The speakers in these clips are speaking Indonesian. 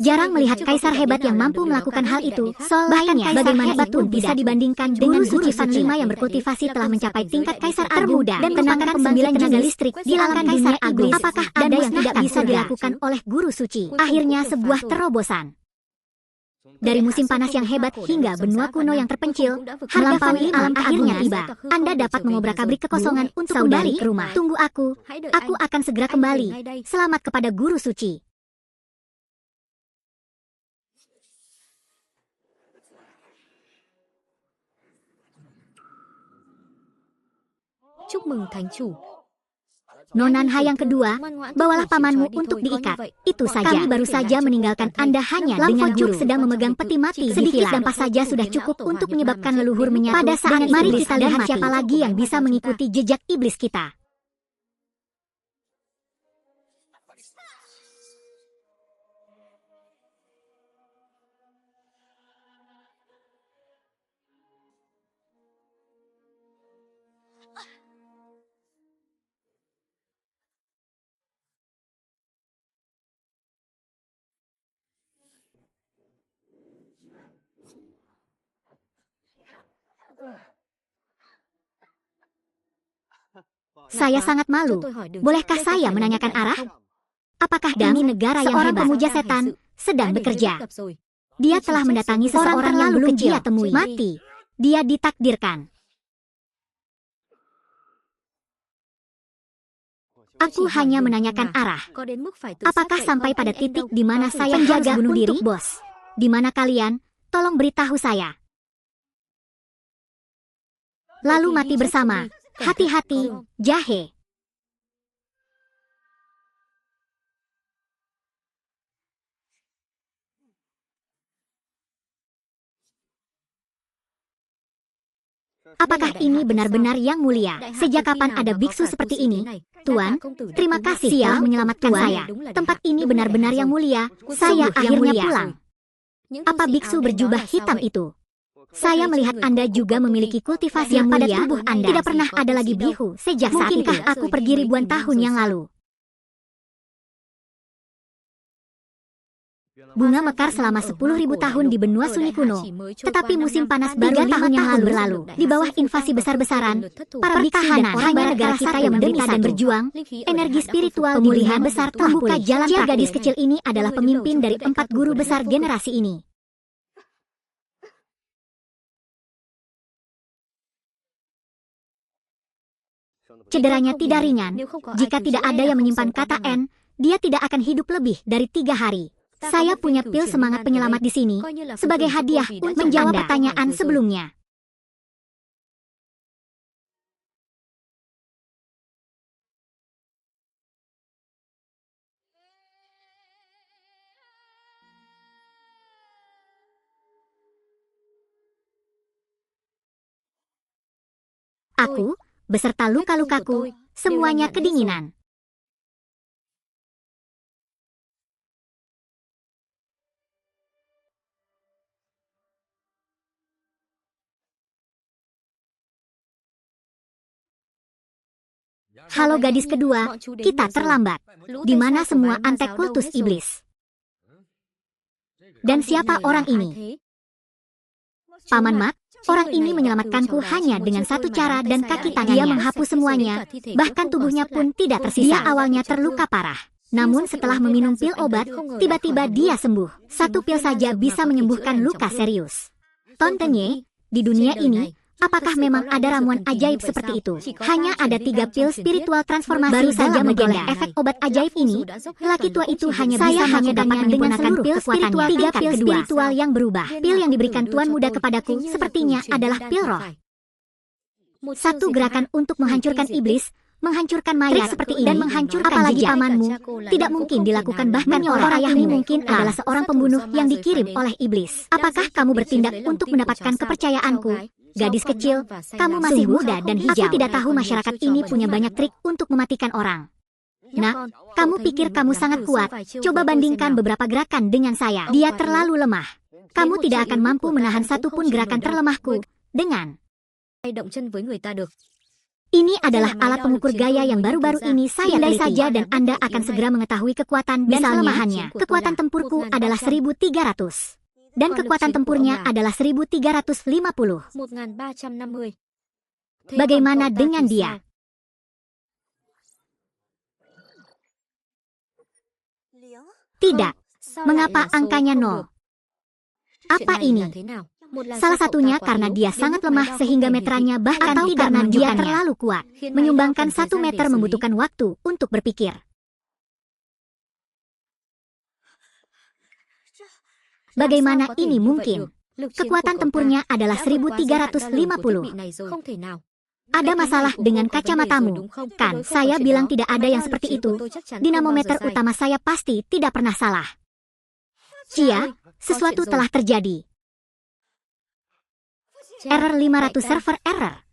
Jarang melihat kaisar hebat yang mampu melakukan hal itu. Bahkan bagaimana hebat pun bisa dibandingkan dengan Guru Fan 5 yang berkultivasi telah mencapai tingkat kaisar termuda dan tenangkan 9 tenaga listrik di alam kaisar iblis. Apakah ada yang tidak bisa dilakukan oleh Guru Suci? Akhirnya sebuah terobosan. Dari musim panas yang hebat hingga benua kuno yang terpencil, melampaui alam akhirnya tiba. Anda dapat mengobrak-abrik kekosongan untuk kembali ke rumah. Tunggu aku akan segera kembali. Selamat kepada Guru Suci. Chúc mừng Thánh Chủ. Nonanha yang kedua, bawalah pamanmu untuk diikat. Itu saja. Kami baru saja meninggalkan Anda hanya dengan Guru sedang memegang peti mati. Sedikit dampak saja sudah cukup untuk menyebabkan leluhur menyatu. Pada saat mari kita lihat siapa lagi yang bisa mengikuti jejak iblis kita. Saya sangat malu. Bolehkah saya menanyakan arah? Apakah ini negara yang seorang pemuja setan sedang bekerja? Dia telah mendatangi seseorang yang belum dia temui. Mati. Dia ditakdirkan. Aku hanya menanyakan arah. Apakah sampai pada titik di mana saya harus bunuh diri? Bos, di mana kalian? Tolong beritahu saya. Lalu mati bersama. Hati-hati, jahe. Apakah ini benar-benar yang mulia? Sejak kapan ada biksu seperti ini? Tuan, terima kasih telah menyelamatkan saya. Tempat ini benar-benar yang mulia. Saya akhirnya pulang. Apa biksu berjubah hitam itu? Saya melihat Anda juga memiliki kultivasi yang pada tubuh Anda. Tidak pernah ada lagi bihu sejak saat itu. Mungkinkah aku pergi ribuan tahun yang lalu? Bunga mekar selama 10.000 tahun di benua sunyi kuno. Tetapi musim panas baru 3 tahun yang lalu berlalu. Di bawah invasi besar-besaran, para biksu dan orang negara kita yang menderita dan berjuang, energi spiritual pemulihan besar telah membuka jalan. Gadis kecil ini adalah pemimpin dari 4 guru besar generasi ini. Cederanya tidak ringan. Jika tidak ada yang menyimpan kata N, dia tidak akan hidup lebih dari 3 hari. Saya punya pil semangat penyelamat di sini sebagai hadiah untuk menjawab pertanyaan sebelumnya. Aku beserta luka-lukaku, semuanya kedinginan. Halo gadis kedua, kita terlambat. Di mana semua antek kultus iblis? Dan siapa orang ini? Paman Mak? Orang ini menyelamatkanku hanya dengan satu cara dan kaki tangannya. Dia menghapus semuanya, bahkan tubuhnya pun tidak tersisa. Dia awalnya terluka parah. Namun setelah meminum pil obat, tiba-tiba dia sembuh. Satu pil saja bisa menyembuhkan luka serius. Tontonnya, di dunia ini, apakah memang ada ramuan ajaib seperti itu? Hanya ada 3 pil spiritual transformasi. Baru saja memperoleh efek obat ajaib ini, lelaki tua itu hanya dapat menggunakan pil spiritual 3 pil spiritual yang berubah. Pil yang diberikan Tuan Muda kepadaku sepertinya adalah pil roh. Satu gerakan untuk menghancurkan iblis, menghancurkan mayat seperti ini, dan menghancurkan apalagi pamanmu, tidak mungkin dilakukan. Bahkan orang ayahmu mungkin adalah seorang pembunuh yang dikirim oleh iblis. Apakah kamu bertindak untuk mendapatkan kepercayaanku? Gadis kecil, kamu masih muda dan hijau. Aku tidak tahu masyarakat ini punya banyak trik untuk mematikan orang. Nak, kamu pikir kamu sangat kuat? Coba bandingkan beberapa gerakan dengan saya. Dia terlalu lemah. Kamu tidak akan mampu menahan satupun gerakan terlemahku dengan Ini adalah alat pengukur gaya yang baru-baru ini saya teliti saja dan Anda akan segera mengetahui kekuatan dan kelemahannya. Kekuatan tempurku adalah 1300. Dan kekuatan tempurnya adalah 1350. Bagaimana dengan dia? Tidak. Mengapa angkanya 0? Apa ini? Salah satunya karena dia sangat lemah sehingga meterannya bahkan tidak karena dia terlalu kuat. Menyumbangkan 1 meter membutuhkan waktu untuk berpikir. Bagaimana ini mungkin? Kekuatan tempurnya adalah 1350. Ada masalah dengan kacamatamu, kan? Saya bilang tidak ada yang seperti itu. Dinamometer utama saya pasti tidak pernah salah. Cia, sesuatu telah terjadi. Error 500 server error.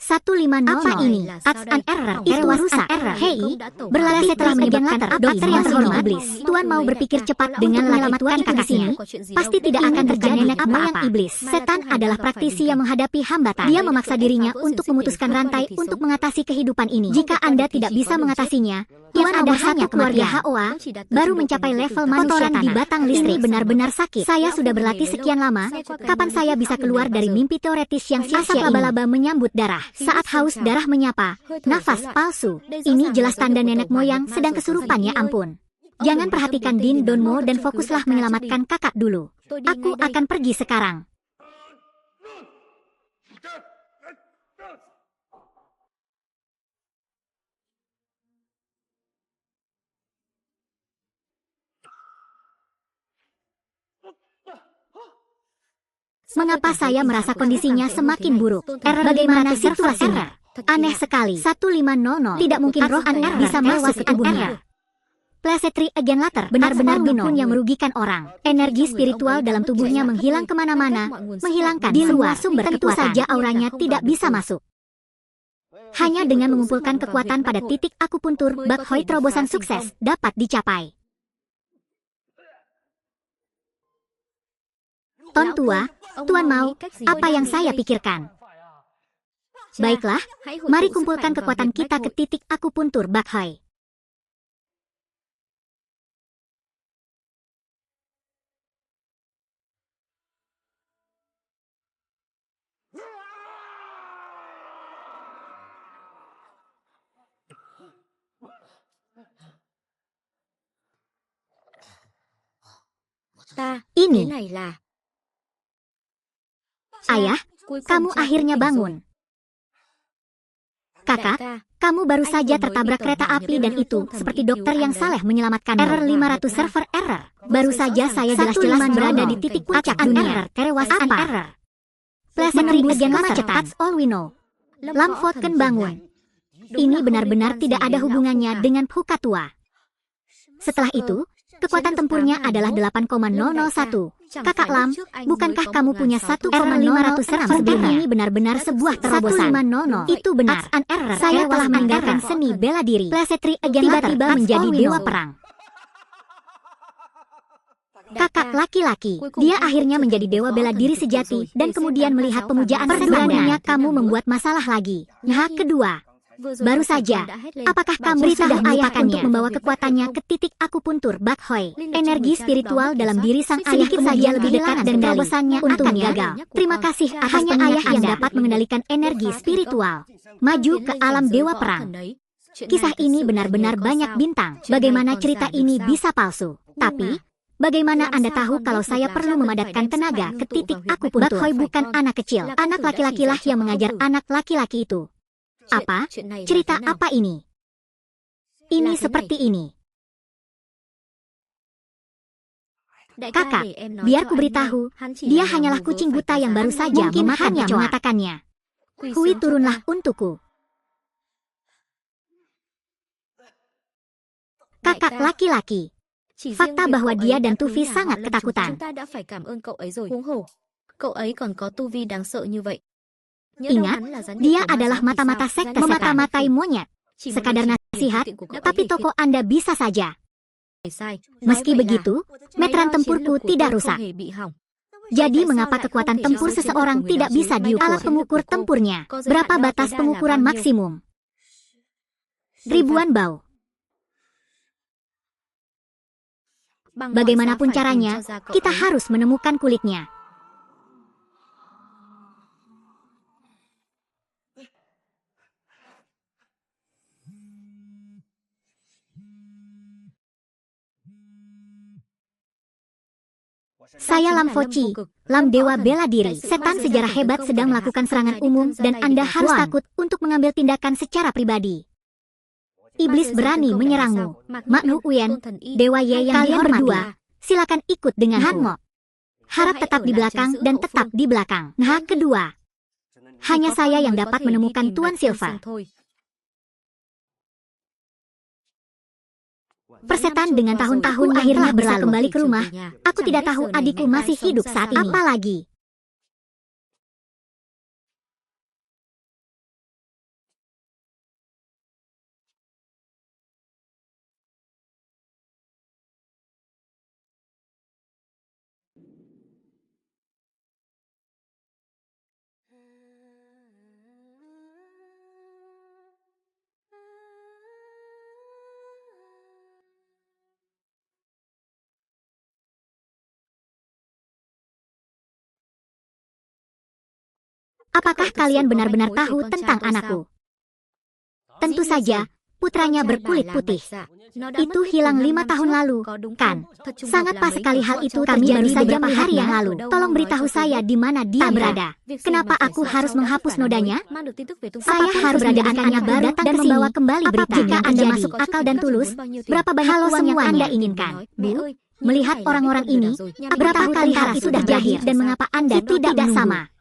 1500. Apa ini? Aksan error. Itu rusak. Hei, berlari setelah menyebabkan dokter yang terhormat iblis. Tuan mau berpikir cepat dengan menyelamatkan kakaknya. Pasti tidak akan terjadi apa-apa. Iblis. Setan adalah praktisi yang menghadapi hambatan. Dia memaksa dirinya untuk memutuskan rantai untuk mengatasi kehidupan ini. Jika Anda tidak bisa mengatasinya, Tuan ada hanya keluarga HOA baru mencapai level manusia tanah. Di batang listrik benar-benar sakit. Saya sudah berlatih sekian lama. Kapan saya bisa keluar dari mimpi teoretis yang sia-sia? Asap laba-laba menyambut darah. Saat haus darah menyapa, nafas palsu. Ini jelas tanda nenek moyang sedang kesurupan, ya ampun. Jangan perhatikan Din Donmo dan fokuslah menyelamatkan kakak dulu. Aku akan pergi sekarang. Mengapa saya merasa kondisinya semakin buruk? Error bagaimana situasinya? Aneh sekali. 1500. Tidak mungkin roh error bisa masuk ke tubuhnya. Plesetri again later. Benar-benar dukun yang merugikan orang. Energi spiritual dalam tubuhnya menghilang kemana-mana. Menghilangkan di luar sumber kekuatan. Tentu saja auranya tidak bisa masuk. Hanya dengan mengumpulkan kekuatan pada titik akupuntur, Bak Hoi terobosan sukses dapat dicapai. Ton tua, Tuan mau, apa yang saya pikirkan? Baiklah, mari kumpulkan kekuatan kita ke titik akupuntur Bak Hoi. Ini. Ayah, kamu akhirnya bangun. Kakak, kamu baru saja tertabrak kereta api dan itu seperti dokter yang saleh menyelamatkan. Error 500 server error. Baru saja saya jelas-jelas berada di titik puncak dunia. Terewasan error. Plesetri again kemacetan. That's all we know. Lam Fotken bangun. Ini benar-benar tidak ada hubungannya dengan Puka tua. Setelah itu, kekuatan tempurnya adalah 8,001. Kakak Lam, bukankah kamu punya satu error 500 server sebelumnya? Ini benar-benar sebuah terobosan. 1500. Itu benar. Error. Saya telah meninggalkan seni bela diri. Plesetri again tiba-tiba menjadi dewa perang. Kakak laki-laki, dia akhirnya menjadi dewa bela diri sejati dan kemudian melihat pemujaan beraninya kamu membuat masalah lagi. Yang kedua, baru saja, apakah kamu sudah ayah untuk membawa kekuatannya ke titik akupuntur Bak Hoi? Energi spiritual dalam diri sang ayah saja lebih dekat dan terobosannya untungnya gagal. Terima kasih, hanya ayah yang dapat mengendalikan energi spiritual. Maju ke alam dewa perang. Kisah ini benar-benar banyak bintang. Bagaimana cerita ini bisa palsu? Tapi, bagaimana Anda tahu kalau saya perlu memadatkan tenaga ke titik akupuntur? Bak Hoi bukan anak kecil. Anak laki-lakilah yang mengajar anak laki-laki itu. Apa? Cerita apa ini? Ini seperti ini. Kakak, biar ku beritahu, dia hanyalah kucing buta yang baru saja memakan kecoa. Mengatakannya. Hui turunlah untukku. Kakak laki-laki. Fakta bahwa dia dan Tuvi sangat ketakutan. Ingat, dia adalah mata-mata sekte memata-matai monyet. Sekadar nasihat, tapi toko Anda bisa saja. Meski begitu, meteran tempurku tidak rusak. Jadi mengapa kekuatan tempur seseorang tidak bisa diukur? Alat pengukur tempurnya. Berapa batas pengukuran maksimum? Ribuan bau. Bagaimanapun caranya, kita harus menemukan kulitnya. Saya Lam Foci, Lam Dewa Bela Diri. Setan sejarah hebat sedang melakukan serangan umum dan Anda harus takut untuk mengambil tindakan secara pribadi. Iblis berani menyerangmu. Maknu Uyen, Dewa Ye yang kalian berdua, silakan ikut dengan Hanmo. Harap tetap di belakang dan tetap di belakang. Nah, kedua, hanya saya yang dapat menemukan Tuan Silva. Persetan dengan tahun-tahun akhirnya bisa kembali ke rumah. Aku tidak tahu adikku masih hidup saat ini. Apalagi apakah kalian benar-benar tahu tentang anakku? Tentu saja, putranya berkulit putih. Itu hilang 5 tahun lalu, kan? Sangat pas sekali hal itu terjadi beberapa hari yang lalu. Tolong beritahu saya di mana dia berada. Kenapa aku harus menghapus nodanya? Saya harus menjadikannya baru dan membawa kembali berita. Jika Anda masuk akal dan tulus, berapa banyak uang yang Anda inginkan? Bu, melihat orang-orang ini, berapa kali hal itu sudah jahil dan mengapa Anda tidak sama?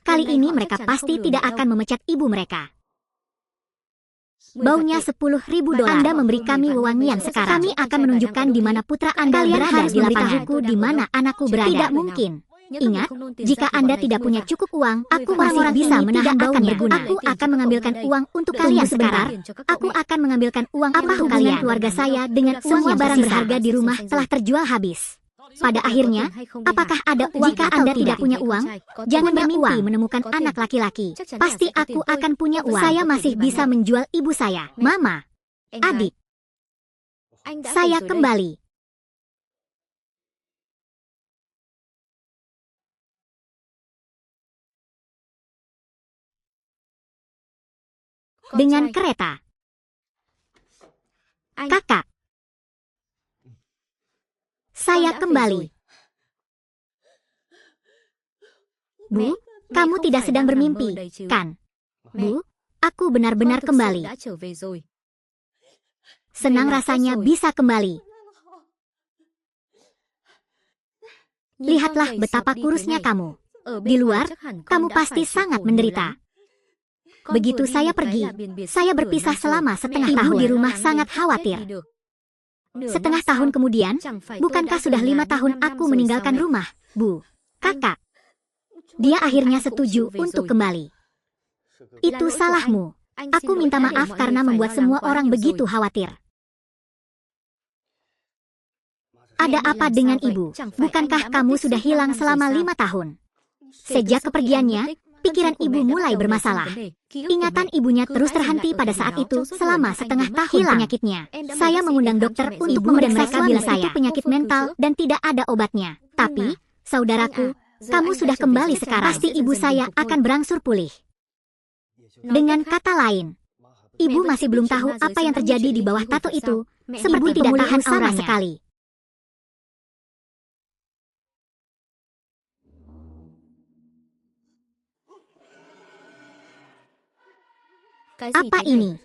Kali ini mereka pasti tidak akan memecat ibu mereka. Baunya $10.000. Anda memberi kami wewangian sekarang. Kami akan menunjukkan di mana putra Anda berada di lapangan. Di mana anakku berada. Tidak mungkin. Ingat, jika Anda tidak punya cukup uang, aku masih bisa menahan baunya. Aku akan mengambilkan uang untuk kalian sekarang. Aku akan mengambilkan uang untuk kalian. Keluarga saya dengan semua barang berharga di rumah telah terjual habis. Pada akhirnya, apakah ada uang? Jika Anda tidak punya uang, jangan bermimpi menemukan anak laki-laki. Pasti aku akan punya uang. Saya masih bisa menjual ibu saya, mama, adik. Saya kembali. Dengan kereta. Kakak. Saya kembali. Bu, kamu tidak sedang bermimpi, kan? Bu, aku benar-benar kembali. Senang rasanya bisa kembali. Lihatlah betapa kurusnya kamu. Di luar, kamu pasti sangat menderita. Begitu saya pergi, saya berpisah selama setengah tahun. Ibu di rumah sangat khawatir. Setengah tahun kemudian, bukankah sudah 5 tahun aku meninggalkan rumah, Bu? Kakak. Dia akhirnya setuju untuk kembali. Itu salahmu. Aku minta maaf karena membuat semua orang begitu khawatir. Ada apa dengan ibu? Bukankah kamu sudah hilang selama 5 tahun? Sejak kepergiannya, pikiran ibu mulai bermasalah. Ingatan ibunya terus terhenti pada saat itu selama setengah tahun penyakitnya. Saya mengundang dokter untuk memeriksa bila saya itu penyakit mental dan tidak ada obatnya. Tapi, saudaraku, kamu sudah kembali sekarang. Pasti ibu saya akan berangsur pulih. Dengan kata lain, ibu masih belum tahu apa yang terjadi di bawah tato itu. Seperti tidak tahan sama sekali. Apa ini?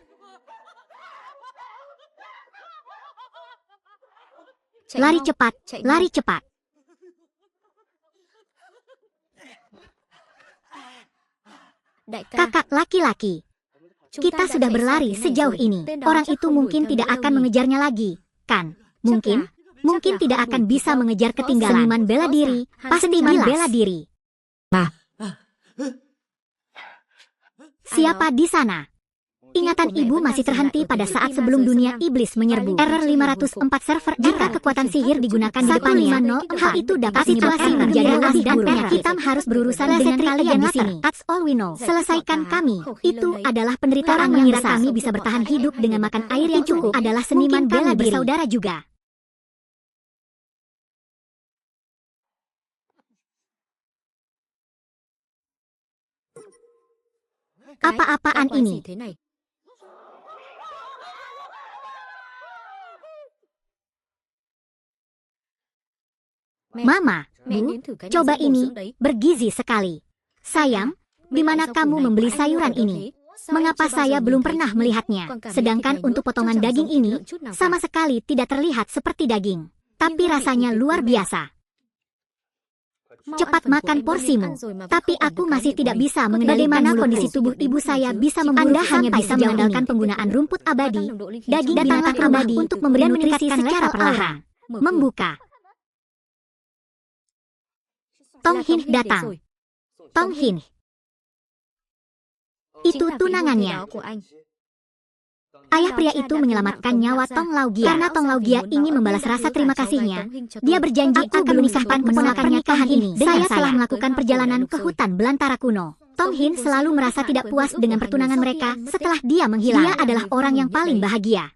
Lari cepat, lari cepat. Kakak laki-laki. Kita sudah berlari sejauh ini. Orang itu mungkin tidak akan mengejarnya lagi, kan? Mungkin tidak akan bisa mengejar ketinggalan. Seniman bela diri, pasti bela diri. Siapa di sana? Ingatan ibu masih terhenti pada saat sebelum dunia iblis menyerbu. Error 504 server. Jika kekuatan sihir digunakan di depannya, hal itu dapat situasi menjadi lebih buruk. Penyakit hitam harus berurusan dengan kalian di sini. That's all we know. Selesaikan kami. Itu adalah penderitaan yang mengira kami bisa bertahan hidup dengan makan air yang cukup. Adalah seniman bela diri. Bersaudara juga. Apa-apaan ini? Mama, Bu, coba ini, bergizi sekali. Sayang, di mana kamu membeli sayuran ini? Mengapa saya belum pernah melihatnya? Sedangkan untuk potongan daging ini, sama sekali tidak terlihat seperti daging. Tapi rasanya luar biasa. Cepat makan porsimu. Tapi aku masih tidak bisa mengendalikan bagaimana kondisi tubuh ibu saya bisa membunuh. Anda hanya bisa mengandalkan penggunaan rumput abadi, daging binatang abadi untuk memberi nutrisi secara perlahan. Membuka. Tong Hin datang. Tong Hin. Itu tunangannya. Ayah pria itu menyelamatkan nyawa Tong Laugia. Karena Tong Laugia ingin membalas rasa terima kasihnya, dia berjanji akan menikahkan keponakan pernikahan ini. Saya telah melakukan perjalanan ke hutan belantara kuno. Tong Hin selalu merasa tidak puas dengan pertunangan mereka setelah dia menghilang. Dia adalah orang yang paling bahagia.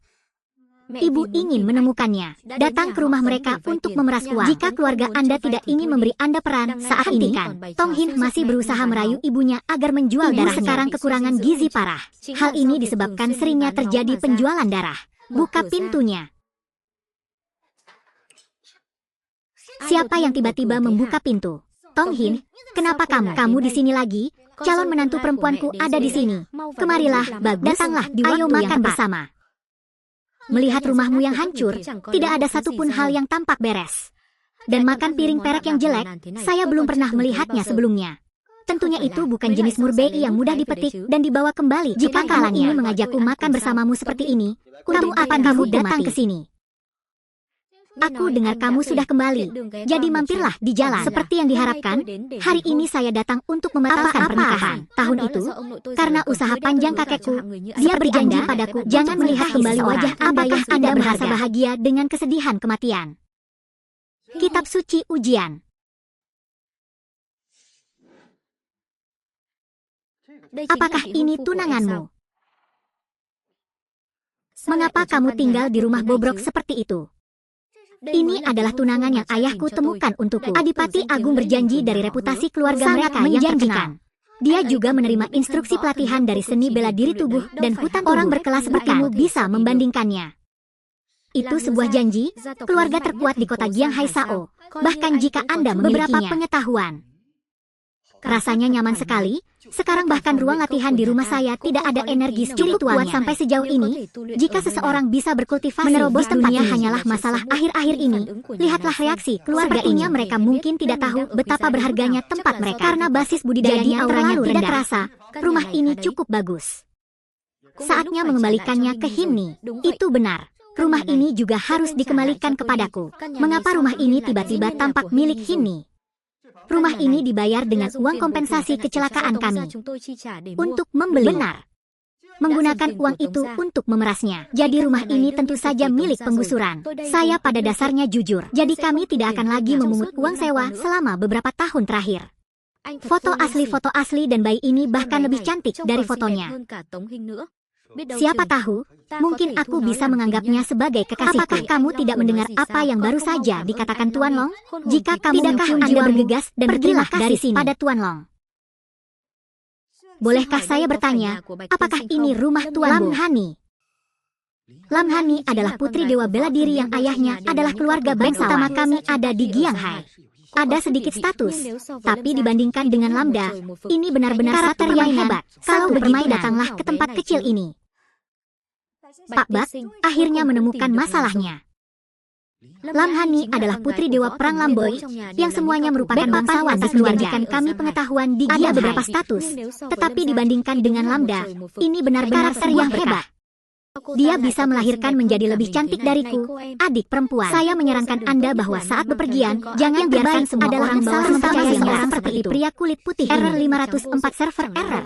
Ibu ingin menemukannya. Datang ke rumah mereka untuk memeras uang. Jika keluarga Anda tidak ingin memberi Anda peran saat ini, Tong Hin masih berusaha merayu ibunya agar menjual darah. Sekarang kekurangan gizi parah. Hal ini disebabkan seringnya terjadi penjualan darah. Buka pintunya. Siapa yang tiba-tiba membuka pintu? Tong Hin, kenapa kamu? Kamu di sini lagi? Calon menantu perempuanku ada di sini. Kemarilah, bagus. Datanglah di waktu yang tepat. Bersama. Melihat rumahmu yang hancur, tidak ada satupun hal yang tampak beres. Dan makan piring perak yang jelek, saya belum pernah melihatnya sebelumnya. Tentunya itu bukan jenis murbei yang mudah dipetik dan dibawa kembali. Jika kamu ingin mengajakku makan bersamamu seperti ini, kamu akan datang ke sini. Aku dengar kamu sudah kembali, jadi mampirlah di jalan. Seperti yang diharapkan, hari ini saya datang untuk membatalkan pernikahan tahun itu. Karena usaha panjang kakekku, dia berjanji padaku jangan melihat kembali wajah Anda yang Anda merasa bahagia dengan kesedihan kematian. Kitab Suci Ujian. Apakah ini tunanganmu? Mengapa kamu tinggal di rumah bobrok seperti itu? Ini adalah tunangan yang ayahku temukan untukku. Adipati Agung berjanji dari reputasi keluarga mereka yang terkenal. Dia juga menerima instruksi pelatihan dari seni bela diri tubuh dan hutan. Orang berkelas sepertimu bisa membandingkannya. Itu sebuah janji, keluarga terkuat di kota Jianghai Sao. Bahkan jika Anda memilikinya. Beberapa pengetahuan. Rasanya nyaman sekali. Sekarang bahkan ruang latihan di rumah saya tidak ada energi spiritualnya. Sampai sejauh ini, jika seseorang bisa berkultivasi menerobos dunia hanyalah masalah akhir-akhir ini. Lihatlah reaksi keluarga ini. Mereka mungkin tidak tahu betapa berharganya tempat mereka. Karena basis budidayanya terlalu tidak terasa. Rumah ini cukup bagus. Saatnya mengembalikannya ke Himni. Itu benar. Rumah ini juga harus dikembalikan kepadaku. Mengapa rumah ini tiba-tiba tampak milik Himni? Rumah ini dibayar dengan uang kompensasi kecelakaan kami. Untuk membeli. Benar. Menggunakan uang itu untuk memerasnya. Jadi rumah ini tentu saja milik penggusuran. Saya pada dasarnya jujur. Jadi kami tidak akan lagi memungut uang sewa selama beberapa tahun terakhir. Foto asli dan bayi ini bahkan lebih cantik dari fotonya. Siapa tahu, mungkin aku bisa menganggapnya sebagai kekasihku. Apakah kamu tidak mendengar apa yang baru saja dikatakan Tuan Long? Jika kamu tidakkah Anda bergegas dan pergilah dari sini pada Tuan Long? Bolehkah saya bertanya, apakah ini rumah Tuan Lam Hani? Lam Hani adalah putri dewa bela diri yang ayahnya adalah keluarga bangsawan. Utama kami ada di Jianghai. Ada sedikit status, tapi dibandingkan dengan Lambda, ini benar-benar karakter yang hebat. Kalau begitu datanglah ke tempat kecil ini. Pak Bak akhirnya menemukan masalahnya. Lam Hani adalah putri dewa perang Lamboy, yang semuanya merupakan bangsawan di keluarga. Kami pengetahuan di Jianghai. Ada beberapa status, tetapi dibandingkan dengan Lambda, ini benar-benar karakter yang hebat. Dia bisa melahirkan menjadi lebih cantik dariku, adik perempuan. Saya menyarankan Anda bahwa saat bepergian, jangan biarkan semua orang salah mempercayai orang seperti itu. Pria kulit putih. Error 504 server error.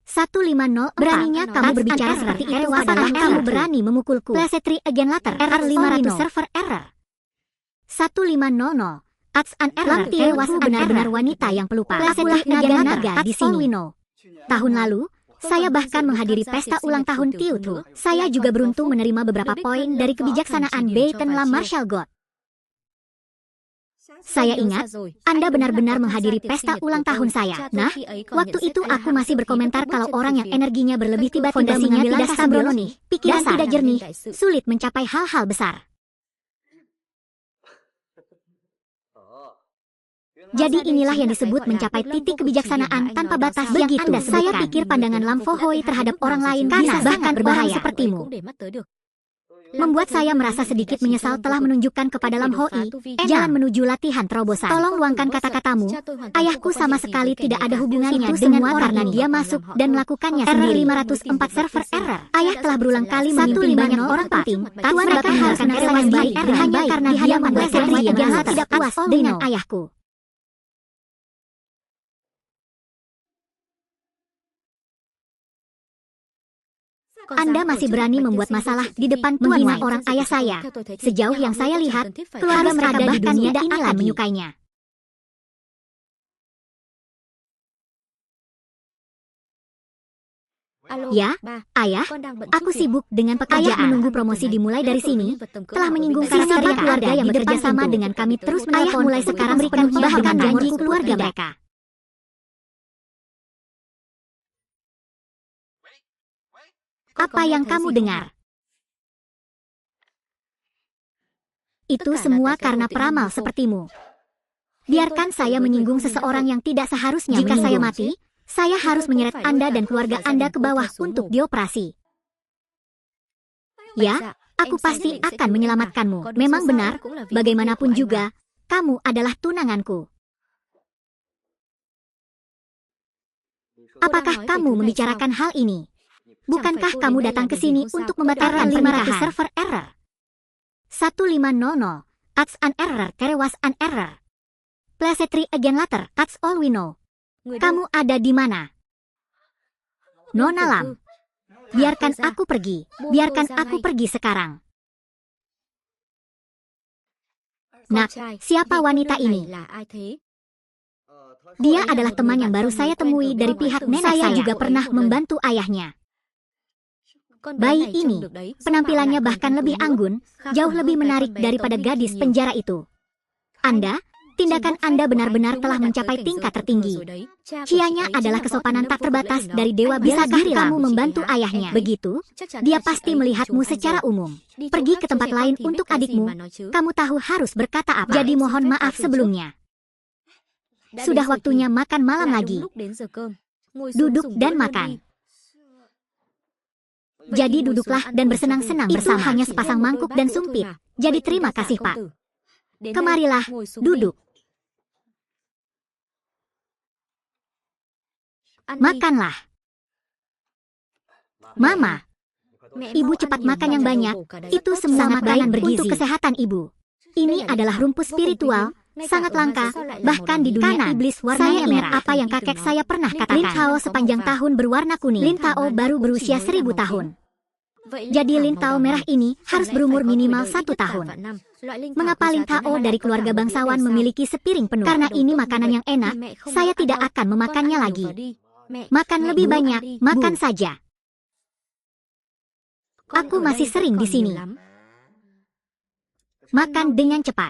150. Beraninya kamu berbicara seperti itu padahal kamu berani memukulku. Please try again later. Error 500 server error. 1500. Ask an error. Tewas benar-benar wanita yang pelupa. Please naga-naga di sini. Tahun lalu, saya bahkan menghadiri pesta ulang tahun Tiutu. Saya juga beruntung menerima beberapa poin dari kebijaksanaan Baiten Lam Marshall God. Saya ingat, Anda benar-benar menghadiri pesta ulang tahun saya. Nah, waktu itu aku masih berkomentar kalau orang yang energinya berlebih tiba-tiba tidak stabil, pikiran tidak jernih, sulit mencapai hal-hal besar. Jadi inilah yang disebut mencapai titik kebijaksanaan tanpa batas yang Anda sebutkan. Saya pikir pandangan Lam Fohoi terhadap orang lain bisa bahkan berbahaya sepertimu. Membuat saya merasa sedikit menyesal telah menunjukkan kepada Lam Hoi jalan menuju latihan terobosan. Tolong luangkan kata-katamu. Ayahku sama sekali tidak ada hubungannya dengan karena dia masuk dan melakukannya sendiri. 504 server error. Ayah telah berulang kali memimpin banyak orang penting. Tuan bahkan harus yang baik hanya karena dia membuat yang tidak puas dengan ayahku. Anda masih berani membuat masalah di depan menghina orang ayah saya. Sejauh yang saya lihat, keluarga mereka bahkan tidak akan menyukainya. Ya, ayah, aku sibuk dengan pekerjaan. Ayah menunggu promosi dimulai dari sini, telah menyinggung karakter keluarga yang bekerja sama dengan kami terus menelpon. Ayah mulai sekarang berikan bahkan janji keluarga mereka. Apa yang kamu dengar? Itu semua karena peramal sepertimu. Biarkan saya menyinggung seseorang yang tidak seharusnya. Jika saya mati, saya harus menyeret Anda dan keluarga Anda ke bawah untuk dioperasi. Ya, aku pasti akan menyelamatkanmu. Memang benar, bagaimanapun juga, kamu adalah tunanganku. Apakah kamu membicarakan hal ini? Bukankah kamu datang ke sini untuk membatalkan 500 server error? 1500. Ask an error. Tewas an error. Please try again later. That's all we know. Kamu ada di mana? Nona Lam. Biarkan aku pergi. Biarkan aku pergi sekarang. Nak, siapa wanita ini? Dia adalah teman yang baru saya temui dari pihak nenek saya. Saya juga pernah membantu ayahnya. Bayi ini, penampilannya bahkan lebih anggun, jauh lebih menarik daripada gadis penjara itu. Anda, tindakan Anda benar-benar telah mencapai tingkat tertinggi. Cianya adalah kesopanan tak terbatas dari dewa. Bisakah kamu membantu ayahnya? Begitu, dia pasti melihatmu secara umum. Pergi ke tempat lain untuk adikmu, kamu tahu harus berkata apa. Jadi mohon maaf sebelumnya. Sudah waktunya makan malam lagi. Duduk dan makan. Jadi duduklah dan bersenang-senang bersama. Itu hanya sepasang mangkuk dan sumpit. Jadi terima kasih Pak. Kemarilah, duduk. Makanlah. Mama, Ibu cepat makan yang banyak. Itu semua makanan bergizi untuk kesehatan Ibu. Ini adalah rumput spiritual, sangat langka, bahkan di dunia iblis warnanya merah. Apa yang kakek saya pernah katakan. Lin Tao sepanjang tahun berwarna kuning. Lin Tao baru berusia 1000 tahun. Jadi Lin Tao merah ini harus berumur minimal 1 tahun. Mengapa Lin Tao dari keluarga bangsawan memiliki sepiring penuh? Karena ini makanan yang enak, saya tidak akan memakannya lagi. Makan lebih banyak, makan saja. Aku masih sering di sini. Makan dengan cepat.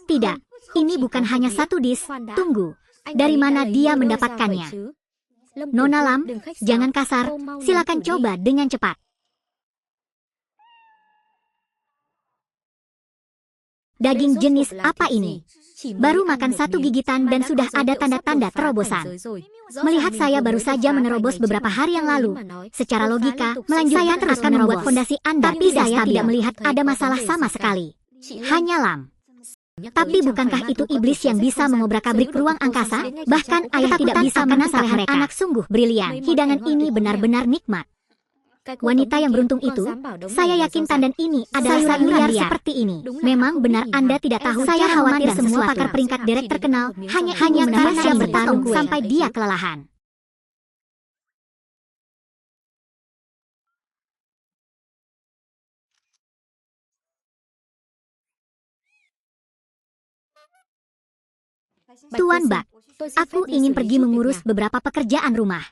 Tidak, ini bukan hanya satu dish. Tunggu, dari mana dia mendapatkannya? Nona Lam, jangan kasar, silakan coba dengan cepat. Daging jenis apa ini? Baru makan 1 gigitan dan sudah ada tanda-tanda terobosan. Melihat saya baru saja menerobos beberapa hari yang lalu, secara logika, saya terus akan membuat fondasi Anda. Tapi saya tidak melihat ada masalah sama sekali. Hanya Lam. Tapi bukankah itu iblis yang bisa mengobrak-abrik ruang angkasa? Bahkan ayah tidak bisa menangkap mereka. Anak sungguh brilian. Hidangan ini benar-benar nikmat. Wanita yang beruntung itu, saya yakin tandan ini adalah sayuran liar seperti ini. Memang benar Anda tidak tahu. Saya khawatir semua pakar peringkat derek terkenal hanya karena bertarung sampai dia kelelahan. Tuan Bak, aku ingin pergi mengurus beberapa pekerjaan rumah.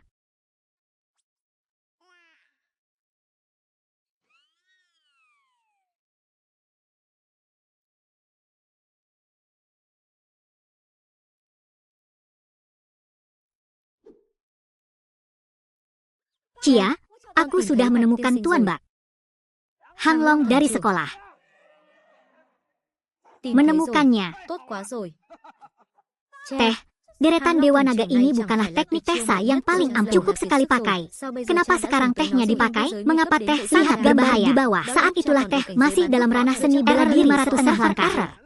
Cia, aku sudah menemukan Tuan Bak. Hang Long dari sekolah. Menemukannya. Teh, deretan Dewa Naga ini bukanlah teknik Tesa yang paling ampuh. Cukup sekali pakai. Kenapa sekarang tehnya dipakai? Mengapa teh sangat berbahaya di bawah? Saat itulah teh masih dalam ranah seni bela diri 500 langkah.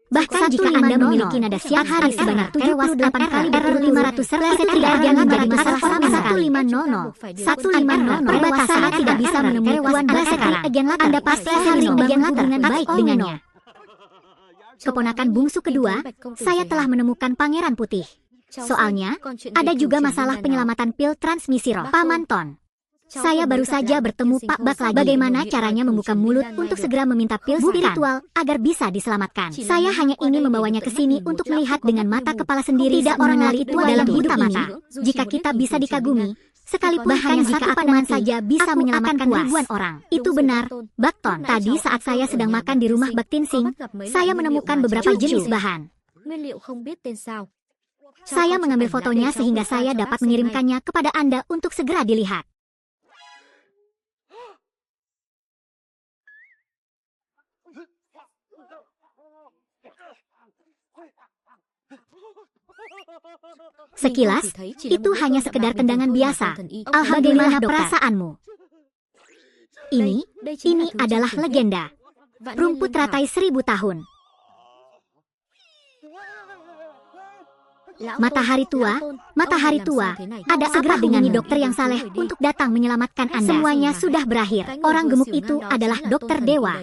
Bahkan jika Anda memiliki nada siang hari sebanyak 78 kali R500 serleset tidak akan menjadi masalah sama sekali. 150 perbatasan tidak bisa menemui Tuan Bak sekarang. Anda pasti harus membangun hubungan baik dengannya. Keponakan bungsu kedua, saya telah menemukan Pangeran Putih. Soalnya, ada juga masalah penyelamatan pil transmisi roh. Paman Ton. Saya baru saja bertemu Pak Bak lagi. Bagaimana caranya membuka mulut untuk segera meminta pil spiritual agar bisa diselamatkan. Saya hanya ingin membawanya ke sini untuk melihat dengan mata kepala sendiri. Tidak orang lagi tua dalam hidup ini. Jika kita bisa dikagumi, sekalipun hanya jika aku saja bisa menyelamatkan ribuan orang. Itu benar, Bak Ton. Tadi saat saya sedang makan di rumah Bak Tin Sing, saya menemukan beberapa jenis bahan. Saya mengambil fotonya sehingga saya dapat mengirimkannya kepada Anda untuk segera dilihat. Sekilas, itu hanya sekedar tendangan biasa. Bagaimana perasaanmu? Ini adalah legenda. Rumput teratai 1000 tahun. Matahari tua, ada segera hubungi dokter yang saleh untuk datang menyelamatkan Anda. Semuanya sudah berakhir. Orang gemuk itu adalah dokter dewa.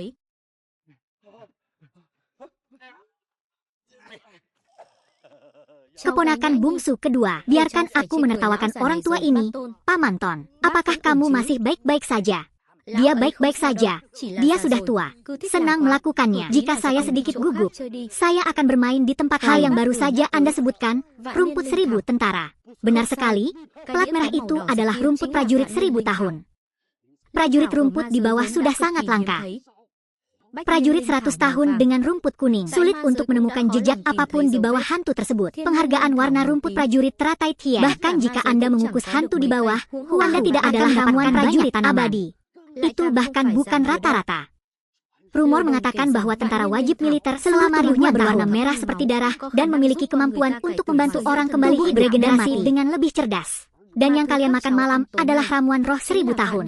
Keponakan bungsu kedua, biarkan aku menertawakan orang tua ini. Paman Ton, apakah kamu masih baik-baik saja? Dia baik-baik saja. Dia sudah tua. Senang melakukannya. Jika saya sedikit gugup, saya akan bermain di tempat hal yang baru saja Anda sebutkan, rumput 1000 tentara. Benar sekali, pelat merah itu adalah rumput prajurit 1000 tahun. Prajurit rumput di bawah sudah sangat langka. Prajurit 100 tahun dengan rumput kuning. Sulit untuk menemukan jejak apapun di bawah hantu tersebut. Penghargaan warna rumput prajurit teratai Tian. Bahkan jika Anda mengukus hantu di bawah, Anda tidak adalah ramuan prajurit abadi. Itu bahkan bukan rata-rata. Rumor mengatakan bahwa tentara wajib militer selama tubuhnya berwarna merah seperti darah dan memiliki kemampuan untuk membantu orang kembali beregenerasi dengan lebih cerdas. Dan yang kalian makan malam adalah ramuan roh 1000 tahun.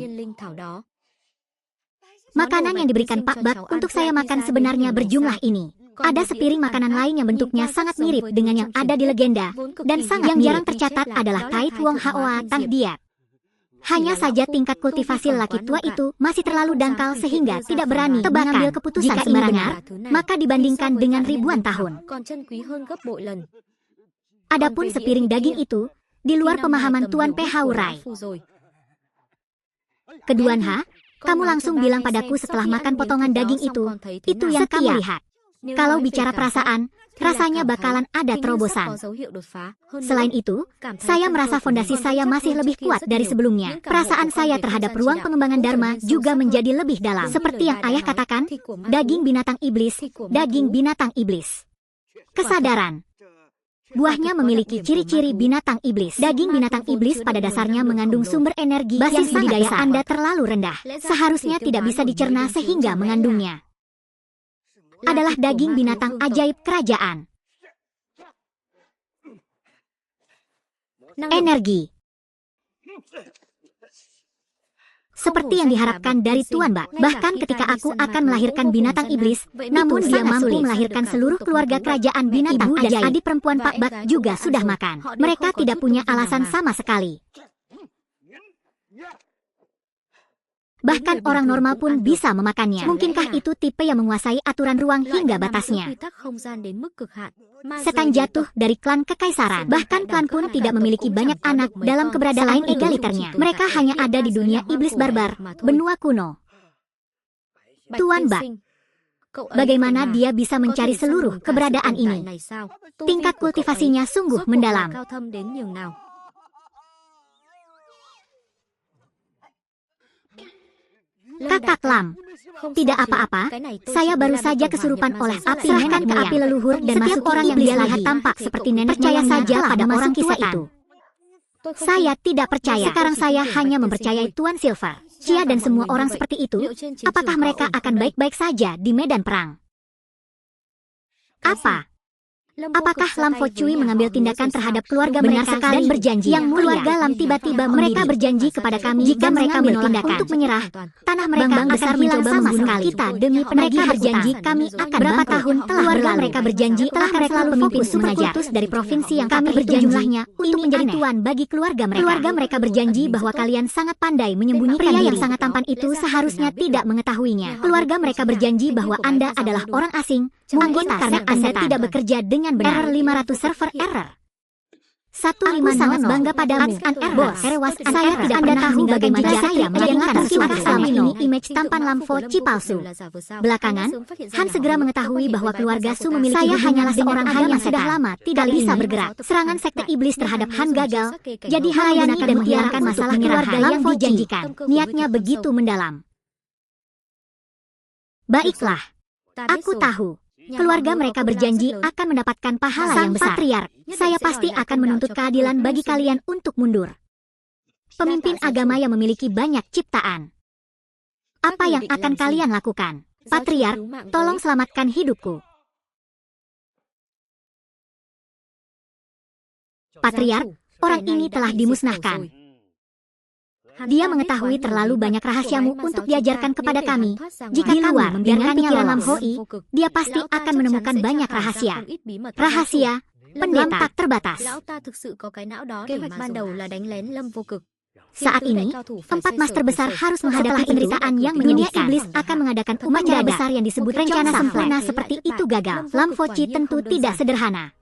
Makanan yang diberikan Pak Bak untuk saya makan sebenarnya berjumlah ini. Ada sepiring makanan lain yang bentuknya sangat mirip dengan yang ada di legenda, dan sangat yang jarang tercatat adalah Tai Tuong Hoa Tang Diat. Hanya saja tingkat kultivasi lelaki tua itu masih terlalu dangkal sehingga tidak berani mengambil keputusan sembarangan, maka dibandingkan dengan ribuan tahun. Adapun sepiring daging itu, di luar pemahaman Tuan P.H. Rai. Keduan Ha, kamu langsung bilang padaku setelah makan potongan daging itu yang kamu lihat. Kalau bicara perasaan, rasanya bakalan ada terobosan. Selain itu, saya merasa fondasi saya masih lebih kuat dari sebelumnya. Perasaan saya terhadap ruang pengembangan Dharma juga menjadi lebih dalam. Seperti yang ayah katakan, daging binatang iblis. Kesadaran. Buahnya memiliki ciri-ciri binatang iblis. Daging binatang iblis pada dasarnya mengandung sumber energi basis budidaya Anda terlalu rendah. Seharusnya tidak bisa dicerna sehingga mengandungnya. Adalah daging binatang ajaib kerajaan. Energi. Seperti yang diharapkan dari Tuan Bak. Bahkan ketika aku akan melahirkan binatang iblis, namun dia mampu melahirkan seluruh keluarga kerajaan binatang ajaib. Dan adik perempuan Pak Bak juga sudah makan. Mereka tidak punya alasan sama sekali. Bahkan orang normal pun bisa memakannya. Mungkinkah itu tipe yang menguasai aturan ruang hingga batasnya? Setan jatuh dari klan kekaisaran. Bahkan klan pun tidak memiliki banyak anak dalam keberadaan egaliternya. Mereka hanya ada di dunia iblis barbar, benua kuno. Tuan Bak, Bagaimana dia bisa mencari seluruh keberadaan ini? Tingkat kultivasinya sungguh mendalam. Kakak Lam, tidak apa-apa, saya baru saja kesurupan oleh api. Serahkan ke api leluhur dan setiap orang yang dia lihat tampak seperti nenek. Percaya saja pada orang kisah itu. Saya tidak percaya. Sekarang saya hanya mempercayai Tuan Silver. Chia dan semua orang seperti itu, apakah mereka akan baik-baik saja di medan perang? Apa? Apakah Lam Fo Cui mengambil tindakan terhadap keluarga mereka dan berjanji? Yang keluarga Lam tiba-tiba mereka berjanji kepada kami jika mereka menolak tindakan untuk menyerah, tanah mereka besar hilang sama sekali. Kita demi mereka berjanji kami akan berapa tahun telah keluarga mereka berjanji telah mereka pemimpin super kultus dari provinsi yang kami berjanji jumlahnya untuk menjadi tuan bagi keluarga mereka. Keluarga mereka berjanji bahwa kalian sangat pandai menyembunyikan pria yang sangat tampan itu seharusnya tidak mengetahuinya. Keluarga mereka berjanji bahwa Anda adalah orang asing, mungkin karena Anda tidak bekerja dengan benar. Error 500 server error. 150 sangat bangga padamu, bos. Saya tidak pernah tahu bagaimana saya menjalankan sesuatu selama ini. Image tampan Lam Fo Ci palsu. Belakangan, Han segera mengetahui bahwa keluarga Su memiliki saya hanyalah seorang Han yang sudah lama tidak bisa bergerak. Serangan sekte iblis terhadap Han gagal, jadi Han dan menggunakan masalah keluarga yang dijanjikan. Niatnya begitu mendalam. Baiklah, aku tahu. Keluarga mereka berjanji akan mendapatkan pahala yang besar. Patriark, saya pasti akan menuntut keadilan bagi kalian untuk mundur. Pemimpin agama yang memiliki banyak ciptaan. Apa yang akan kalian lakukan? Patriark, tolong selamatkan hidupku. Patriark, orang ini telah dimusnahkan. Dia mengetahui terlalu banyak rahasiamu untuk diajarkan kepada kami. Jika kamu membiarkan pikiran Lam Hoi, dia pasti akan menemukan banyak rahasia. Rahasia, pendeta tak terbatas. Saat ini, 4 master besar harus menghadapi penderitaan yang menyedihkan. Iblis akan mengadakan upacara besar yang disebut rencana sempurna seperti itu gagal. Lam Fo Ci tentu tidak sederhana.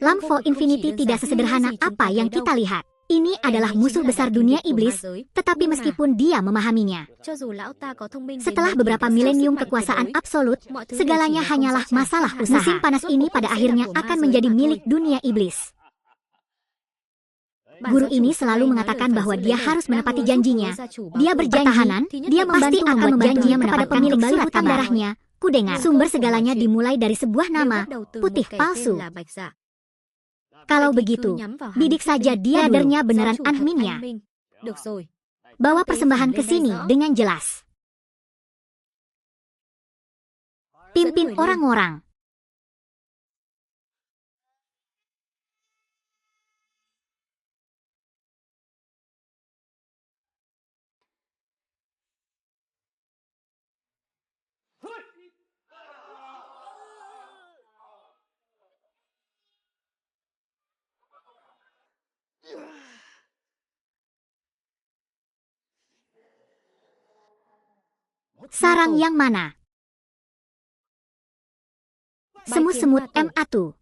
Lam Fo Infinity tidak sesederhana apa yang kita lihat. Ini adalah musuh besar dunia iblis, tetapi meskipun dia memahaminya, setelah beberapa milenium kekuasaan absolut, segalanya hanyalah masalah usaha. Musim panas ini pada akhirnya akan menjadi milik dunia iblis. Guru ini selalu mengatakan bahwa dia harus menepati janjinya. Dia berjanji, dia pasti akan janjinya kepada pemilik surat utang darahnya, Kudengar. Sumber segalanya dimulai dari sebuah nama, putih palsu. Kalau begitu, bidik saja dia kadernya beneran Anminnya. Bawa persembahan ke sini dengan jelas. Pimpin orang-orang. Sarang yang mana? Semut-semut M.A.Tu.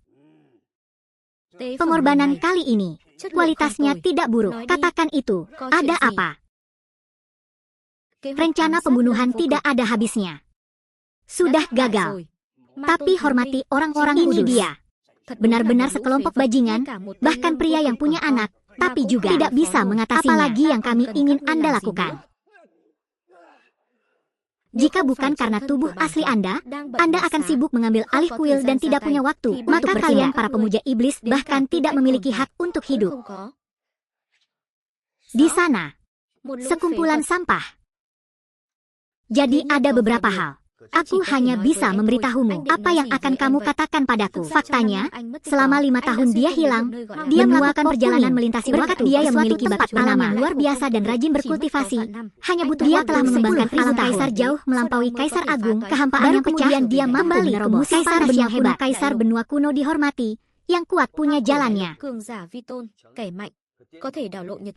Pengorbanan kali ini, kualitasnya tidak buruk. Katakan itu, ada apa? Rencana pembunuhan tidak ada habisnya. Sudah gagal. Tapi hormati orang-orang ini dia. Benar-benar sekelompok bajingan, bahkan pria yang punya anak, tapi juga tidak bisa mengatasinya. Apalagi yang kami ingin Anda lakukan. Jika bukan karena tubuh asli Anda akan sibuk mengambil alih kuil dan tidak punya waktu, maka kalian para pemuja iblis bahkan tidak memiliki hak untuk hidup. Di sana, sekumpulan sampah. Jadi ada beberapa hal. Aku hanya bisa memberitahumu apa yang akan kamu katakan padaku. Faktanya, selama 5 tahun dia hilang, dia melakukan perjalanan melintasi berkat dia yang memiliki bakat alam yang luar biasa dan rajin berkultivasi. Hanya butuh dia telah mengembangkan alam kaisar jauh melampaui kaisar agung, kehampaan yang kemudian dia kembali ke musim kaisar benua kuno. Kaisar benua kuno dihormati, yang kuat punya jalannya.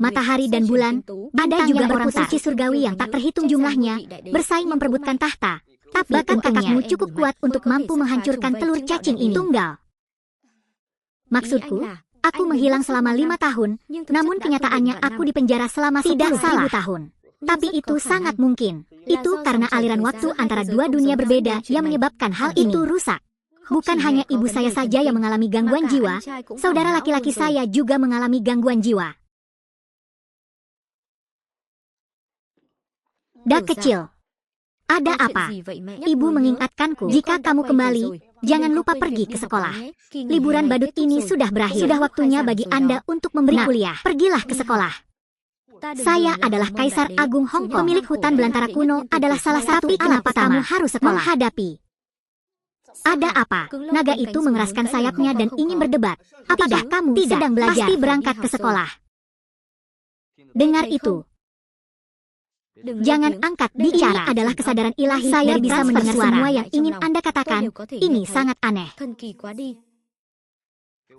Matahari dan bulan, ada juga orang suci surgawi yang tak terhitung jumlahnya, bersaing memperebutkan tahta. Tapi bakat kakakmu cukup kuat untuk mampu menghancurkan telur cacing ini. Tunggal. Maksudku, aku menghilang selama 5 tahun, namun kenyataannya aku dipenjara selama 10.000 tahun. Tapi itu sangat mungkin. Itu karena aliran waktu antara dua dunia berbeda yang menyebabkan hal itu rusak. Bukan hanya ibu saya saja yang mengalami gangguan jiwa, saudara laki-laki saya juga mengalami gangguan jiwa. Dak kecil. Ada apa? Ibu mengingatkanku, jika kamu kembali, jangan lupa pergi ke sekolah. Liburan badut ini sudah berakhir. Sudah waktunya bagi Anda untuk memberi kuliah. Pergilah ke sekolah. Saya adalah Kaisar Agung Hong Kong. Pemilik hutan belantara kuno adalah salah satu anak kamu harus sekolah menghadapi. Ada apa? Naga itu mengeraskan sayapnya dan ingin berdebat. Apakah kamu sedang belajar? Pasti berangkat ke sekolah. Dengar itu. Jangan angkat bicara. Ini adalah kesadaran ilahi. Saya bisa mendengar semua yang ingin Anda katakan. Ini sangat aneh.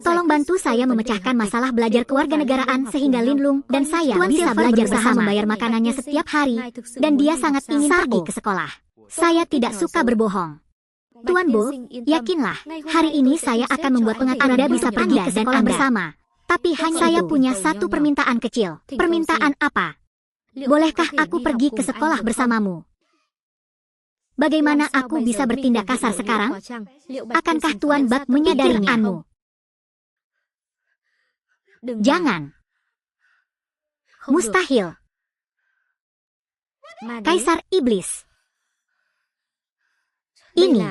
Tolong bantu saya memecahkan masalah belajar kewarganegaraan sehingga Lin Lung dan saya bisa belajar bersama, membayar makanannya setiap hari, dan dia sangat ingin pergi ke sekolah. Saya tidak suka berbohong. Tuan Bo, yakinlah, hari ini saya akan membuat pengaturan Anda bisa pergi ke sekolah bersama. Tapi hanya saya punya satu permintaan kecil. Permintaan apa? Bolehkah aku pergi ke sekolah bersamamu? Bagaimana aku bisa bertindak kasar sekarang? Akankah Tuan Bak menyadarinya? Jangan. Mustahil. Kaisar Iblis. Ini.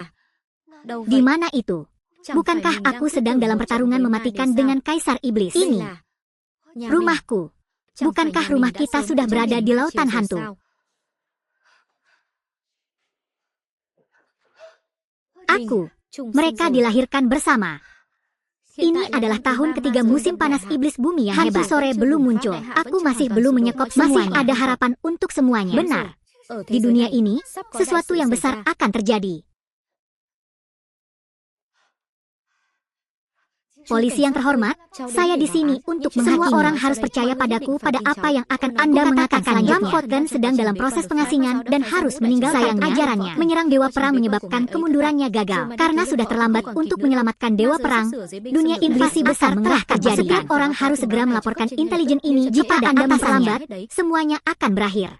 Di mana itu? Bukankah aku sedang dalam pertarungan mematikan dengan Kaisar Iblis? Ini. Rumahku. Bukankah rumah kita sudah berada di lautan hantu? Aku. Mereka dilahirkan bersama. Ini adalah tahun ketiga musim panas iblis bumi yang hebat. Hantu sore belum muncul. Aku masih belum menyekop semuanya. Masih ada harapan untuk semuanya. Benar. Di dunia ini, sesuatu yang besar akan terjadi. Polisi yang terhormat, saya di sini untuk menghakimi. Semua orang harus percaya padaku pada apa yang akan Anda mengatakan selanjutnya. Lam Foten sedang dalam proses pengasingan dan harus meninggalkan ajarannya. Menyerang Dewa Perang menyebabkan kemundurannya gagal. Karena sudah terlambat untuk menyelamatkan Dewa Perang, dunia invasi besar mengerahkan terjadi. Setiap orang harus segera melaporkan intelijen ini. Jika Anda terlambat, semuanya akan berakhir.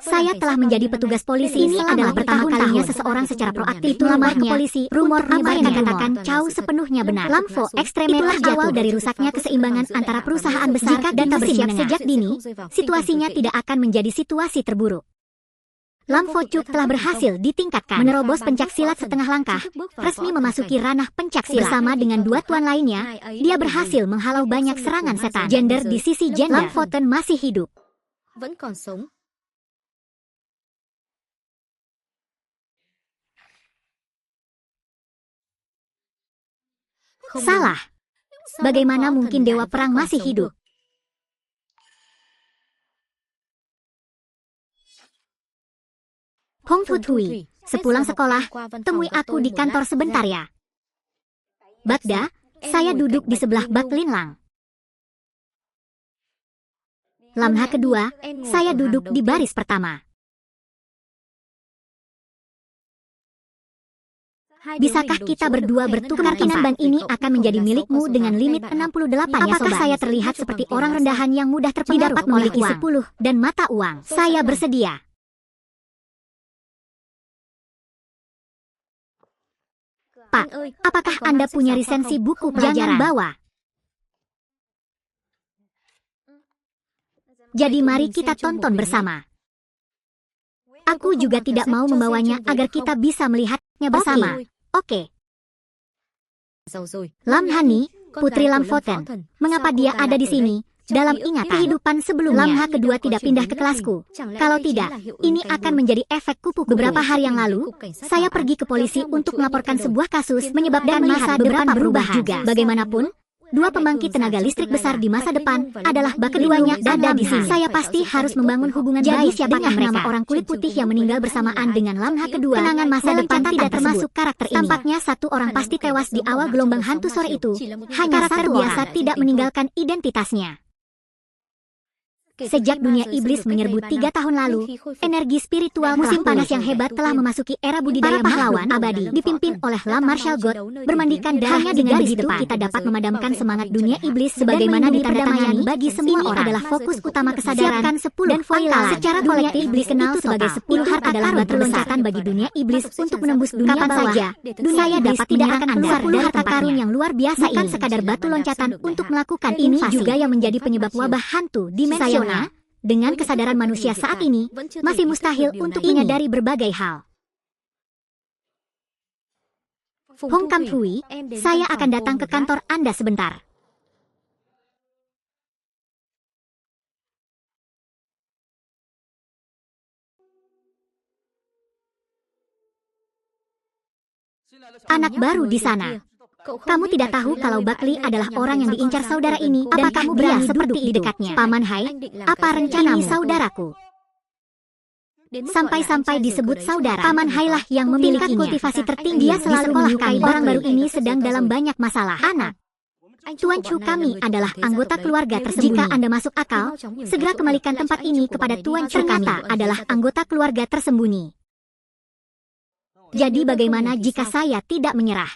Saya telah menjadi petugas polisi. Ini adalah pertama kalinya seseorang secara proaktif melamar ke polisi. Rumor apa yang dikatakan Chow sepenuhnya benar. Lamfo ekstremer itulah awal dari rusaknya keseimbangan antara perusahaan besar dan bersiap sejak dini. Situasinya tidak akan menjadi situasi terburuk. Lamfo Cuk telah berhasil ditingkatkan, menerobos pencaksilat setengah langkah, resmi memasuki ranah pencaksilat. Bersama dengan dua tuan lainnya, dia berhasil menghalau banyak serangan setan. Gender di sisi gender, Lam Foten masih hidup. Salah. Bagaimana mungkin Dewa Perang masih hidup? Hong Futui, sepulang sekolah, temui aku di kantor sebentar ya. Bagda, saya duduk di sebelah Bak Linlang. Lamha kedua, saya duduk di baris pertama. Bisakah kita berdua bertukar? Kemungkinan bank ini akan menjadi milikmu dengan limit 68 ya sobat. Apakah saya terlihat seperti orang rendahan yang mudah terpengaruh? Dapat memiliki 10 dan mata uang. Saya bersedia. Pak, apakah Anda punya lisensi buku pelajaran? Jangan bawa. Jadi mari kita tonton bersama. Aku juga tidak mau membawanya agar kita bisa melihatnya bersama. Oke. Lam Hani, putri Lam Foten. Mengapa dia ada di sini? Dalam ingatan kehidupan sebelumnya, Lamha kedua tidak pindah ke kelasku. Kalau tidak, ini akan menjadi efek kupu-kupu. Beberapa hari yang lalu, saya pergi ke polisi untuk melaporkan sebuah kasus menyebabkan masa depan berubah juga. Bagaimanapun, dua pembangkit tenaga listrik besar di masa depan adalah bak keduanya ada di sini. Saya pasti harus membangun hubungan baik dengan nama orang kulit putih yang meninggal bersamaan dengan Lamha kedua. Kenangan masa depan tidak termasuk karakter ini. Tampaknya satu orang pasti tewas di awal gelombang hantu sore itu. Hanya karakter biasa tidak meninggalkan identitasnya. Sejak dunia iblis menyerbu 3 tahun lalu, energi spiritual musim panas yang hebat telah memasuki era budidaya pahlawan abadi, dipimpin oleh La Martial God, bermandikan darahnya dengan begitu kita dapat memadamkan semangat dunia iblis sebagaimana ditandatangani bagi semua orang. Adalah fokus utama kesadaran dan 10 dan voila. Secara kolektif iblis kenal sebagai 10 harta adalah batu loncatan bagi dunia iblis untuk menembus dunia kapan bawah. Saja, dunia dapat tidak akan keluar dari harta karun yang luar biasa bukan ini. Sekadar batu loncatan untuk melakukan ini juga yang menjadi penyebab wabah hantu dimensional. Dengan kesadaran manusia saat ini, masih mustahil untuk menyadari berbagai hal. Hong Kam Hui, saya akan datang ke kantor Anda sebentar. Anak baru di sana. Kamu tidak tahu kalau Buckley adalah orang yang diincar saudara ini. Apa kamu berani seperti di dekatnya? Paman Hai, apa rencanamu? Ini saudaraku. Sampai-sampai disebut saudara. Paman Hai lah yang memilikinya. Tingkat kultivasi tertinggi. Dia selalu menyukai orang baru ini sedang dalam banyak masalah. Anak, Tuan Chu kami adalah anggota keluarga tersembunyi. Jika Anda masuk akal, segera kembalikan tempat ini kepada Tuan Chu. Ternyata adalah anggota keluarga tersembunyi. Jadi bagaimana jika saya tidak menyerah?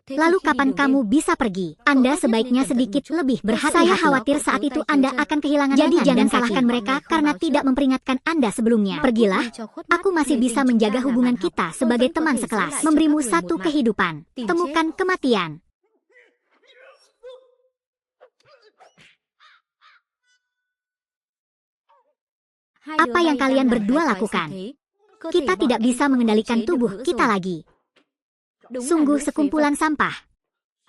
Lalu kapan kamu bisa pergi? Anda sebaiknya sedikit lebih berhati-hati. Saya khawatir saat itu Anda akan kehilangan. Jadi jangan salahkan mereka karena tidak memperingatkan Anda sebelumnya. Pergilah, aku masih bisa menjaga hubungan kita sebagai teman sekelas. Memberimu satu kehidupan. Temukan kematian. Apa yang kalian berdua lakukan? Kita tidak bisa mengendalikan tubuh kita lagi. Sungguh sekumpulan sampah.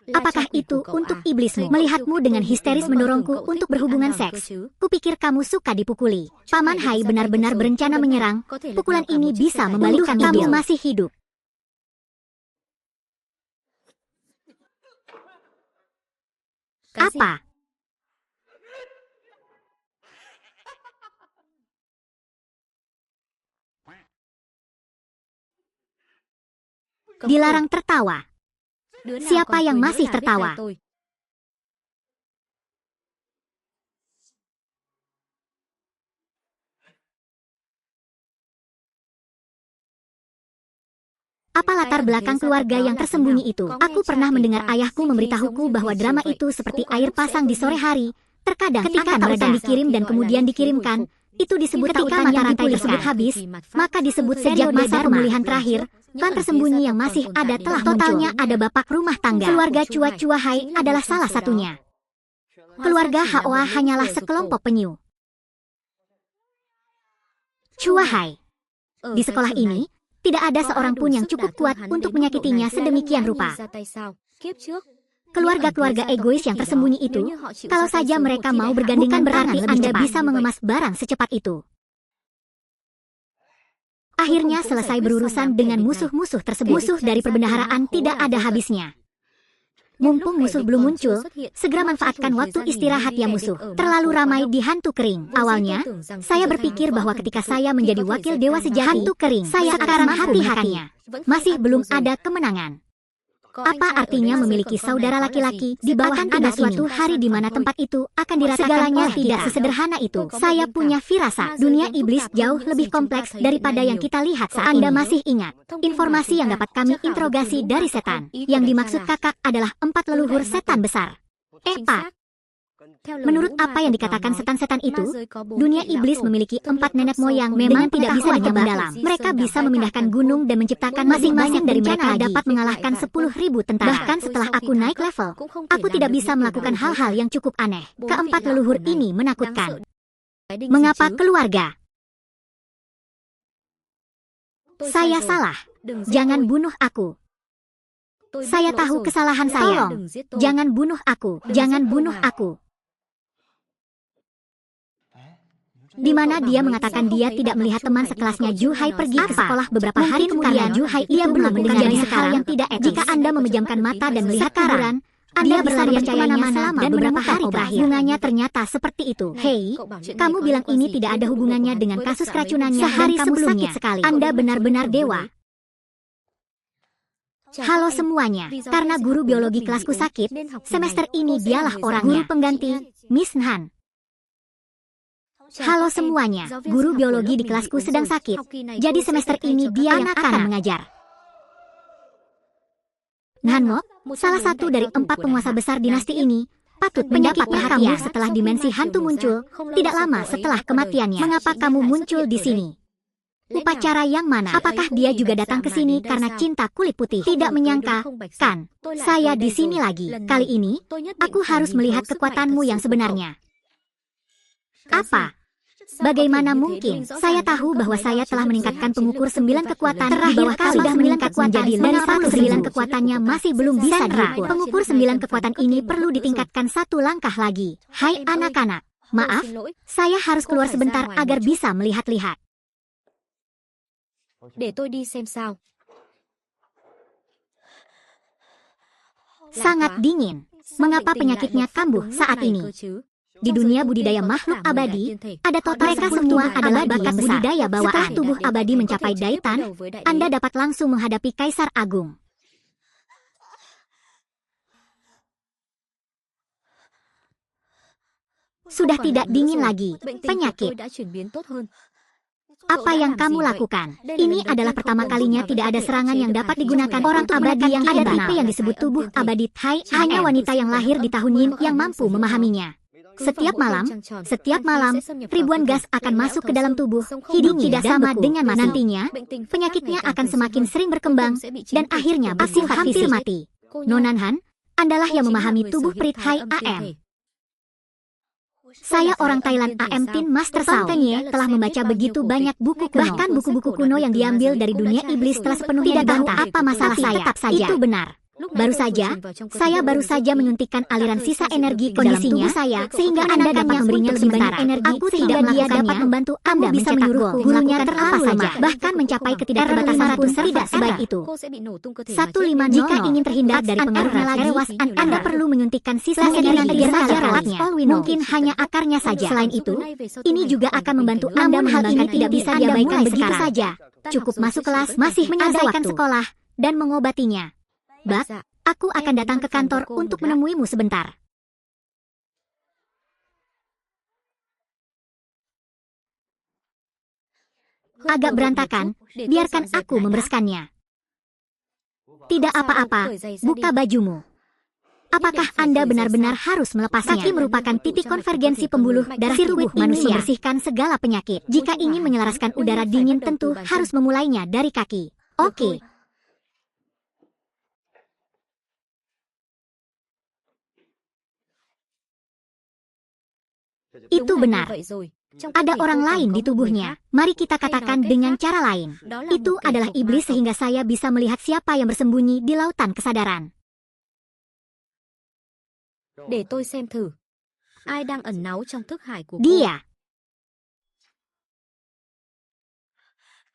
Apakah itu untuk iblismu? Melihatmu dengan histeris mendorongku untuk berhubungan seks. Kupikir kamu suka dipukuli. Paman Hai benar-benar berencana menyerang. Pukulan ini bisa membalikkan kamu masih hidup. Apa? Dilarang tertawa. Siapa yang masih tertawa? Apa latar belakang keluarga yang tersembunyi itu? Aku pernah mendengar ayahku memberitahuku bahwa drama itu seperti air pasang di sore hari. Terkadang ketika tautan dikirim dan kemudian dikirimkan, itu disebut tautan yang rantai tersebut habis, maka disebut sejak masa pemulihan terakhir. Klan tersembunyi yang masih ada telah totalnya ada bapak rumah tangga. Keluarga Chua Hai adalah salah satunya. Keluarga Hoa hanyalah sekelompok penyu. Chua Hai. Di sekolah ini, tidak ada seorang pun yang cukup kuat untuk menyakitinya sedemikian rupa. Keluarga-keluarga egois yang tersembunyi itu, kalau saja mereka mau bergandengan berarti Anda bisa mengemas barang secepat itu. Akhirnya selesai berurusan dengan musuh-musuh tersebut. Musuh dari perbendaharaan tidak ada habisnya. Mumpung musuh belum muncul, segera manfaatkan waktu istirahat ya musuh. Terlalu ramai di hantu kering. Awalnya, saya berpikir bahwa ketika saya menjadi wakil dewa sejati, hantu kering, saya akan hati-hatinya. Masih belum ada kemenangan. Apa artinya memiliki saudara laki-laki di bawah ada suatu hari di mana tempat itu akan diratakan? Segalanya tidak sesederhana itu. Saya punya firasat dunia iblis jauh lebih kompleks daripada yang kita lihat saat Anda masih ingat. Informasi yang dapat kami interogasi dari setan. Yang dimaksud kakak adalah 4 leluhur setan besar. Pak. Menurut apa yang dikatakan setan-setan itu, dunia iblis memiliki 4 nenek moyang memang tidak bisa ditebak dalam. Mereka bisa memindahkan gunung dan menciptakan masing-masing dari mereka dapat mengalahkan 10.000 tentara. Bahkan setelah aku naik level, aku tidak bisa melakukan hal-hal yang cukup aneh. Keempat leluhur ini menakutkan. Mengapa keluarga? Saya salah. Jangan bunuh aku. Saya tahu kesalahan saya. Jangan bunuh aku. Jangan bunuh aku. Di mana dia mengatakan dia tidak melihat teman sekelasnya Ju Hai pergi ke sekolah beberapa hari kemudian. Ju Hai ia belum menjadi hal yang tidak etis. Jika Anda memejamkan mata dan melihat kuburan, Anda bisa percayanya selama dan beberapa hari terakhir. Hubungannya ternyata seperti itu. Hei, kamu bilang ini tidak ada hubungannya dengan kasus keracunannya sehari sebelumnya. Sekali. Anda benar-benar dewa. Halo semuanya, karena guru biologi kelasku sakit, semester ini dialah orangnya. Guru pengganti, Miss Han. Halo semuanya, guru biologi di kelasku sedang sakit. Jadi semester ini dia yang akan mengajar. Nanmok, salah satu dari 4 penguasa besar dinasti ini, patut mendapat perhatian setelah dimensi hantu muncul, tidak lama setelah kematiannya. Mengapa kamu muncul di sini? Upacara yang mana? Apakah dia juga datang ke sini karena cinta kulit putih? Tidak menyangka, kan? Saya di sini lagi. Kali ini, aku harus melihat kekuatanmu yang sebenarnya. Apa? Bagaimana mungkin? Saya tahu bahwa saya telah meningkatkan pengukur 9 kekuatan. Terakhir kali sudah meningkat menjadi 59 kekuatannya masih belum bisa diukur. Pengukur 9 kekuatan ini perlu ditingkatkan 1 langkah lagi. Hai anak-anak, maaf, saya harus keluar sebentar agar bisa melihat-lihat. Để tôi đi xem sao. Sangat dingin. Mengapa penyakitnya kambuh saat ini? Di dunia budidaya makhluk abadi, ada total mereka semua adalah bakat budidaya bawaan. Setelah tubuh abadi mencapai Daitan, Anda dapat langsung menghadapi Kaisar Agung. Sudah tidak dingin lagi. Penyakit. Apa yang kamu lakukan? Ini adalah pertama kalinya tidak ada serangan yang dapat digunakan orang abadi yang ada tipe yang disebut tubuh abadi Thai. Hanya wanita yang lahir di tahun Yin yang mampu memahaminya. Setiap malam, ribuan gas akan masuk ke dalam tubuh. Hidung tidak sama dengan nantinya. Penyakitnya akan semakin sering berkembang dan akhirnya bersifat hampir mati. Nonanhan, Andalah yang memahami tubuh Prit Hai AM. Saya orang Thailand AM Tin Master Sao telah membaca begitu banyak buku kuno. Bahkan buku-buku kuno yang diambil dari dunia iblis telah sepenuhnya dibantah. Apa masalah saya? Tetap saja. Itu benar. Saya baru saja menyuntikkan aliran sisa energi ke dalam tubuh saya, sehingga Anda dapat memberinya lebih banyak energi. Aku tidak dapat membantu Anda bisa menyuruhku gulunya terlalu lemah, bahkan mencapai ketidakterbatasan pun tidak sebaik itu. 150 jika ingin terhindar dari pengaruhnya lagi, Anda perlu menyuntikkan sisa energi saja rawatnya. Mungkin hanya akarnya saja. Selain itu, ini juga akan membantu Anda mengembangkan tidak bisa diabaikan begitu saja. Cukup masuk kelas, masih menyelesaikan sekolah, dan mengobatinya. Bak, aku akan datang ke kantor untuk menemuimu sebentar. Agak berantakan, biarkan aku membereskannya. Tidak apa-apa, buka bajumu. Apakah Anda benar-benar harus melepasnya? Kaki merupakan titik konvergensi pembuluh darah tubuh manusia. Membersihkan segala penyakit. Jika ingin menyelaraskan udara dingin tentu harus memulainya dari kaki. Oke. Itu benar. Ada orang lain di tubuhnya. Mari kita katakan dengan cara lain. Itu adalah iblis sehingga saya bisa melihat siapa yang bersembunyi di lautan kesadaran. Để tôi xem thử. Ai đang ẩn náu trong thức hải của cô? Dia.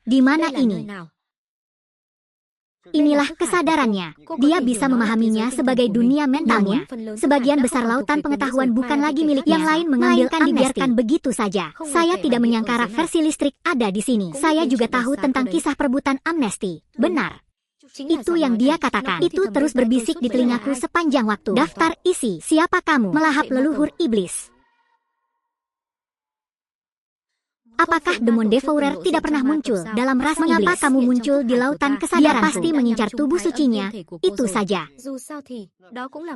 Di mana ini? Inilah kesadarannya. Dia bisa memahaminya sebagai dunia mentalnya. Sebagian besar lautan pengetahuan bukan lagi miliknya. Yang lain mengambilkan dibiarkan begitu saja. Saya tidak menyangka rak versi listrik ada di sini. Saya juga tahu tentang kisah perebutan amnesti. Benar. Itu yang dia katakan. Itu terus berbisik di telingaku sepanjang waktu. Daftar isi. Siapa kamu? Melahap leluhur iblis. Apakah Demon Devourer tidak pernah muncul dalam ras iblis? Mengapa kamu muncul di lautan kesadaran? Dia pasti mengincar tubuh sucinya. Itu saja.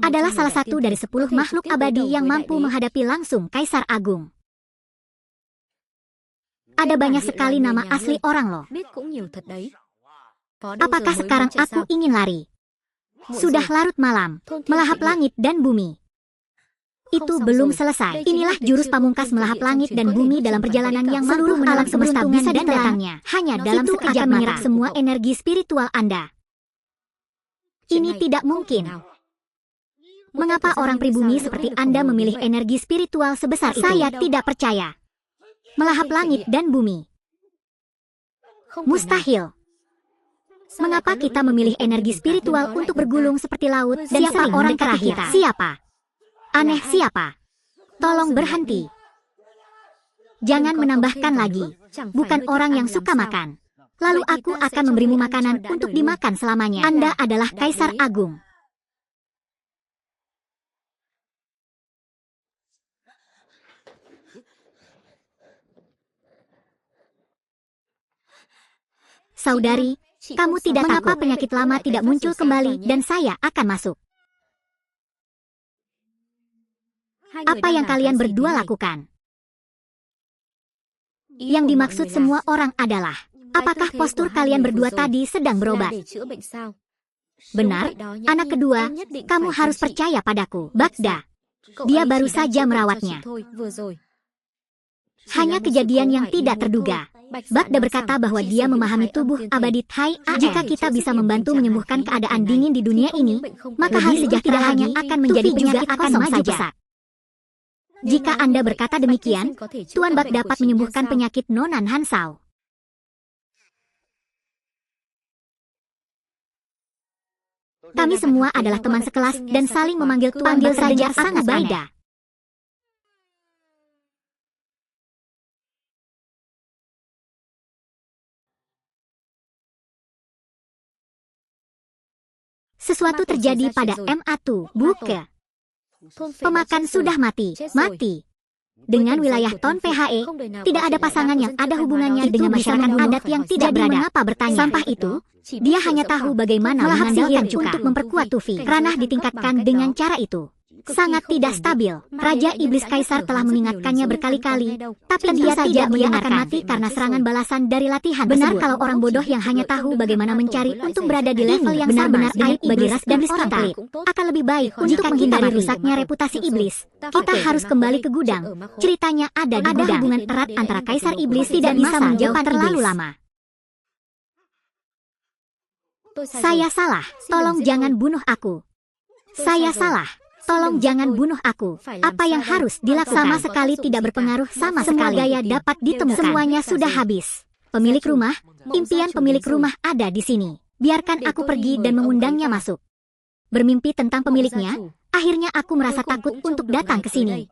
Adalah salah satu dari 10 makhluk abadi yang mampu menghadapi langsung Kaisar Agung. Ada banyak sekali nama asli orang loh. Apakah sekarang aku ingin lari? Sudah larut malam, melahap langit dan bumi. Itu belum selesai. Inilah jurus pamungkas melahap langit dan bumi dalam perjalanan yang seluruh alam semesta bisa ditelannya. Hanya dalam sekejap menyerap semua energi spiritual Anda. Ini tidak mungkin. Mengapa orang pribumi seperti Anda memilih energi spiritual sebesar itu? Saya tidak percaya. Melahap langit dan bumi. Mustahil. Mengapa kita memilih energi spiritual untuk bergulung seperti laut dan siapa orang terakhir? Siapa? Aneh siapa? Tolong berhenti. Jangan menambahkan lagi. Bukan orang yang suka makan. Lalu aku akan memberimu makanan untuk dimakan selamanya. Anda adalah Kaisar Agung. Saudari, kamu tidak mengapa penyakit lama tidak muncul kembali dan saya akan masuk. Apa yang kalian berdua lakukan? Yang dimaksud semua orang adalah, apakah postur kalian berdua tadi sedang berobat? Benar, anak kedua, kamu harus percaya padaku, Bagda. Dia baru saja merawatnya. Hanya kejadian yang tidak terduga. Bagda berkata bahwa dia memahami tubuh abadi Tai An. Jika kita bisa membantu menyembuhkan keadaan dingin di dunia ini, maka hari sejahtera hanya akan menjadi penyakit kosong saja. Jika Anda berkata demikian, Tuan Bak dapat menyembuhkan penyakit Nonan Hansao. Kami semua adalah teman sekelas dan saling memanggil Tuan Bak saja sangat beda. Sesuatu terjadi pada M.A.Tu, Buke. Pemakan sudah mati. Dengan wilayah Ton PHE, tidak ada pasangan yang ada hubungannya dengan masyarakat adat yang tidak berada. Mengapa bertanya? Sampah itu, dia hanya tahu bagaimana mengandalkan untuk memperkuat Tufi. Ranah ditingkatkan dengan cara itu. Sangat tidak stabil. Raja Iblis Kaisar telah mengingatkannya berkali-kali, tapi dia tidak akan mati karena serangan balasan dari latihan. Benar kalau orang bodoh yang hanya tahu bagaimana mencari untung berada di level yang benar-benar aib bagi ras dan orang pelit. Akan lebih baik untuk menghindari rusaknya reputasi iblis. Kita harus kembali ke gudang. Ceritanya ada di gudang. Ada hubungan erat antara Kaisar Iblis tidak bisa menjauh terlalu lama. Saya salah. Tolong jangan bunuh aku. Saya salah. Tolong jangan bunuh aku. Apa yang harus dilakukan? Sama sekali tidak berpengaruh sama sekali. Semua gaya dapat ditemukan. Semuanya sudah habis. Pemilik rumah, impian pemilik rumah ada di sini. Biarkan aku pergi dan mengundangnya masuk. Bermimpi tentang pemiliknya, akhirnya aku merasa takut untuk datang ke sini.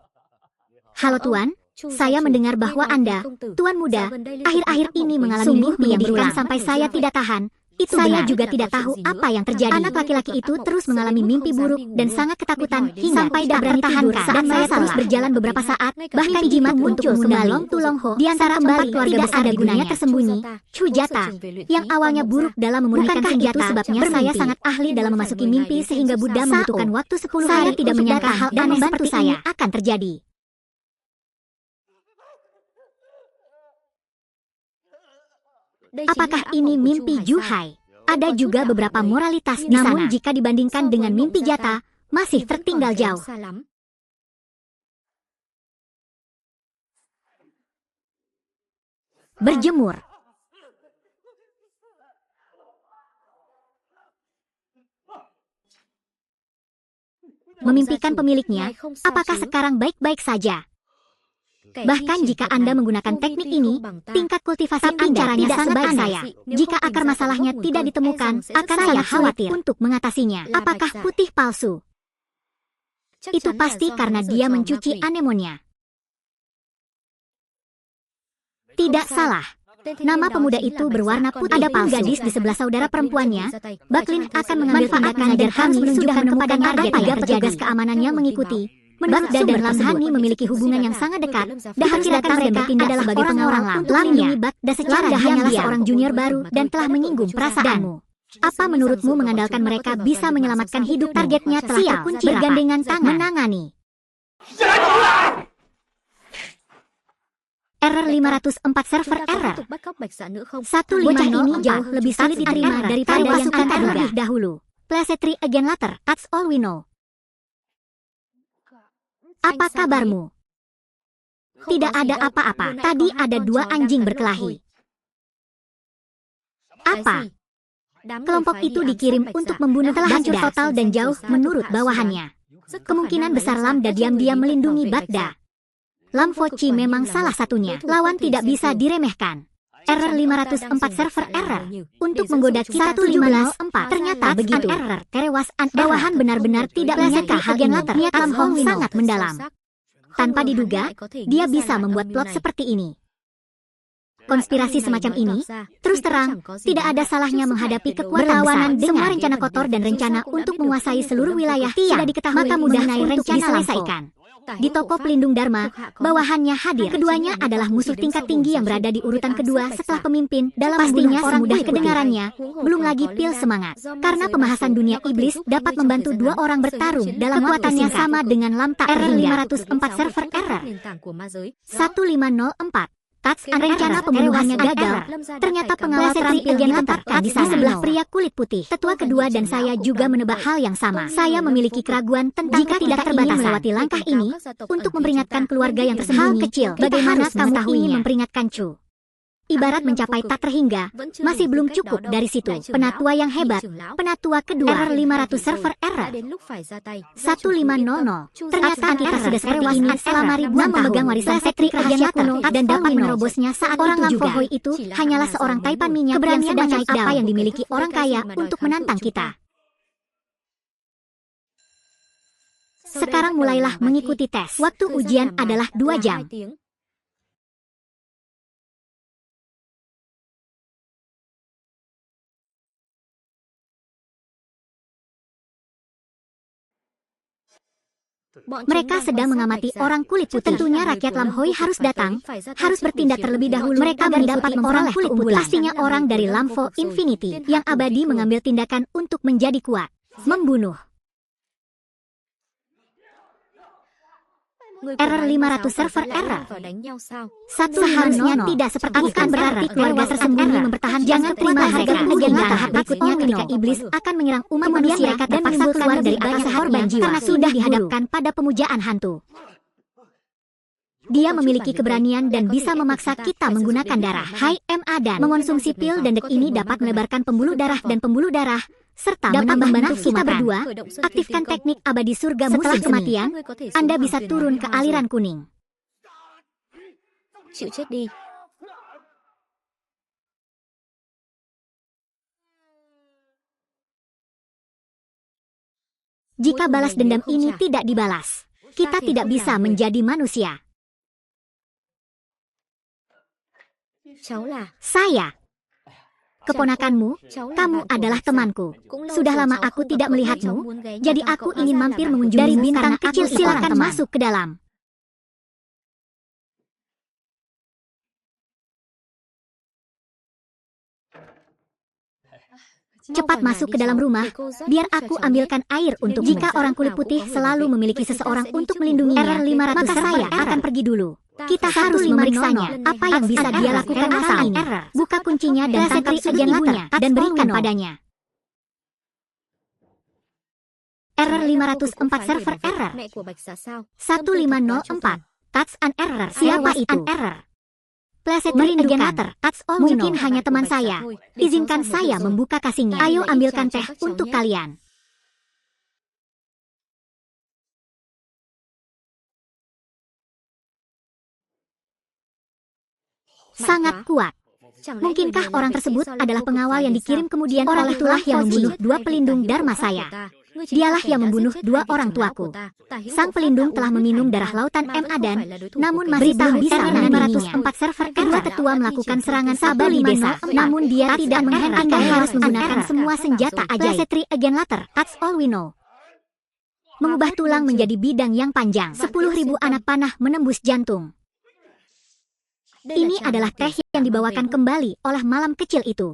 Halo Tuan, saya mendengar bahwa Anda, Tuan muda, akhir-akhir ini mengalami mimpi yang berulang sampai saya tidak tahan. Itu saya juga tidak tahu apa yang terjadi. Anak laki-laki itu terus mengalami mimpi buruk dan sangat ketakutan hingga sampai tidak berani tidur. Dan saya terus berjalan beberapa saat, bahkan jimat untuk mengundang Long Tulongho di antara empat keluarga besar di dunia tersembunyi, Chujata, yang awalnya buruk dalam memurnikan senjata. Sebabnya saya sangat ahli dalam memasuki mimpi sehingga Buddha membutuhkan waktu 10 hari. Saya tidak menyangka hal aneh seperti saya akan terjadi. Apakah ini mimpi Juhai? Ada juga beberapa moralitas di sana. Namun jika dibandingkan dengan mimpi Jata, masih tertinggal jauh. Berjemur. Memimpikan pemiliknya, apakah sekarang baik-baik saja? Bahkan jika Anda menggunakan teknik ini, tingkat kultivasi Anda tidak sebaik saya. Jika akar masalahnya tidak ditemukan, akan saya khawatir untuk mengatasinya. Apakah putih palsu? Itu pasti karena dia mencuci anemonnya. Tidak salah. Nama pemuda itu berwarna putih. Ada palsu. Gadis di sebelah saudara perempuannya, Baklin akan mengambil tindakan dan kami sudah menemukan target. Tiga petugas keamanannya mengikuti. Bagda dan Lam Hani memiliki hubungan yang sangat dekat. Dahachi datang dan bertindak sebagai pengawal Lam. Lam melindungi Bagda secara hanyalah seorang junior baru dan telah menyinggung perasaanmu. Apa menurutmu mengandalkan mereka bisa menyelamatkan hidup? Targetnya telah terkunci bergandengan tangan menangani. Error 504 server error. Bocah ini jauh lebih sulit diterima daripada yang kita terlebih dahulu. Plesetry again later, that's all we know. Apa kabarmu? Tidak ada apa-apa. Tadi ada 2 anjing berkelahi. Apa? Kelompok itu dikirim untuk membunuh. Telah hancur total dan jauh menurut bawahannya. Kemungkinan besar Lam diam-diam melindungi Bagda. Lam Foci memang salah satunya. Lawan tidak bisa diremehkan. Error 504 server error. Untuk menggoda kita 115.4. Ternyata begitu. Error terewas bawahan benar-benar tidak menyangka agen latar. Niat Lam Hong sangat mendalam. Tanpa diduga, dia bisa membuat plot seperti ini. Konspirasi semacam ini, terus terang, tidak ada salahnya menghadapi kekuatan besar. Semua rencana kotor dan rencana untuk menguasai seluruh wilayah tidak diketahui, maka mudah rencana selesaikan. Di toko pelindung Dharma, bawahannya hadir. Keduanya adalah musuh tingkat tinggi yang berada di urutan kedua setelah pemimpin. Dalam pastinya orang mudah kedengarannya, belum lagi pil semangat. Karena pembahasan dunia iblis dapat membantu dua orang bertarung dalam kekuatannya sama dengan Lamta R504 server error 1504. Rencana pembunuhannya gagal. Ternyata pengawal terampil ditempatkan di sebelah pria kulit putih. Tetua kedua dan saya juga menebak hal yang sama. Saya memiliki keraguan tentang jika tidak terbatas melewati langkah ini untuk memperingatkan keluarga yang tersembunyi. Hal kecil, bagaimana kamu ingin memperingatkan Chu? Ibarat mencapai tak terhingga, masih belum cukup dari situ. Penatua yang hebat, penatua kedua R500 server error 1500. Ternyata kita sudah seperti ini selama ribuan tahun. Memegang warisan setri rahasia kuno dan dapat menerobosnya saat orang Lamfohoi itu hanyalah seorang taipan minyak yang sedang naik apa yang dimiliki orang kaya untuk menantang kita. Sekarang mulailah mengikuti tes. Waktu ujian adalah 2 jam. Mereka sedang mengamati orang kulit putih. Tentunya rakyat Lamfohoi harus datang, harus bertindak terlebih dahulu. Mereka mendapat orang kulit putih. Pastinya orang dari Lamfo Infinity yang abadi mengambil tindakan untuk menjadi kuat, membunuh. R500 server error. Seharusnya tidak seperti bukan berarti keluarga tersembunyi mempertahankan. Jangan terima harga kemudian tahap berikutnya ketika iblis akan menyerang umat manusia dan terpaksa keluar dari banyak korban jiwa karena sudah dihadapkan pada pemujaan hantu. Dia memiliki keberanian dan bisa memaksa kita menggunakan darah. Hai MA dan mengonsumsi pil dan dek ini dapat melebarkan pembuluh darah dan pembuluh darah serta menambah nafsu kita berdua. Aktifkan teknik abadi surga setelah kematian, Anda bisa turun ke aliran kuning. Chịu chết đi. Jika balas dendam ini tidak dibalas, kita tidak bisa menjadi manusia. Saya, keponakanmu, kamu adalah temanku. Sudah lama aku tidak melihatmu, jadi aku ingin mampir mengunjungi dari bintang kecil. Silakan masuk ke dalam. Cepat masuk ke dalam rumah, biar aku ambilkan air untukmu. Jika orang kulit putih selalu memiliki seseorang untuk melindunginya, maka saya akan pergi dulu. Kita harus memeriksanya. Apa yang bisa dia lakukan saat ini? Buka kuncinya dan tangkap agen ibunya dan berikan padanya. R504 server error 1504. Touch an error. Siapa itu? Pleset Generator. Mungkin hanya teman saya. Izinkan saya membuka casingnya. Ayo ambilkan teh untuk kalian. Sangat kuat. Mungkinkah orang tersebut adalah pengawal yang dikirim kemudian? Orang itulah yang membunuh 2 pelindung Dharma saya. Dialah yang membunuh 2 orang tuaku. Sang pelindung telah meminum darah lautan MA dan namun masih belum bisa R504 server kedua tetua melakukan serangan sabali desa. Namun dia tidak mengheran. Anda harus menggunakan semua senjata ajaib. Setri Again Later. That's all we know. Mengubah tulang menjadi bidang yang panjang. 10.000 anak panah menembus jantung. Ini adalah teh yang dibawakan kembali oleh malam kecil itu.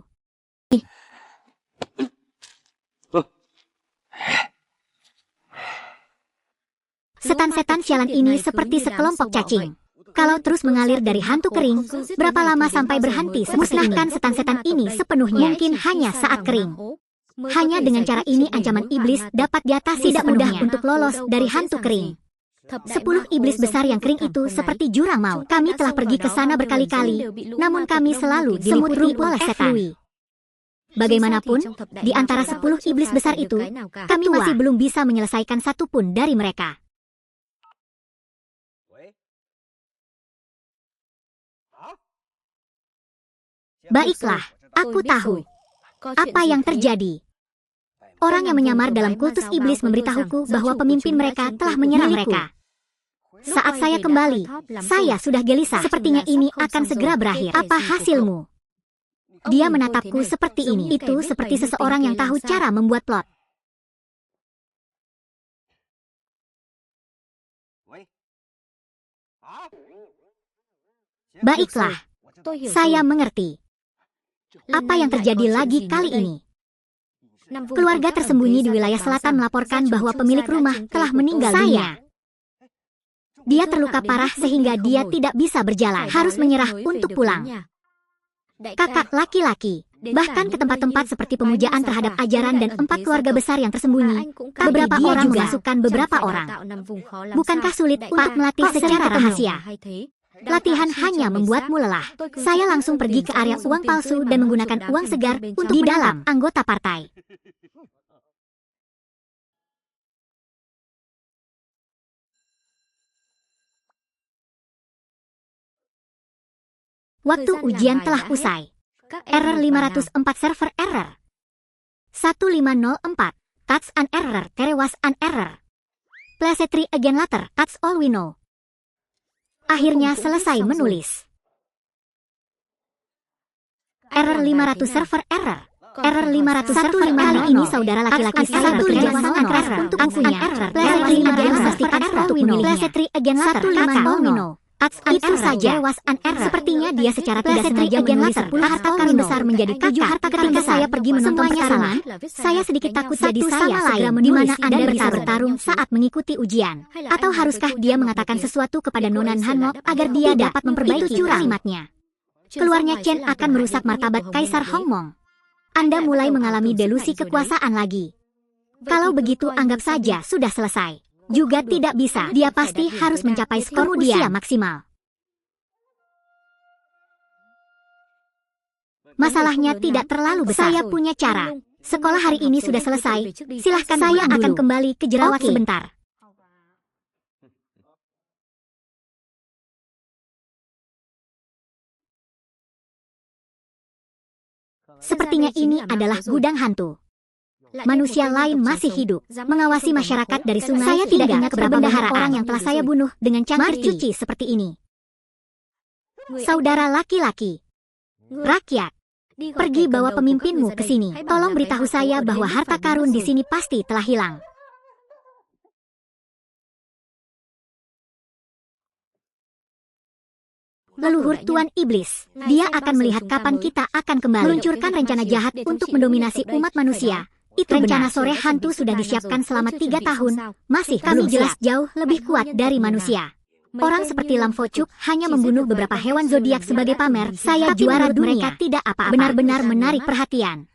Setan-setan sialan ini seperti sekelompok cacing. Kalau terus mengalir dari hantu kering, berapa lama sampai berhenti? Musnahkan setan-setan ini sepenuhnya. Mungkin hanya saat kering. Hanya dengan cara ini ancaman iblis dapat diatasi. Tidak mudah untuk lolos dari hantu kering. 10 iblis besar yang kering itu seperti jurang maut. Kami telah pergi ke sana berkali-kali, namun kami selalu diliputi oleh setan. Bagaimanapun, di antara 10 iblis besar itu, kami masih belum bisa menyelesaikan satu pun dari mereka. Baiklah, aku tahu apa yang terjadi. Orang yang menyamar dalam kultus iblis memberitahuku bahwa pemimpin mereka telah menyerang mereka. Saat saya kembali, saya sudah gelisah. Sepertinya ini akan segera berakhir. Apa hasilmu? Dia menatapku seperti ini. Itu seperti seseorang yang tahu cara membuat plot. Baiklah, saya mengerti. Apa yang terjadi lagi kali ini? Keluarga tersembunyi di wilayah selatan melaporkan bahwa pemilik rumah telah meninggal dunia. Dia terluka parah sehingga dia tidak bisa berjalan, harus menyerah untuk pulang. Kakak laki-laki, bahkan ke tempat-tempat seperti pemujaan terhadap ajaran dan 4 keluarga besar yang tersembunyi, beberapa orang memasukkan beberapa orang. Bukankah sulit untuk melatih secara rahasia? Latihan hanya membuatmu lelah. Saya langsung pergi ke area uang palsu dan menggunakan uang segar untuk di dalam anggota partai. Waktu ujian telah usai. Error 504 server error. 1504. That's an error. There was an error. Please try again later. That's all we know. Akhirnya selesai menulis. Error 500 server error. Error 500 server kali ini saudara laki-laki saya bekerja sangat keras untuk mempunyai error. Please try again memastikan untuk memilihnya. Please try again later. 1500. Itu saja was an error. Sepertinya dia secara tidak sengaja menulis 10 harta karun besar menjadi 7 harta karun. Ketika saya pergi menonton pertarungan, saya sedikit takut jadi saya segera di mana Anda bisa bertarung saat mengikuti ujian. Atau haruskah dia mengatakan sesuatu kepada Nonan Hanmo agar dia dapat memperbaiki kalimatnya? Keluarnya Chen akan merusak martabat Kaisar Hongmong. Anda mulai mengalami delusi kekuasaan lagi. Kalau begitu anggap saja sudah selesai. Juga tidak bisa, dia pasti harus mencapai skor usia maksimal. Masalahnya tidak terlalu besar. Saya punya cara. Sekolah hari ini sudah selesai. Silahkan saya akan kembali ke jerawat sebentar. Sepertinya ini adalah gudang hantu. Manusia lain masih hidup, mengawasi masyarakat dari sungai. Saya tidak ingat berapa banyak orang yang telah saya bunuh dengan cangkir cuci seperti ini. Saudara laki-laki, rakyat, pergi bawa pemimpinmu ke sini. Tolong beritahu saya bahwa harta karun di sini pasti telah hilang. Leluhur Tuan Iblis, dia akan melihat kapan kita akan kembali. Meluncurkan rencana jahat untuk mendominasi umat manusia. Itu rencana sore hantu sudah disiapkan selama 3 tahun. Masih kami jelas jauh lebih kuat dari manusia. Orang seperti Lam Focuk hanya membunuh beberapa hewan zodiak sebagai pamer. Saya juara dunia. Mereka tidak apa-apa. Benar-benar menarik perhatian.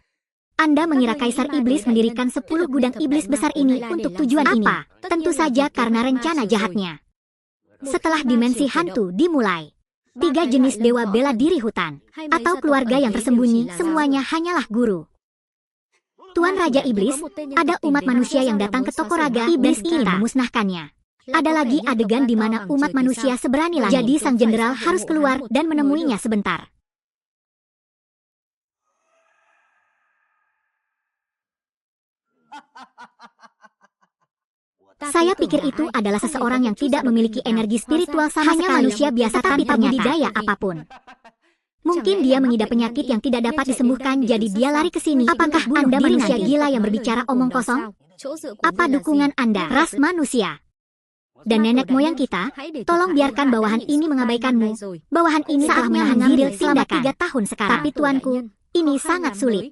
Anda mengira Kaisar Iblis mendirikan 10 gudang iblis besar ini untuk tujuan ini? Tentu saja karena rencana jahatnya. Setelah dimensi hantu dimulai, 3 jenis dewa bela diri hutan atau keluarga yang tersembunyi semuanya hanyalah guru. Tuan Raja Iblis, ada umat manusia yang datang ke toko raga iblis ini memusnahkannya. Ada lagi adegan di mana umat manusia seberani langit. Jadi sang jenderal harus keluar dan menemuinya sebentar. Saya pikir itu adalah seseorang yang tidak memiliki energi spiritual sama sekali. Hanya manusia biasa tanpa budidaya apapun. Mungkin dia mengidap penyakit yang tidak dapat disembuhkan, jadi dia lari ke sini. Apakah Anda manusia gila yang berbicara omong kosong? Apa dukungan Anda, ras manusia? Dan nenek moyang kita, tolong biarkan bawahan ini mengabaikanmu. Bawahan ini telah mengambil selama 3 tahun sekarang. Tapi tuanku, ini sangat sulit.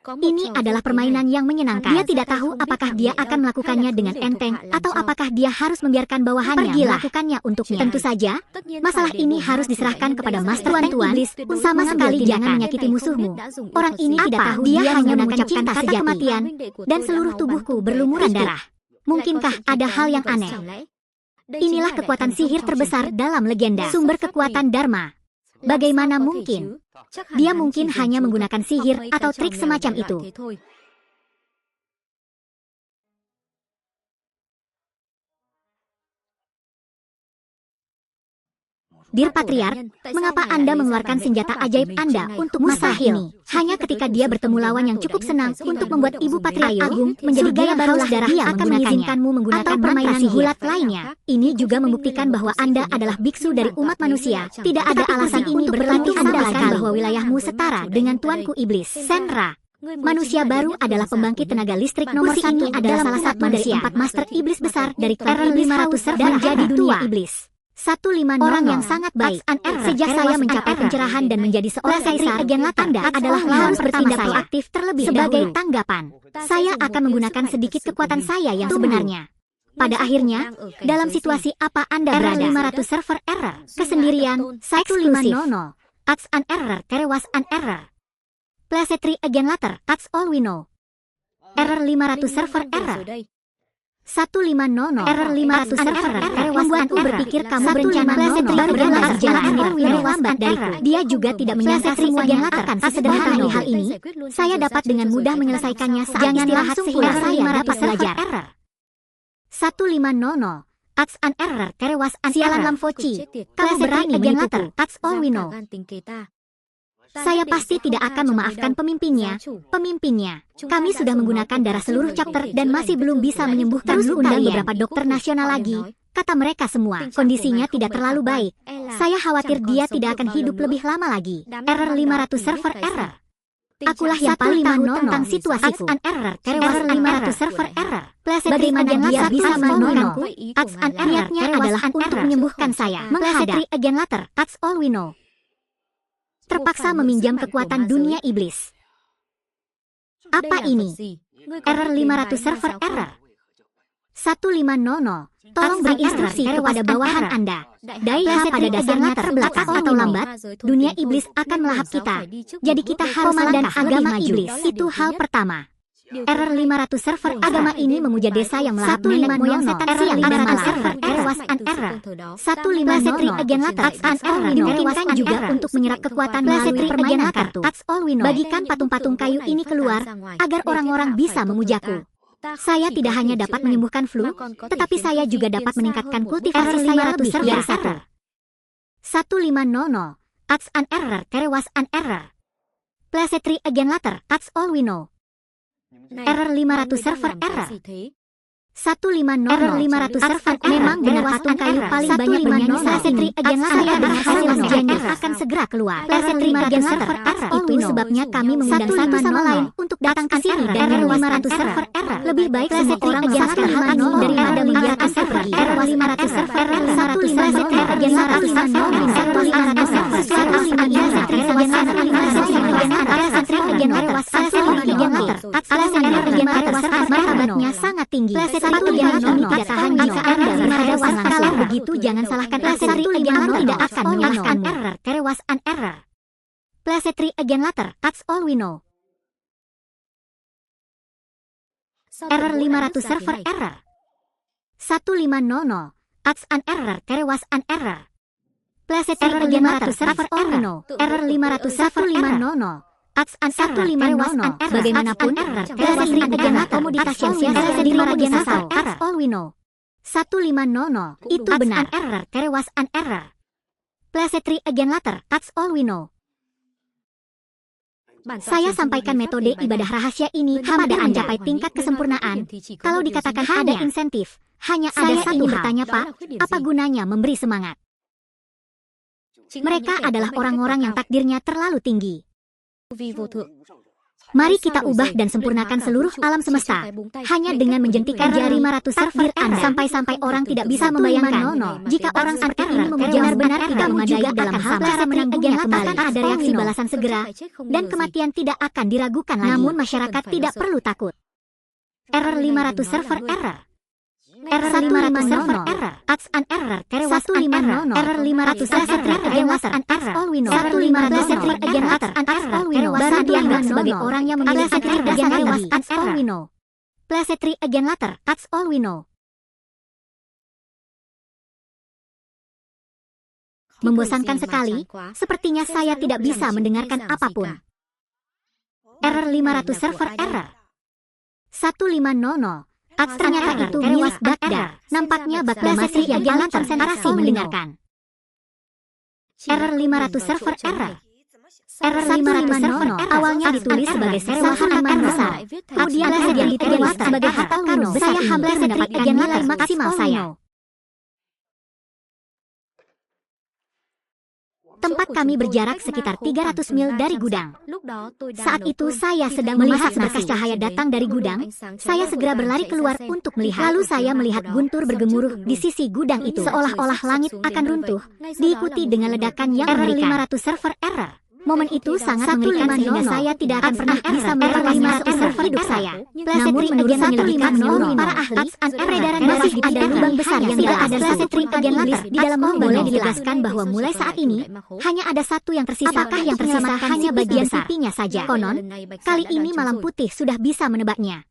Ini adalah permainan yang menyenangkan. Dia tidak tahu apakah dia akan melakukannya dengan enteng atau apakah dia harus membiarkan bawahannya melakukannya untuknya. Tentu saja, masalah ini harus diserahkan kepada Master Tuan Iblis. Sama sekali jangan menyakiti musuhmu. Orang ini tidak tahu dia hanya mengucapkan kata kematian dan seluruh tubuhku berlumuran darah. Mungkinkah ada hal yang aneh? Inilah kekuatan sihir terbesar dalam legenda. Sumber kekuatan Dharma. Bagaimana mungkin? Dia mungkin hanya menggunakan sihir atau trik semacam itu. Dir Patriark, mengapa Anda mengeluarkan senjata ajaib Anda untuk masalah ini? Hanya ketika dia bertemu lawan yang cukup senang untuk membuat Ibu Patriark Agung menjadi gaya barulah darah dia akan mengizinkanmu menggunakan permainan gulat lainnya. Ini juga membuktikan bahwa Anda adalah biksu dari umat manusia. Tidak ada alasan ini berlatih Anda akan bahwa wilayahmu setara dengan Tuanku Iblis. Senra, manusia baru adalah pembangkit tenaga listrik nomor 1. Ini adalah salah satu dari 4 Master Iblis besar dari Error 500 dan menjadi dunia iblis. 150 orang yang sangat baik. Sejak saya mencapai pencerahan dan menjadi seorang kaisar, Anda adalah harus bertindak proaktif terlebih sebagai tanggapan. Saya akan menggunakan sedikit kekuatan saya yang sebenarnya. Pada akhirnya, dalam situasi apa Anda berada? 500 server error, kesendirian, eksklusif. That's an error, there was an error. Place 3 again later, that's all we know. Error 500 server error. 150 error 500 server error membuatku berpikir kamu berencana baru berangkat jalan lebih lambat dariku. Dia juga tidak menyangka semuanya akan sesederhana hal ini. Saya dapat dengan mudah menyelesaikannya saat istirahat sehingga saya dapat belajar. 150 that's an error there was an sialan lamfoci. Kamu berani menipuku. That's all we know. Saya pasti tidak akan memaafkan pemimpinnya. Kami sudah menggunakan darah seluruh chapter dan masih belum bisa menyembuhkan luka. Undang beberapa dokter nasional lagi. Kata mereka semua, kondisinya tidak terlalu baik. Saya khawatir dia tidak akan hidup lebih lama lagi. Error 500 server error. Akulah yang paling tahu tentang situasiku. Error 500 server error. Bagaimana dia bisa menemukanku? Niatnya adalah untuk menyembuhkan saya. Menghadap again later. That's all we know. Terpaksa meminjam kekuatan dunia iblis. Apa ini? Error 500 server error. 150. Tolong beri instruksi kepada bawahan Anda. Daiha pada dasarnya terbelakang atau lambat, dunia iblis akan melahap kita. Jadi kita harus melangkah agama iblis. Itu hal pertama. Error 500 server agama ini memuja desa yang melahap nenek moyang setan siang dan malam. Server was an error. 150 again later. That's all we know. Dimungkinkan juga untuk menyerap kekuatan melalui permainan kartu. That's all we know. Bagikan patung-patung kayu ini keluar agar orang-orang bisa memujaku. Saya tidak hanya dapat menyembuhkan flu, tetapi saya juga dapat meningkatkan kultivasi saya lebih dari 150. That's an error. There was an error. Place 3 again later. That's all we know. Error 500 server error. 150 error 500 server memang benar patung kayu paling banyak bernyanyi saat ini. Saya berhasil janji akan segera keluar. Place 3 again server error. Itu sebabnya kami mengundang satu sama lain untuk datang ke sini dan error 500 server error. Lebih baik semua orang menjelaskan hal ini daripada membiarkan saya pergi. Error 500 server error 150 again 150 server 150 martabatnya sangat tinggi. Satu yang ini tidak tahan jika Anda berhadapan langsung. Kalau begitu jangan salahkan Place 3 again tidak akan menyalahkan error. There was an error. Place 3 again later. That's all we know. Error 500 server error. 150. That's an error. There was an error. Place 3 again later. Server all we know. Error 500 server 150. That's an error. Bagaimanapun error. Place 3 again later. Komoditas yang sia-sia di margin asal. That's all we know. 150. Itu benar. Error. There was an error. Place 3 again later. That's all we know. Saya sampaikan metode ibadah rahasia ini kepada Anda mencapai tingkat kesempurnaan. Kalau dikatakan ada insentif, hanya ada satu bertanya Pak, apa gunanya memberi semangat? Mereka adalah orang-orang yang takdirnya terlalu tinggi. Mari kita ubah dan sempurnakan seluruh alam semesta hanya dengan menjentikan jari 500 server Anda. Sampai-sampai orang tidak bisa membayangkan jika orang seperti ini benar-benar tidak memadai dalam hal cara menangguhnya kembali. Ada reaksi balasan segera dan kematian tidak akan diragukan lagi. Namun masyarakat tidak perlu takut. Error 500 server error. Error 500 server error. That's an error. There was an error. Error 500 server again was an error. All we know. 150 server again was an error. All we know. Baru dianggap sebagai orang yang memiliki kecerdasan tinggi. That's all we know. Place 3 again later. That's all we know. Membosankan sekali. Sepertinya saya tidak bisa mendengarkan apapun. Error 500 server error. 150. Ternyata itu milik Bagda. Nampaknya Bagda masih jalan konsentrasi mendengarkan. Error 500 server error. Error 500 server awalnya ditulis sebagai server halaman besar. Kemudian yang ditulis sebagai hatal karun. Saya hampir mendapatkan nilai maksimal saya. Tempat kami berjarak sekitar 300 mil dari gudang. Saat itu saya sedang melihat seberkas cahaya datang dari gudang. Saya segera berlari keluar untuk melihat. Lalu saya melihat guntur bergemuruh di sisi gudang itu. Seolah-olah langit akan runtuh, diikuti dengan ledakan yang mengerikan. Error 500 server error. Momen itu sangat mengerikan sehingga saya tidak akan pernah bisa melepaskan server hidup saya. Namun menurut penyelidikan para ahli, peredaran masih ada lubang besar yang tidak ada Plesetri agen later di dalam bumi. Boleh ditegaskan bahwa mulai saat ini hanya ada satu yang tersisa. Apakah yang tersisa hanya bagian pipinya saja? Konon, kali ini Malam Putih sudah bisa menebaknya.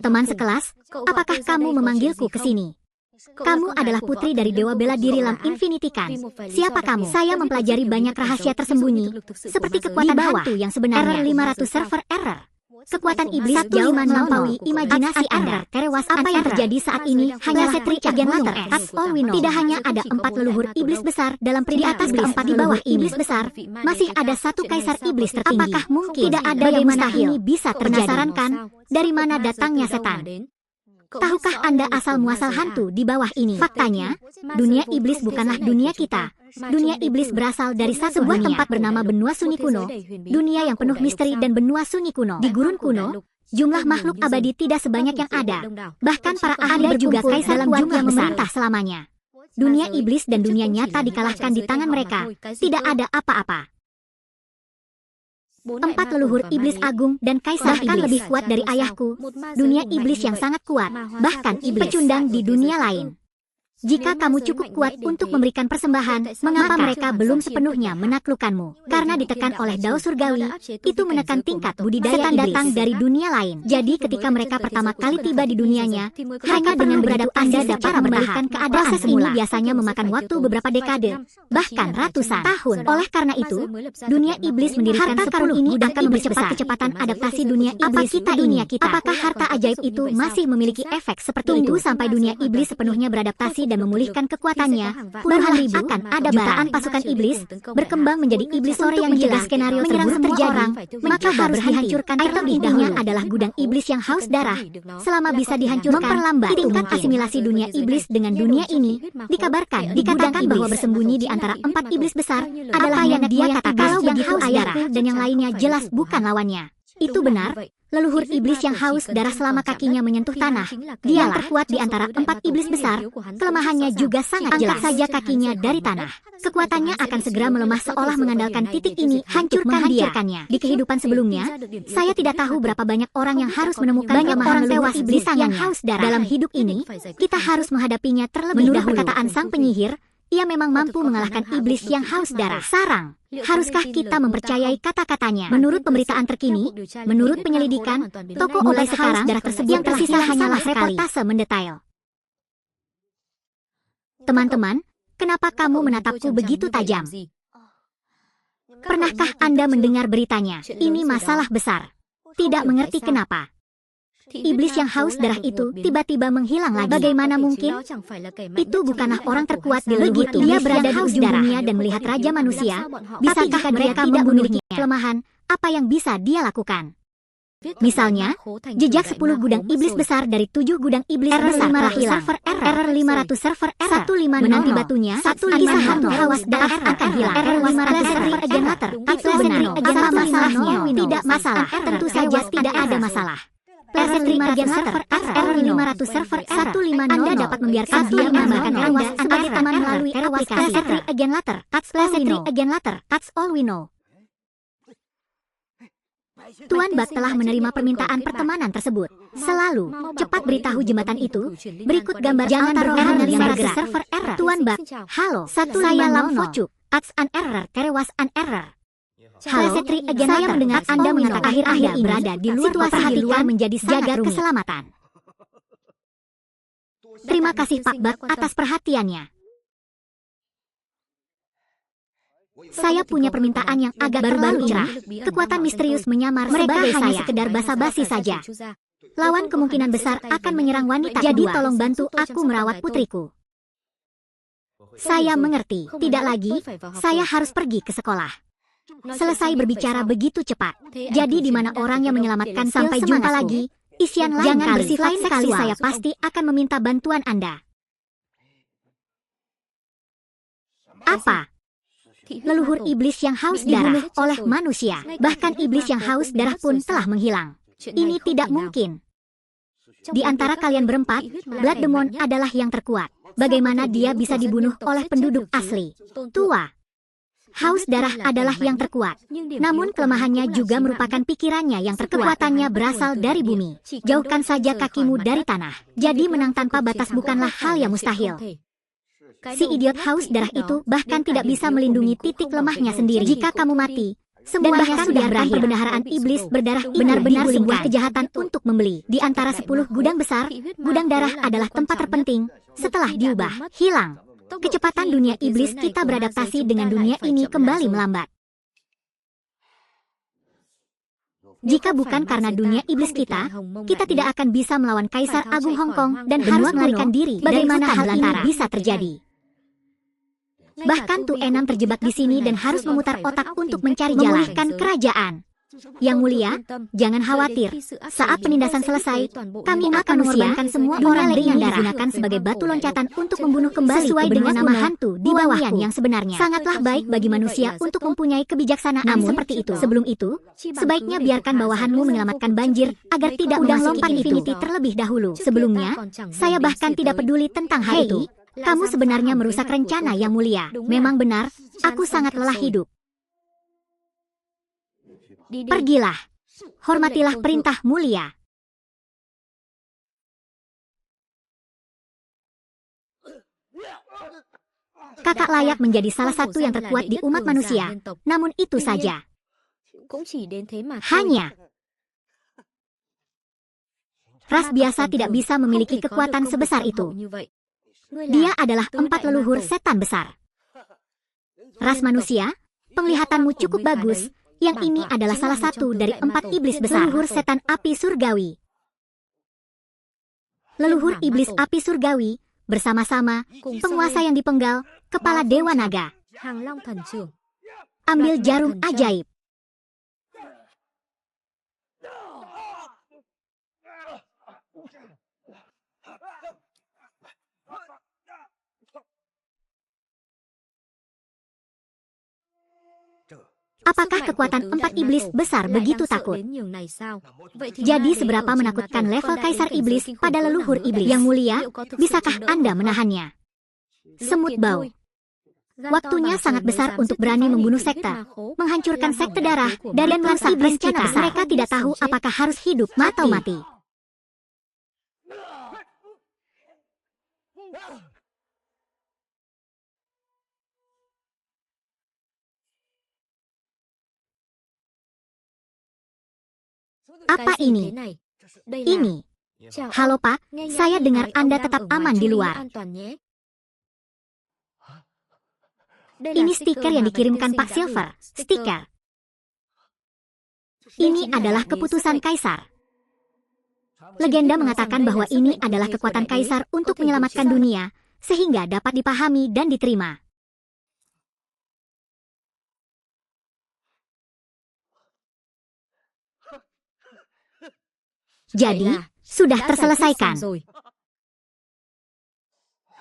Teman sekelas, apakah kamu memanggilku ke sini? Kamu adalah putri dari Dewa Bela Diri Lam Infinity kan? Siapa kamu? Saya mempelajari banyak rahasia tersembunyi, seperti kekuatan hantu yang sebenarnya. Error 500 server error. Kekuatan iblis jauh melampaui imajinasi Anda. Terewas, apa yang terjadi saat ini hanya Setri agen later. That's all we know. Tidak hanya ada 4 leluhur iblis besar dalam di atas keempat di bawah iblis besar, masih ada satu kaisar iblis tertinggi. Apakah mungkin tidak ada yang mustahil ini bisa terjadi? Penasaran kan? Dari mana datangnya setan? Tahukah Anda asal-muasal hantu di bawah ini? Faktanya, dunia iblis bukanlah dunia kita. Dunia iblis berasal dari sebuah tempat bernama benua sunyi kuno. Dunia yang penuh misteri dan benua sunyi kuno. Di gurun kuno, jumlah makhluk abadi tidak sebanyak yang ada. Bahkan para ahli juga kaisar dalam jumlah memerintah selamanya. Dunia iblis dan dunia nyata dikalahkan di tangan mereka. Tidak ada apa-apa. 4 leluhur iblis agung dan kaisar bahkan lebih kuat dari ayahku. Dunia iblis yang sangat kuat, bahkan iblis pecundang di dunia lain. Jika kamu cukup kuat untuk memberikan persembahan, mengapa mereka belum sepenuhnya menaklukkanmu? Karena ditekan oleh Dao Surgawi, itu menekan tingkat budidaya setan datang dari dunia lain. Jadi ketika mereka pertama kali tiba di dunianya, hanya dengan beradaptasi Anda dapat membalikan keadaan. Proses ini biasanya memakan waktu beberapa dekade, bahkan ratusan tahun. Oleh karena itu, dunia iblis mendirikan harta karun ini akan mempercepat kecepatan adaptasi dunia iblis ke dunia kita. Apakah harta ajaib itu masih memiliki efek seperti itu sampai dunia iblis sepenuhnya beradaptasi dan memulihkan kekuatannya? Puluhan ribu akan ada jutaan pasukan iblis berkembang menjadi iblis sore yang mencegah skenario tersebut terjadi, maka harus dihancurkan. Item intinya adalah gudang iblis yang haus darah. Selama bisa dihancurkan, memperlambat tingkat asimilasi dunia iblis dengan dunia ini. Dikatakan bahwa bersembunyi di antara 4 iblis besar adalah yang dia katakan. Kalau begitu ayahku dan yang lainnya jelas bukan lawannya. Itu benar. Leluhur iblis yang haus darah selama kakinya menyentuh tanah. Dia yang terkuat di antara 4 iblis besar. Kelemahannya juga sangat jelas. Angkat saja kakinya dari tanah. Kekuatannya akan segera melemah seolah mengandalkan titik ini. Hancurkannya. Di kehidupan sebelumnya, saya tidak tahu berapa banyak orang yang harus menemukan banyak orang tewas iblis yang haus darah. Dalam hidup ini, kita harus menghadapinya terlebih dahulu. Menurut perkataan sang penyihir, ia memang mampu mengalahkan iblis yang haus darah. Sarang. Haruskah kita mempercayai kata-katanya? Menurut pemberitaan terkini, menurut penyelidikan, toko mulai sekarang darah tersebut yang tersisa hanyalah reportase mendetail. Teman-teman, kenapa kamu menatapku begitu tajam? Pernahkah Anda mendengar beritanya? Ini masalah besar. Tidak mengerti kenapa. Iblis yang haus darah itu tiba-tiba menghilang lagi. Bagaimana mungkin? Itu bukanlah orang terkuat di leluhur. Dia berada di ujung dunia dan melihat Raja Manusia. Bisakah mereka membunuhnya? Kelemahan, apa yang bisa dia lakukan? Misalnya, jejak 10 gudang iblis besar dari 7 gudang iblis besar telah hilang. Error 500 server error 150 menanti batunya. Satu kisah hantu haus darah akan hilang. Error 500 server agen later. Itu benar. Apa masalahnya? Tidak masalah. Tentu saja tidak ada masalah. Plesetri agen later, error 500 server 150. Anda dapat membiarkan dia menambahkan Anda sebagai teman melalui aplikasi Plesetri agen later. Plesetri agen later, that's all we know. Tuan Bak telah menerima permintaan pertemanan tersebut. Selalu, cepat beritahu jembatan itu. Berikut gambar altar rohani yang bergerak. Server error. Tuan Bak, halo, saya Lam Focuk. An error, terewas an error. Halo, saya mendengar Anda mengatakan akhir-akhir ini berada di luar situasi menjadi jaga keselamatan. Terima kasih Pak Bak atas perhatiannya. Saya punya permintaan yang agak terlalu cerah. Kekuatan misterius menyamar sebagai hanya sekedar basa-basi saja. Lawan kemungkinan besar akan menyerang wanita. Jadi tolong bantu aku merawat putriku. Saya mengerti. Tidak lagi, saya harus pergi ke sekolah. Selesai berbicara begitu cepat. Jadi di mana orang yang menyelamatkan? Sampai jumpa lagi. Isian lain jangan bersifat sekali. Saya pasti akan meminta bantuan Anda. Apa? Leluhur iblis yang haus darah oleh manusia. Bahkan iblis yang haus darah pun telah menghilang. Ini tidak mungkin. Di antara kalian berempat, Blood Demon adalah yang terkuat. Bagaimana dia bisa dibunuh oleh penduduk asli? Tua. Haus darah adalah yang terkuat. Namun kelemahannya juga merupakan pikirannya yang kekuatannya berasal dari bumi. Jauhkan saja kakimu dari tanah. Jadi menang tanpa batas bukanlah hal yang mustahil. Si idiot haus darah itu bahkan tidak bisa melindungi titik lemahnya sendiri. Jika kamu mati, semuanya sudah berakhir. Perbendaharaan iblis berdarah benar-benar sebuah kejahatan untuk membeli. Di antara 10 gudang besar, gudang darah adalah tempat terpenting setelah diubah, hilang. Kecepatan dunia iblis kita beradaptasi dengan dunia ini kembali melambat. Jika bukan karena dunia iblis kita tidak akan bisa melawan Kaisar Agung Hong Kong dan harus melarikan diri. Bagaimana hal ini bisa terjadi? Bahkan Tu Enam terjebak di sini dan harus memutar otak untuk mencari jalan memulihkan kerajaan. Yang mulia, jangan khawatir. Saat penindasan selesai, kami akan mengorbankan semua orang yang digunakan sebagai batu loncatan untuk membunuh kembali sesuai dengan nama hantu di bawahku yang sebenarnya. Sangatlah baik bagi manusia untuk mempunyai kebijaksanaan seperti itu. Sebelum itu, sebaiknya biarkan bawahanmu menyelamatkan banjir agar tidak memasuki infinity terlebih dahulu. Sebelumnya, saya bahkan tidak peduli tentang hal itu. Kamu sebenarnya merusak rencana yang mulia. Memang benar, aku sangat lelah hidup. Pergilah, hormatilah perintah mulia. Kakak layak menjadi salah satu yang terkuat di umat manusia, namun itu saja. Hanya ras biasa tidak bisa memiliki kekuatan sebesar itu. Dia adalah 4 leluhur setan besar. Ras manusia, penglihatanmu cukup bagus. Yang ini adalah salah satu dari 4 iblis besar. Leluhur setan api surgawi. Leluhur iblis api surgawi, bersama-sama, penguasa yang dipenggal, kepala Dewa Naga. Ambil jarum ajaib. Apakah kekuatan 4 iblis besar begitu takut? Jadi seberapa menakutkan level Kaisar Iblis pada leluhur iblis? Yang mulia, bisakah Anda menahannya? Semut bau. Waktunya sangat besar untuk berani membunuh sekte, menghancurkan sekte darah, dan merusak iblis kita. Mereka tidak tahu apakah harus hidup atau mati. Apa ini? Ini. Halo Pak, saya dengar Anda tetap aman di luar. Ini stiker yang dikirimkan Pak Silver. Stiker. Ini adalah keputusan Kaisar. Legenda mengatakan bahwa ini adalah kekuatan Kaisar untuk menyelamatkan dunia, sehingga dapat dipahami dan diterima. Jadi, sudah terselesaikan.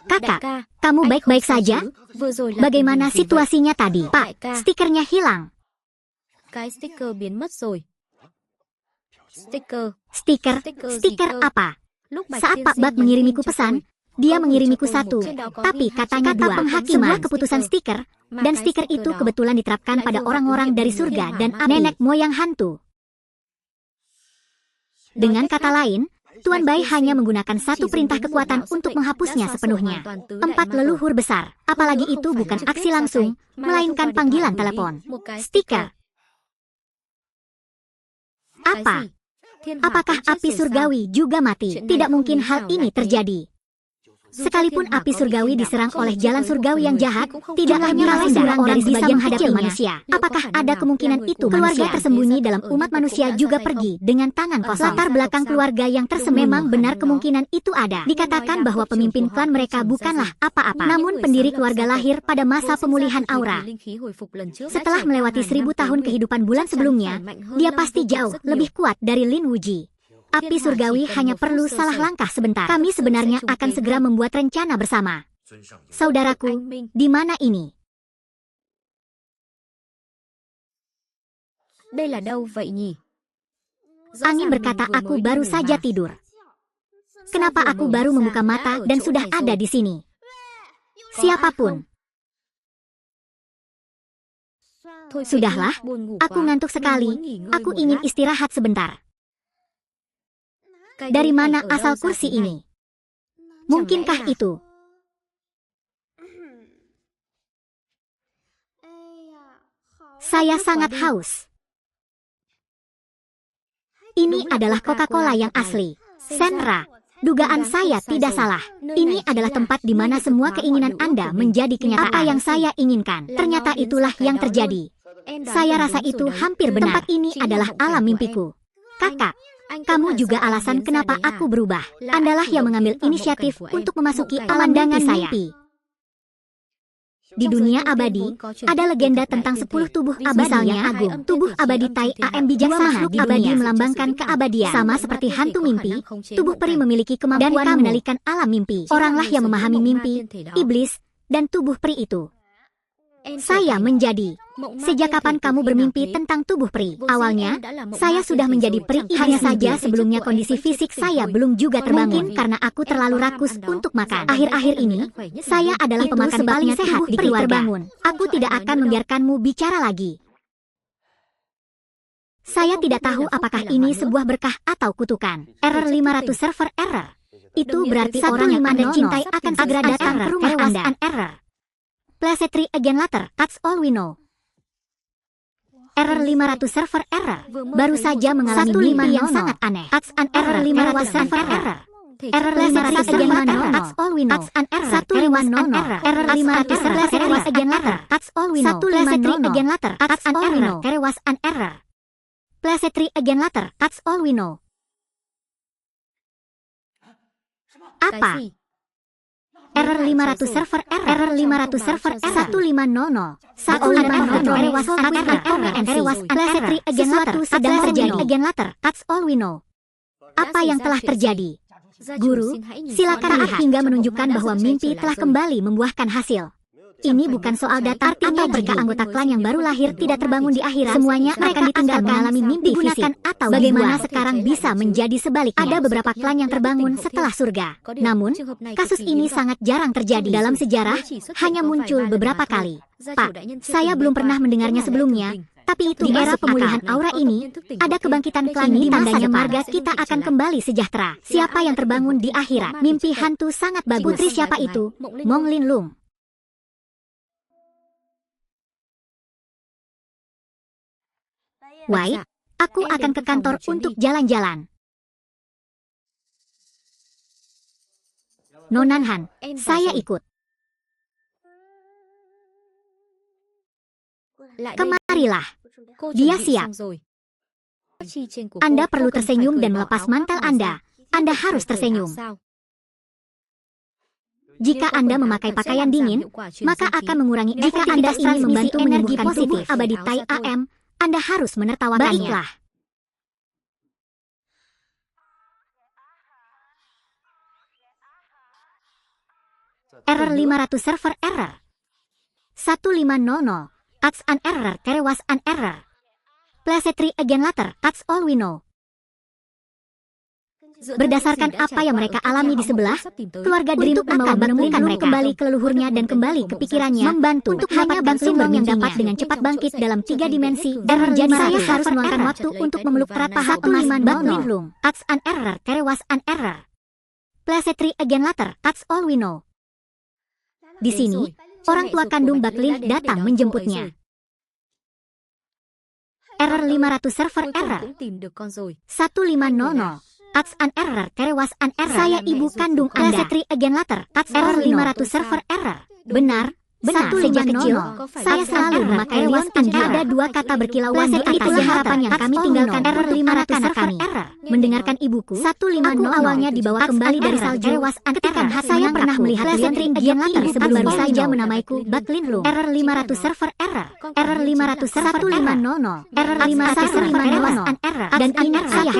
Kakak, kamu baik-baik saja? Bagaimana situasinya tadi? Pak, stikernya hilang. Stiker apa? Saat Pak Bak mengirimiku pesan, dia mengirimiku 1, tapi katanya 2. Penghakiman sebuah keputusan stiker, dan stiker itu kebetulan diterapkan pada orang-orang dari surga dan nenek moyang hantu. Dengan kata lain, Tuan Bai hanya menggunakan 1 perintah kekuatan untuk menghapusnya sepenuhnya. 4 leluhur besar, apalagi itu bukan aksi langsung, melainkan panggilan telepon. Stiker. Apa? Apakah api surgawi juga mati? Tidak mungkin hal ini terjadi. Sekalipun api surgawi diserang oleh jalan surgawi yang jahat, tidak hanya semua orang bisa menghadapi manusia. Apakah ada kemungkinan itu keluarga tersembunyi dalam umat manusia juga pergi dengan tangan kosong? Latar belakang keluarga yang tersembunyi memang benar kemungkinan itu ada. Dikatakan bahwa pemimpin klan mereka bukanlah apa-apa, namun pendiri keluarga lahir pada masa pemulihan aura. Setelah melewati 1000 tahun kehidupan bulan sebelumnya, dia pasti jauh lebih kuat dari Lin Wuji. Api surgawi hanya perlu salah langkah sebentar. Kami sebenarnya akan segera membuat rencana bersama. Saudaraku, di mana ini? Đây là đâu vậy nhỉ? Angin berkata aku baru saja tidur. Kenapa aku baru membuka mata dan sudah ada di sini? Siapapun. Sudahlah, aku ngantuk sekali. Aku ingin istirahat sebentar. Dari mana asal kursi ini? Mungkinkah itu? Saya sangat haus. Ini adalah Coca-Cola yang asli. Senra, dugaan saya tidak salah. Ini adalah tempat di mana semua keinginan Anda menjadi kenyataan. Apa yang saya inginkan, ternyata itulah yang terjadi. Saya rasa itu hampir benar. Tempat ini adalah alam mimpiku. Kakak, kamu juga alasan kenapa aku berubah. Andalah yang mengambil inisiatif untuk memasuki alam mimpi. Di dunia abadi, ada legenda tentang 10 tubuh abadi yang agung. Tubuh abadi Tai Am bijaksana di abadi melambangkan keabadian. Sama seperti hantu mimpi, tubuh peri memiliki kemampuan mengendalikan alam mimpi. Oranglah yang memahami mimpi, iblis, dan tubuh peri itu. Saya menjadi. Sejak kapan kamu bermimpi tentang tubuh peri? Awalnya, saya sudah menjadi peri. Hanya saja sebelumnya kondisi fisik saya belum juga terbangun. Mungkin karena aku terlalu rakus untuk makan. Akhir-akhir ini, saya adalah pemakan paling sehat di keluarga. Aku tidak akan membiarkanmu bicara lagi. Saya tidak tahu apakah ini sebuah berkah atau kutukan. Error 500 server error. Itu berarti orang yang Anda cintai akan segera datang ke rumah Anda. Error. Please try again later, that's all we know. Error 500 server error. Baru saja mengalami mimpi yang sangat aneh. That's an error 500 server error. Error 500 again later, that's all we know. That's an error 150 error 500 server error again later, that's all we know. 150 again later, that's an error. There was an error. Please try again later, that's all we know. Apa? Error 500 server error 500 server 1500 sesuatu sedang terjadi again later, that's all we know. Apa yang telah terjadi? Guru, silakan lihat hingga menunjukkan bahwa mimpi telah kembali membuahkan hasil. Ini bukan soal data, artinya jika anggota klan yang baru lahir tidak terbangun di akhirat, semuanya akan ditinggalkan mengalami mimpi fisik. Atau bagaimana sekarang bisa menjadi sebaliknya? Ada beberapa klan yang terbangun setelah surga. Namun, kasus ini sangat jarang terjadi. Dalam sejarah, hanya muncul beberapa kali. Pak, saya belum pernah mendengarnya sebelumnya. Tapi itu di era pemulihan aura ini, ada kebangkitan klan di tandanya marga kita akan kembali sejahtera. Siapa yang terbangun di akhirat? Mimpi hantu sangat bagus. Putri siapa itu? Mong Linlung. Wai, aku akan ke kantor untuk jalan-jalan. Nonanhan, saya ikut. Kemarilah. Dia siap. Anda perlu tersenyum dan melepas mantel Anda. Anda harus tersenyum. Jika Anda memakai pakaian dingin, maka akan mengurangi. Jika Anda ingin membantu energi positif abadi Tai Am, Anda harus menertawakannya. Baiklah. Error 500 server error. 1500. That's an error. There was an error. Please try again later. That's all we know. Berdasarkan apa yang mereka alami di sebelah, keluarga Dream akan menemukan mereka kembali ke leluhurnya dan kembali ke pikirannya, membantu untuk hanya sumber yang dapat dengan cepat bangkit dalam 3 dimensi. Dan jadi saya harus meluangkan waktu untuk memeluk erat paha emas Bak Linlung. That's an error. There was an error. Please try again later. That's all we know. Di sini, orang tua kandung Bak Lin datang menjemputnya. Error 500 server error. 1500. That's an error. There was an error. Saya ibu kandung Anda. Try again later. That's error 500 server error. Benar. Sejak kecil, saya selalu memakai lios Anda. Ada 2 kata berkilauan di atas. Itulah harapan yang kami tinggalkan. Error 500 server error. Mendengarkan ibuku, aku awalnya dibawa kembali dari salju. Ketika saya pernah melihat Lian again later sebelum baru saja menamaiku Bak Linlung. Error 500 server error. Error 500 server 1500. Error 500 server error. Dan ini saya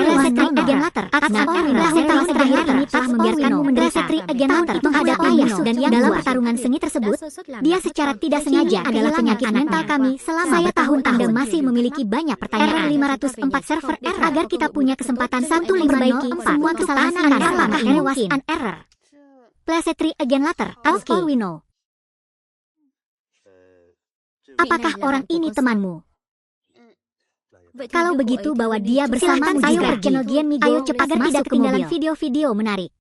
again later. Tahun-tahun terakhir ini telah membiarkanmu menderita. Plesetri Again Later itu ada Ayah dan yang dalam pertarungan sengit tersebut, dia secara tidak sengaja adalah penyakit mental kami selama saya tahun Anda masih memiliki banyak pertanyaan. R504 server error agar kita punya kesempatan 150 memperbaiki semua kesalahan Anda. Apakah ini was an error? Plesetri Again Later, that's all we know. Apakah orang ini temanmu? Kalau begitu bawa dia bersamamu juga. Ayo cepat agar tidak ketinggalan video-video menarik.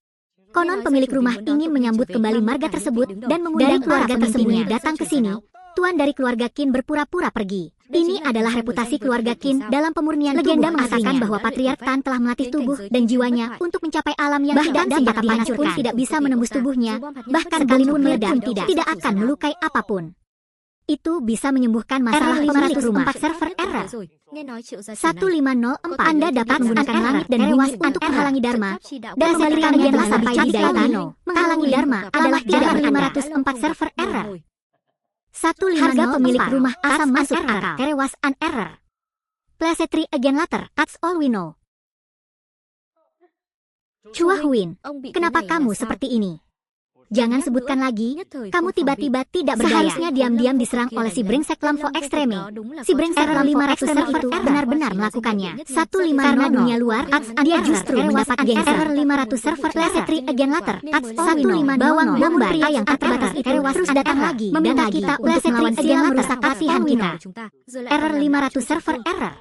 Konon pemilik rumah ingin menyambut kembali marga tersebut dan mengundang keluarga tersembunyi datang ke sini. Tuan dari keluarga Qin berpura-pura pergi. Ini adalah reputasi keluarga Qin dalam pemurnian legenda mengatakan bahwa Patriark Tan telah melatih tubuh dan jiwanya untuk mencapai alam yang tidak dan senjata panas pun tidak bisa menembus tubuhnya, bahkan sekalipun meledak tidak akan melukai apapun. Itu bisa menyembuhkan masalah 504 server error. 1504 Anda dapat menggunakan langit dan bumi untuk menghalangi Dharma dan mengalirkan Again sampai di daya Tano. Menghalangi Dharma adalah tidak 504 server error. 150 harga pemilik rumah asam masuk akal. Terewas an error. Plesetri Again Later, that's all we know. Chua Huin, kenapa kamu seperti ini? Jangan sebutkan lagi, kamu tiba-tiba tidak berdaya. Seharusnya diam-diam diserang oleh si brengsek Lamfo Ekstreme. Si brengsek Lamfo Ekstreme itu benar-benar melakukannya. 150 karena dunia luar, dia justru mendapat gengsi. Error 500 server Plesetri Again Later, 150 bawang bomba pria yang tak terbatas itu terus datang lagi meminta kita untuk melawan dia merusak kasihan kita. Error 500 server error.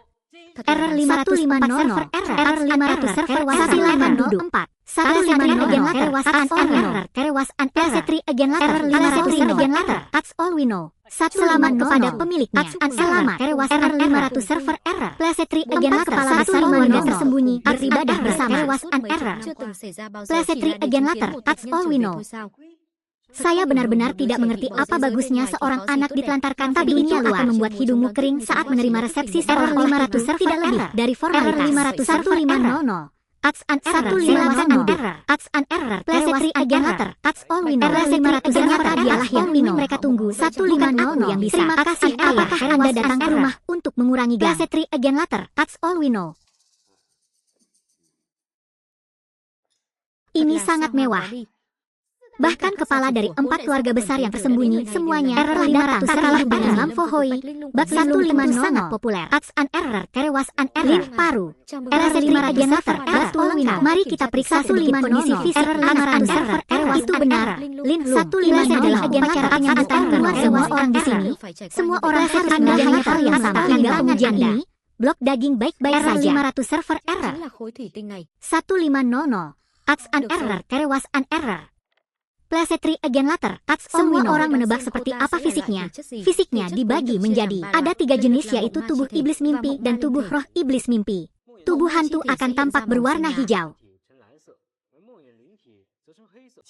Error 504 server error. Error 500 server wasilaman duduk 4. 150 Again Later, that's all we know. Terewas an Plesetri Again Later, 500 Again Later, that's all we know. Selamat kepada pemiliknya. Selamat. Terewas error 500 server error. Plesetri Again Later, kepala besar warga tersembunyi beribadah bersama. Terewas an error. Plesetri Again Later, that's all we know. Saya benar-benar tidak mengerti apa bagusnya seorang anak ditelantarkan, tapi ini akan membuat hidungmu kering saat menerima resepsi. Error 500 server tidak lebih dari formalitas. Error 500 That's an error. 150 That's an error. Plesetri Again Later, that's all we know. Error 500 ternyata dialah yang ingin mereka tunggu. 150 yang bisa. Terima kasih ayah. Anda datang ke rumah untuk mengurangi gang. Plesetri Again Later, that's all we know. Ini sangat mewah. Bahkan kepala dari 4 keluarga besar yang tersembunyi semuanya error 500 kalah dengan Lamfo Hoi. Bak 150 sangat populer. That's an error. Terewas an error. Paru. Error 500 Again Later. Betul. Mari kita periksa sedikit kondisi fisik. Error 500 server. Itu benar. Lin 150 adalah upacara penyambutan keluar semua orang di sini. Semua orang harus hanya hal yang sama. Hingga pengajian ini, blok daging baik-baik saja. Error 500 server error. 150. That's an error. Terewas an error. Plesetri Again Later, semua orang menebak seperti apa fisiknya. Fisiknya dibagi menjadi ada 3 jenis, yaitu tubuh iblis mimpi dan tubuh roh iblis mimpi. Tubuh hantu akan tampak berwarna hijau.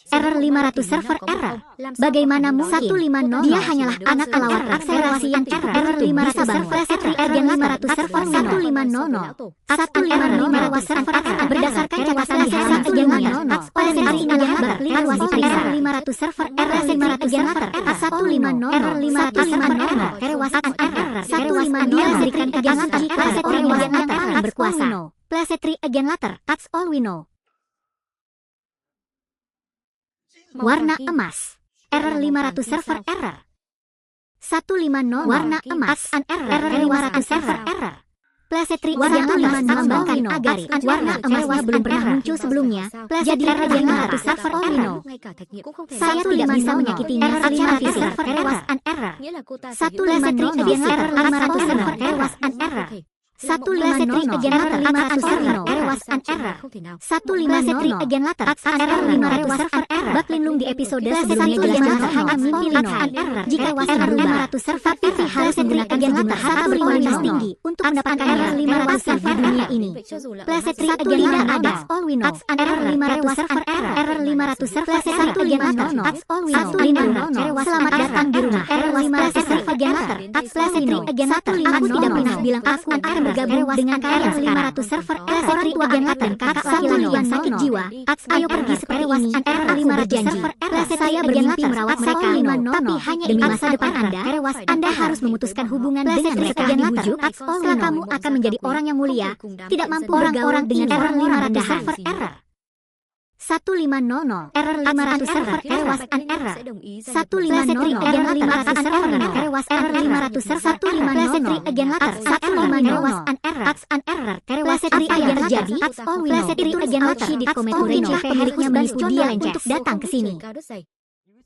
Error 500 server error. Bagaimana mungkin? 150 dia hanyalah anak kelawar akselerasi yang error. Error 500 server Plesetri Again 500 server 150. 150 server error. Berdasarkan catatan di halaman sebelumnya, Plesetri Again harus diperiksa. 500 server error 500 Again Later 150 error 500 server terewas error 150 dia memberikan Again Later pada orang yang paling berkuasa. Plesetri Again Later, that's all we know. Warna emas. Error 500 server error. 150 warna emas. Error 500 server error. Plesetri warna emas melambangkan agaris. Warna emasnya belum pernah muncul sebelumnya. Jadi error 500 server all we know. Saya tidak bisa menyakitinya secara fisik. Terewas an error. 150 Again Later 500 server terewas an error. 150 Again Later 500 server terewas an error. 150 Again Later error 500 server error. Bak Linlung di episode sebelumnya jelas-jelas hanya mimpi error. Jika wasan berubah 500 server tapi harus menggunakan sejumlah harta berkualitas tinggi untuk mendapatkan error 500 server di dunia ini. Plesetri Again Later ada all we know. Error 500 server error. Error 500 server Again Later that's all we know. Selamat datang di rumah. Error 500 server Again Later. Plesetri Again Later aku tidak pernah bilang aku akan bergabung dengan kalian sekarang. 500 server Plesetri Again Later kakak laki-laki yang sakit jiwa. Ayo pergi seperti ini. Error 500 server saya bermimpi merawat mereka, tapi hanya demi masa depan Anda. Anda harus memutuskan hubungan dengan mereka. Dibujuk, setelah kamu akan menjadi orang yang mulia, tidak mampu bergaul dengan error 500 server error. 1500 error 500 server tewas an error 1500 again later server tewas error 500 server 1500 again later 1500 an error an error tewas yang terjadi again later di komentarnya pemiliknya menipu dia untuk datang ke sini.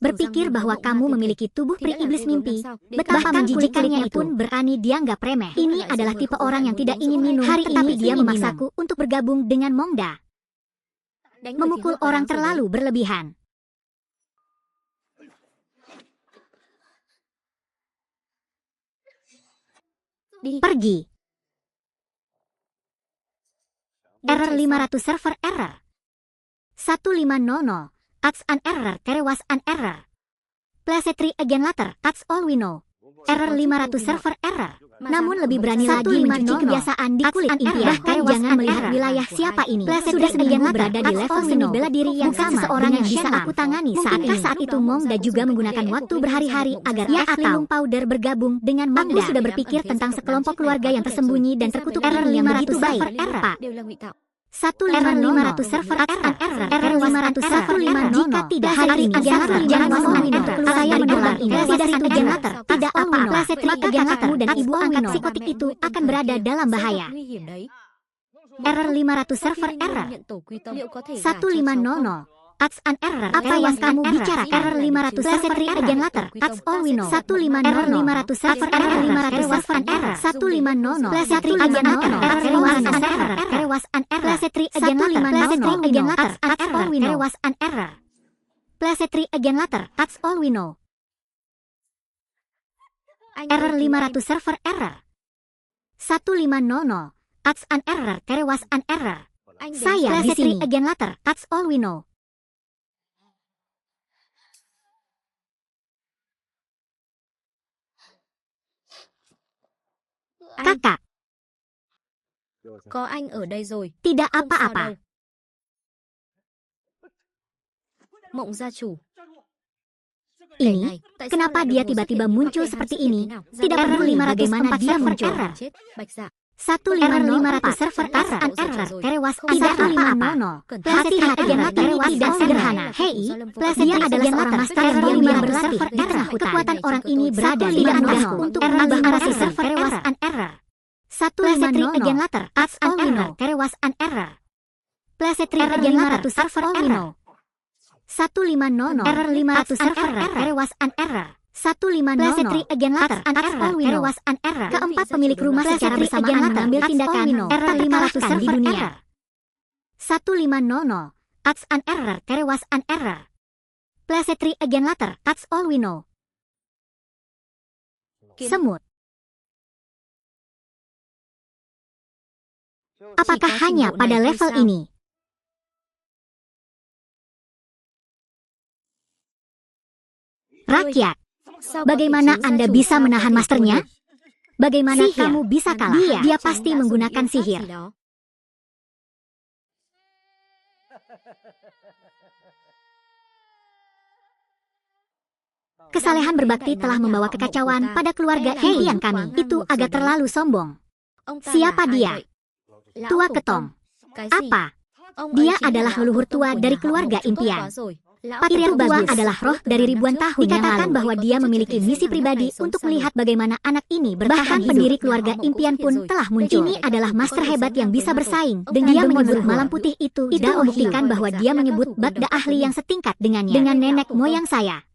Berpikir bahwa kamu memiliki tubuh pri iblis mimpi. Betapa menjijikkannya itu pun berani dianggap remeh. Ini adalah tipe orang yang tidak ingin minum. Hari ini dia memaksaku untuk bergabung dengan Mongda. Memukul orang terlalu berlebihan. Pergi. Error 500 server error. 1500 Tax an error, terewas an error. Plesetri again later, that's all we know. Error 500 server error. Namun lebih berani lagi mencuci kebiasaan di kulit impian. Bahkan jangan melihat wilayah siapa ini. Sudah seminggu berada di level seni bela diri yang sama seorang yang bisa aku tangani saat itu Mongda juga menggunakan waktu berhari-hari agar ia atau powder bergabung dengan Mongda. Aku sudah berpikir tentang sekelompok keluarga yang tersembunyi dan terkutuk error 500 server error. 1500 server error 500 server 500 jika tidak hari ini jangan ngomongin untuk keluar saya menolak ini tidak itu generator tidak apa-apa maka kakakmu dan ibu angkat psikotik itu akan berada dalam bahaya. Error 500 server error 1500 Tax an error. Apa yang kamu bicara? Error 500 server again later. That's all we know. 150 error 500 server error 500 server error 150 plesetri again later. Error 500 error. Terewas an error. Plesetri again later. That's all we know. Terewas an error. Plesetri again later. That's all we know. Error 500 server error. 150 Tax an error. Terewas an error. Saya di sini again later. That's all we know. Kakak. Có anh ở đây rồi. Tidak apa-apa. Mộng gia chủ. Ini, kenapa dia tiba-tiba muncul seperti ini? Tidak peduli bagaimana dia muncul. 1500 server an error. Terewas tidak apa-apa. Hati-hati terewas tidak sederhana. Hei, dia adalah seorang master yang diam-diam berlatih di tengah hutan. Kekuatan orang ini berada di mudah untuk menambah server terewas an error. 150 again later. That's all we know. Terewas an error. Plesetri again later. Server error. 150 error 500 server terewas an error. 150 plesetri again later. All we know. Terewas an error. Keempat pemilik rumah secara bersamaan mengambil tindakan error 500 server di dunia. 150 tax an error. Terewas an error. Plesetri again later. That's all we know. Semut. Apakah hanya pada level ini? Rakyat, bagaimana Anda bisa menahan masternya? Bagaimana kamu bisa kalah? Dia pasti menggunakan sihir. Kesalehan berbakti telah membawa kekacauan pada keluarga impian kami. Itu agak terlalu sombong. Siapa dia? Tua Ketong. Apa? Dia adalah leluhur tua dari keluarga impian. Patria Tua adalah roh dari ribuan tahun yang lalu. Dikatakan bahwa dia memiliki misi pribadi untuk melihat bagaimana anak ini bertahan hidup. Pendiri keluarga impian pun telah muncul. Ini adalah master hebat yang bisa bersaing. Dan dia menyebut malam putih itu membuktikan bahwa dia menyebut Bagda ahli yang setingkat dengannya. Dengan nenek moyang saya.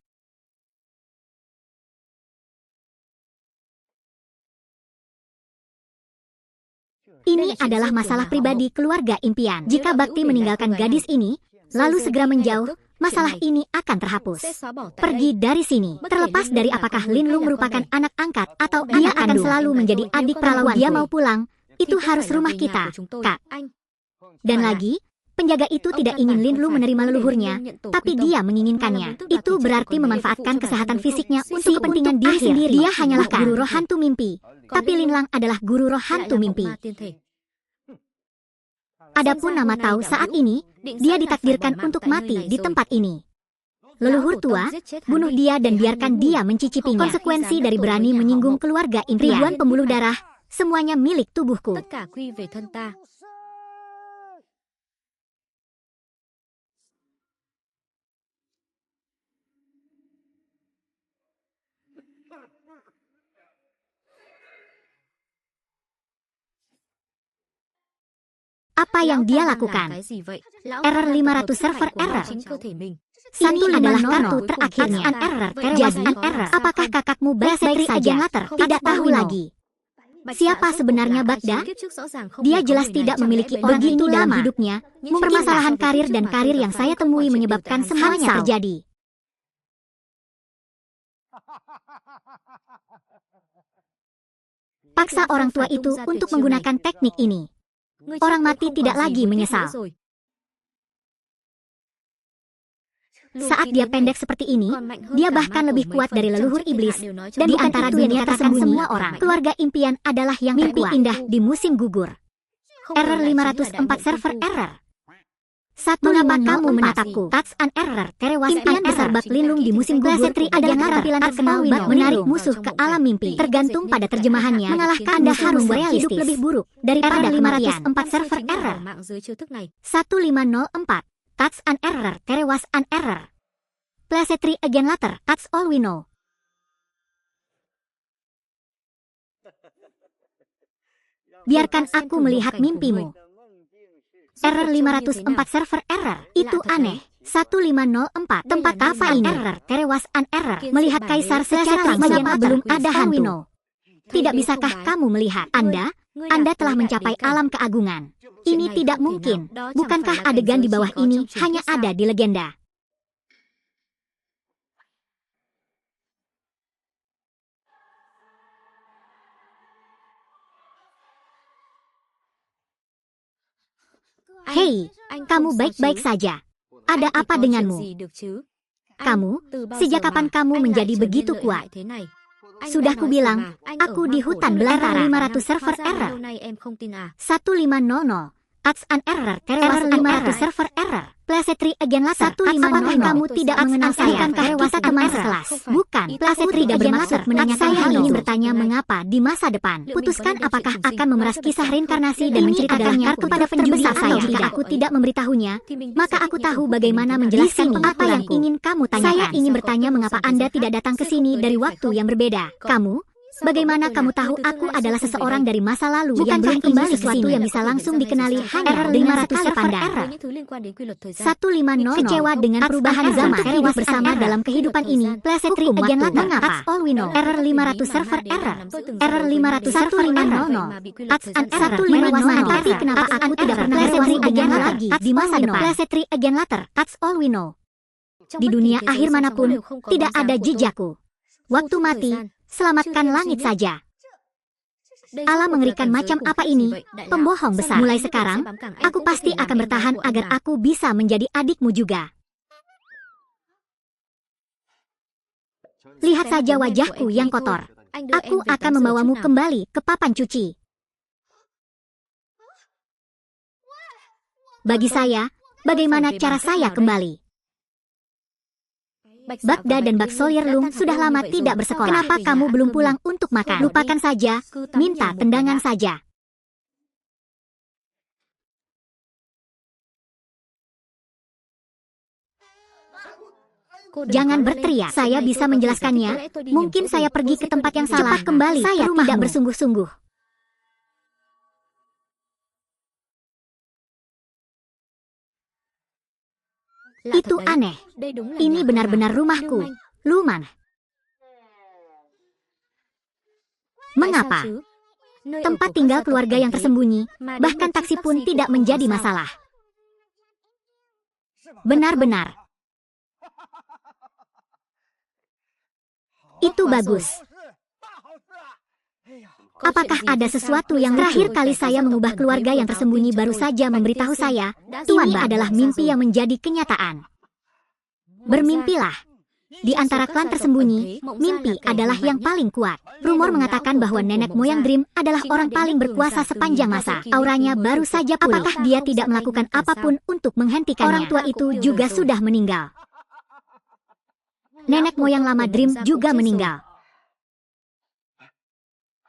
Ini adalah masalah pribadi keluarga impian. Jika Bakti meninggalkan gadis ini, lalu segera menjauh, masalah ini akan terhapus. Pergi dari sini. Terlepas dari apakah Lin Lung merupakan anak angkat atau dia akan selalu menjadi adik perawan. Dia mau pulang, itu harus rumah kita, Kak. Dan lagi, penjaga itu tidak ingin Lin Lung menerima leluhurnya, tapi dia menginginkannya. Itu berarti memanfaatkan kesehatan fisiknya untuk kepentingan diri sendiri. Dia hanyalah guru roh hantu mimpi, tapi Lin Lang adalah guru roh hantu mimpi. Adapun nama tahu saat ini, dia ditakdirkan untuk mati di tempat ini. Leluhur tua, bunuh dia dan biarkan dia mencicipinya. Konsekuensi dari berani menyinggung keluarga impian. Ribuan pembuluh darah, semuanya milik tubuhku. Apa yang dia lakukan? Error 500 server error. Ini adalah kartu terakhirnya. Jadi, apakah kakakmu baik-baik saja? Tidak tahu lagi. Siapa sebenarnya Bagda? Dia jelas tidak memiliki begitu dalam hidupnya. Permasalahan karir dan karir yang saya temui menyebabkan semuanya terjadi. Paksa orang tua itu untuk menggunakan teknik ini. Orang mati tidak lagi menyesal. Saat dia pendek seperti ini, dia bahkan lebih kuat dari leluhur iblis. Dan di antara dunia tersembunyi semua orang, keluarga impian adalah yang mimpi indah di musim gugur. Error 504 server error. Mengapa kamu menatapku? Touch an error. Impian besar bak lindung di musim gugur adalah keterampilan terkenal bak menarik musuh ke alam mimpi. Tergantung pada terjemahannya, mengalahkan Anda harus hidup lebih buruk daripada 504 server error. 1504. Touch an error. Terewas an error. Play three again later. That's all we know. Biarkan aku melihat mimpimu. Error 504 server error. Itu aneh. 1504. Tempat apa ini? Error. Terewas an error. Melihat kaisar secara langsung belum ada hantu. Tidak bisakah kamu melihat? Anda telah mencapai alam keagungan. Ini tidak mungkin. Bukankah adegan di bawah ini hanya ada di legenda? Hei, kamu baik-baik saja. Ada apa denganmu? Kamu, sejak kapan kamu menjadi begitu kuat? Sudah kubilang, aku di hutan belantara. 500 server error. 1500. Touch an error. Error 500 server error. Play three again later. 1500. Apakah kamu tidak mengenal saya? Kita teman sekelas. Bukan. Play three tidak bermaksud menanyakan saya ingin bertanya mengapa di masa depan. Putuskan apakah akan memeras kisah reinkarnasi dan menceritakannya kepada penjudi saya. Jika aku tidak memberitahunya, maka aku tahu bagaimana menjelaskan apa yang ingin kamu tanyakan. Saya ingin bertanya mengapa Anda tidak datang ke sini dari waktu yang berbeda. Kamu? Bagaimana kamu tahu aku adalah seseorang dari masa lalu yang belum kembali sesuatu yang bisa langsung dikenali hanya dengan 500 server error. 150. Kecewa dengan perubahan zaman. Hidup bersama dalam kehidupan ini. Play three again later. That's all we know. Error 500 server error. Error 500 server error. Touch an error. Tapi kenapa aku tidak pernah play three again lagi di masa depan? Play three again later. That's all we know. Di dunia akhir manapun, tidak ada jejakku. Waktu mati, selamatkan langit saja. Allah mengerikan macam apa ini? Pembohong besar. Mulai sekarang, aku pasti akan bertahan agar aku bisa menjadi adikmu juga. Lihat saja wajahku yang kotor. Aku akan membawamu kembali ke papan cuci. Bagi saya, bagaimana cara saya kembali? Bagda dan Bak Soyerlung sudah lama tidak bersekolah. Kenapa kamu belum pulang untuk makan? Lupakan saja, minta tendangan saja. Jangan berteriak, saya bisa menjelaskannya. Mungkin saya pergi ke tempat yang salah. Cepat kembali, saya tidak bersungguh-sungguh. Itu aneh. Ini benar-benar rumahku. Luman. Mengapa? Tempat tinggal keluarga yang tersembunyi, bahkan taksi pun tidak menjadi masalah. Benar-benar. Itu bagus. Apakah ada sesuatu yang terakhir kali saya mengubah keluarga yang tersembunyi baru saja memberitahu saya, ini adalah mimpi yang menjadi kenyataan. Bermimpilah. Di antara klan tersembunyi, mimpi adalah yang paling kuat. Rumor mengatakan bahwa nenek moyang Dream adalah orang paling berkuasa sepanjang masa. Auranya baru saja pulih. Apakah dia tidak melakukan apapun untuk menghentikannya? Orang tua itu juga sudah meninggal. Nenek moyang lama Dream juga meninggal.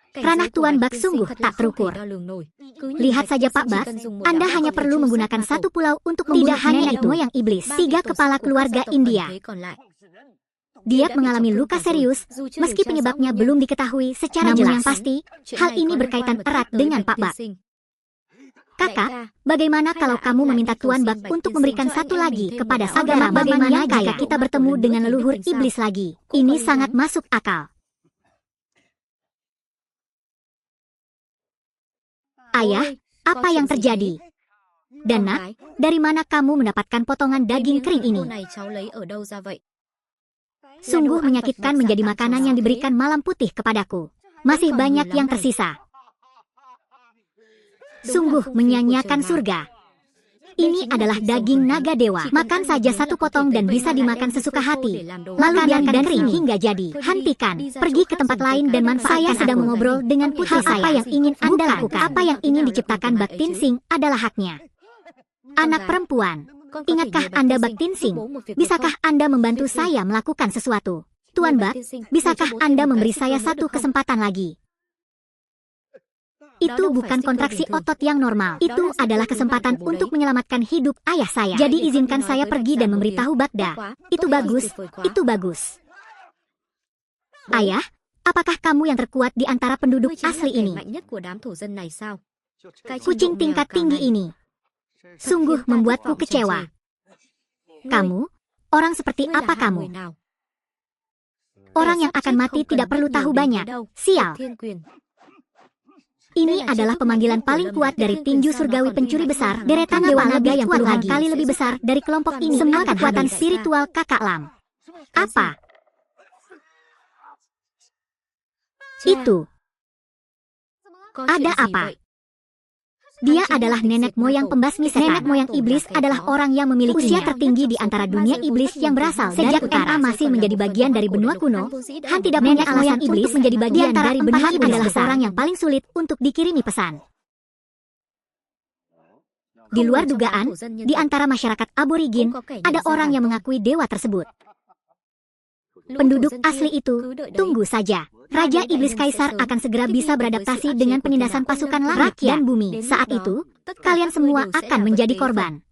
Ranah Tuan Bak sungguh tak terukur. Lihat saja Pak Bak, Anda hanya perlu menggunakan satu pulau untuk membunuh nenek moyang iblis. 3 kepala keluarga India. Dia mengalami luka serius, meski penyebabnya belum diketahui secara jelas. Namun yang pasti, hal ini berkaitan erat dengan Pak Bak. Kakak, bagaimana kalau kamu meminta Tuan Bak untuk memberikan satu lagi kepada saudara? Bagaimana jika kita bertemu dengan leluhur iblis lagi? Ini sangat masuk akal. Ayah, apa yang terjadi? Dan nak, dari mana kamu mendapatkan potongan daging kering ini? Sungguh menyakitkan menjadi makanan yang diberikan malam putih kepadaku. Masih banyak yang tersisa. Sungguh menyia-nyiakan surga. Ini adalah daging naga dewa. Makan saja satu potong dan bisa dimakan sesuka hati. Lalu biarkan kering hingga jadi. Hentikan, pergi ke tempat lain dan manfaatkan. Saya sedang mengobrol dengan putri saya. Apa yang ingin Anda lakukan? Apa yang ingin diciptakan Bak Tinsing adalah haknya. Anak perempuan, ingatkah Anda Bak Tinsing? Bisakah Anda membantu saya melakukan sesuatu? Tuan Bak, bisakah Anda memberi saya satu kesempatan lagi? Itu bukan kontraksi otot yang normal. Itu adalah kesempatan untuk menyelamatkan hidup ayah saya. Jadi izinkan saya pergi dan memberitahu Bagda. Itu bagus, itu bagus. Ayah, apakah kamu yang terkuat di antara penduduk asli ini? Kucing tingkat tinggi ini sungguh membuatku kecewa. Kamu, orang seperti apa kamu? Orang yang akan mati tidak perlu tahu banyak. Sial. Ini adalah pemanggilan paling kuat dari tinju surgawi pencuri besar, deretan dewa naga yang puluhan kali lebih besar dari kelompok ini. Semua kekuatan spiritual Kakak Lam. Apa? Itu. Ada apa? Dia adalah nenek moyang pembasmi setan. Nenek moyang iblis adalah orang yang memiliki usia tertinggi di antara dunia iblis yang berasal sejak utara. Masih menjadi bagian dari benua kuno. Han tidak punya alasan iblis menjadi bagian dari benua iblis adalah seorang yang paling sulit untuk dikirimi pesan. Di luar dugaan, di antara masyarakat aborigin, ada orang yang mengakui dewa tersebut. Penduduk asli itu, tunggu saja. Raja Iblis Kaisar akan segera bisa beradaptasi dengan penindasan pasukan langit dan bumi. Saat itu, kalian semua akan menjadi korban.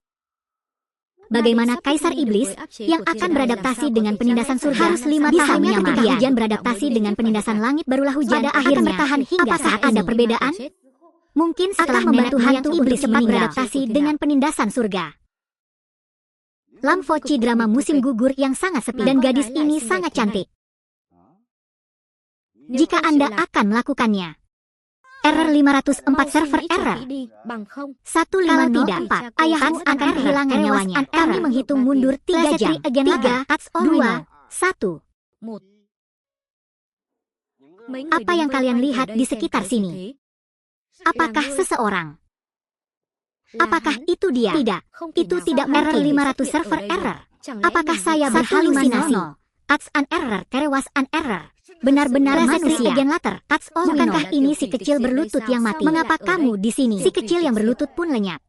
Bagaimana Kaisar Iblis yang akan beradaptasi dengan penindasan surga harus 5 tahun ketika hujan beradaptasi dengan penindasan langit barulah hujan akan bertahan hingga saat ada perbedaan? Mungkin setelah membantu hantu iblis cepat beradaptasi dengan penindasan surga. Lam Foci drama musim gugur yang sangat sepi dan gadis ini sangat cantik. Jika Anda akan melakukannya. Error 504 server error. 150 tidak 4. Ayah Hans akan kehilangan nyawanya. Kami menghitung mundur 3 jam. 3, 2, 1. Apa yang kalian lihat di sekitar sini? Apakah seseorang? Apakah itu dia? Tidak. Itu tidak error 500 server error. Apakah saya berhalusinasi? Ats an error, terewas an error. Benar-benar manusia. Bukankah ini si kecil berlutut yang mati? Mengapa kamu di sini? Si kecil yang berlutut pun lenyap.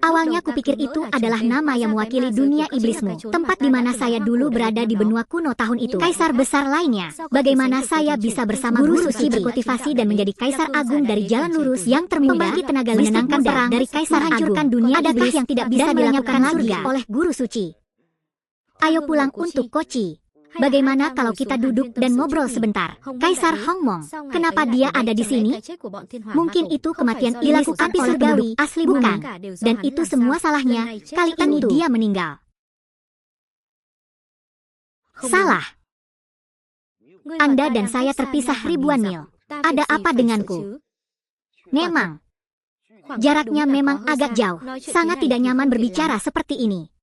Awalnya kupikir itu adalah nama yang mewakili dunia iblismu. Tempat di mana saya dulu berada di benua kuno tahun itu. Kaisar besar lainnya. Bagaimana saya bisa bersama Guru Suci berkultivasi dan menjadi Kaisar Agung dari jalan lurus yang termuda, pembangkit tenaga listrik menenangkan perang dari Kaisar Agung. Dunia adakah yang tidak bisa dilakukan lagi oleh Guru Suci? Ayo pulang untuk Kochi. Bagaimana kalau kita duduk dan ngobrol sebentar? Kaisar Hongmong, kenapa dia ada di sini? Mungkin itu kematian dilakukan oleh penduduk asli bukan? Dan itu semua salahnya, kali ini dia meninggal. Salah. Anda dan saya terpisah ribuan mil. Ada apa denganku? Memang. Jaraknya memang agak jauh. Sangat tidak nyaman berbicara seperti ini.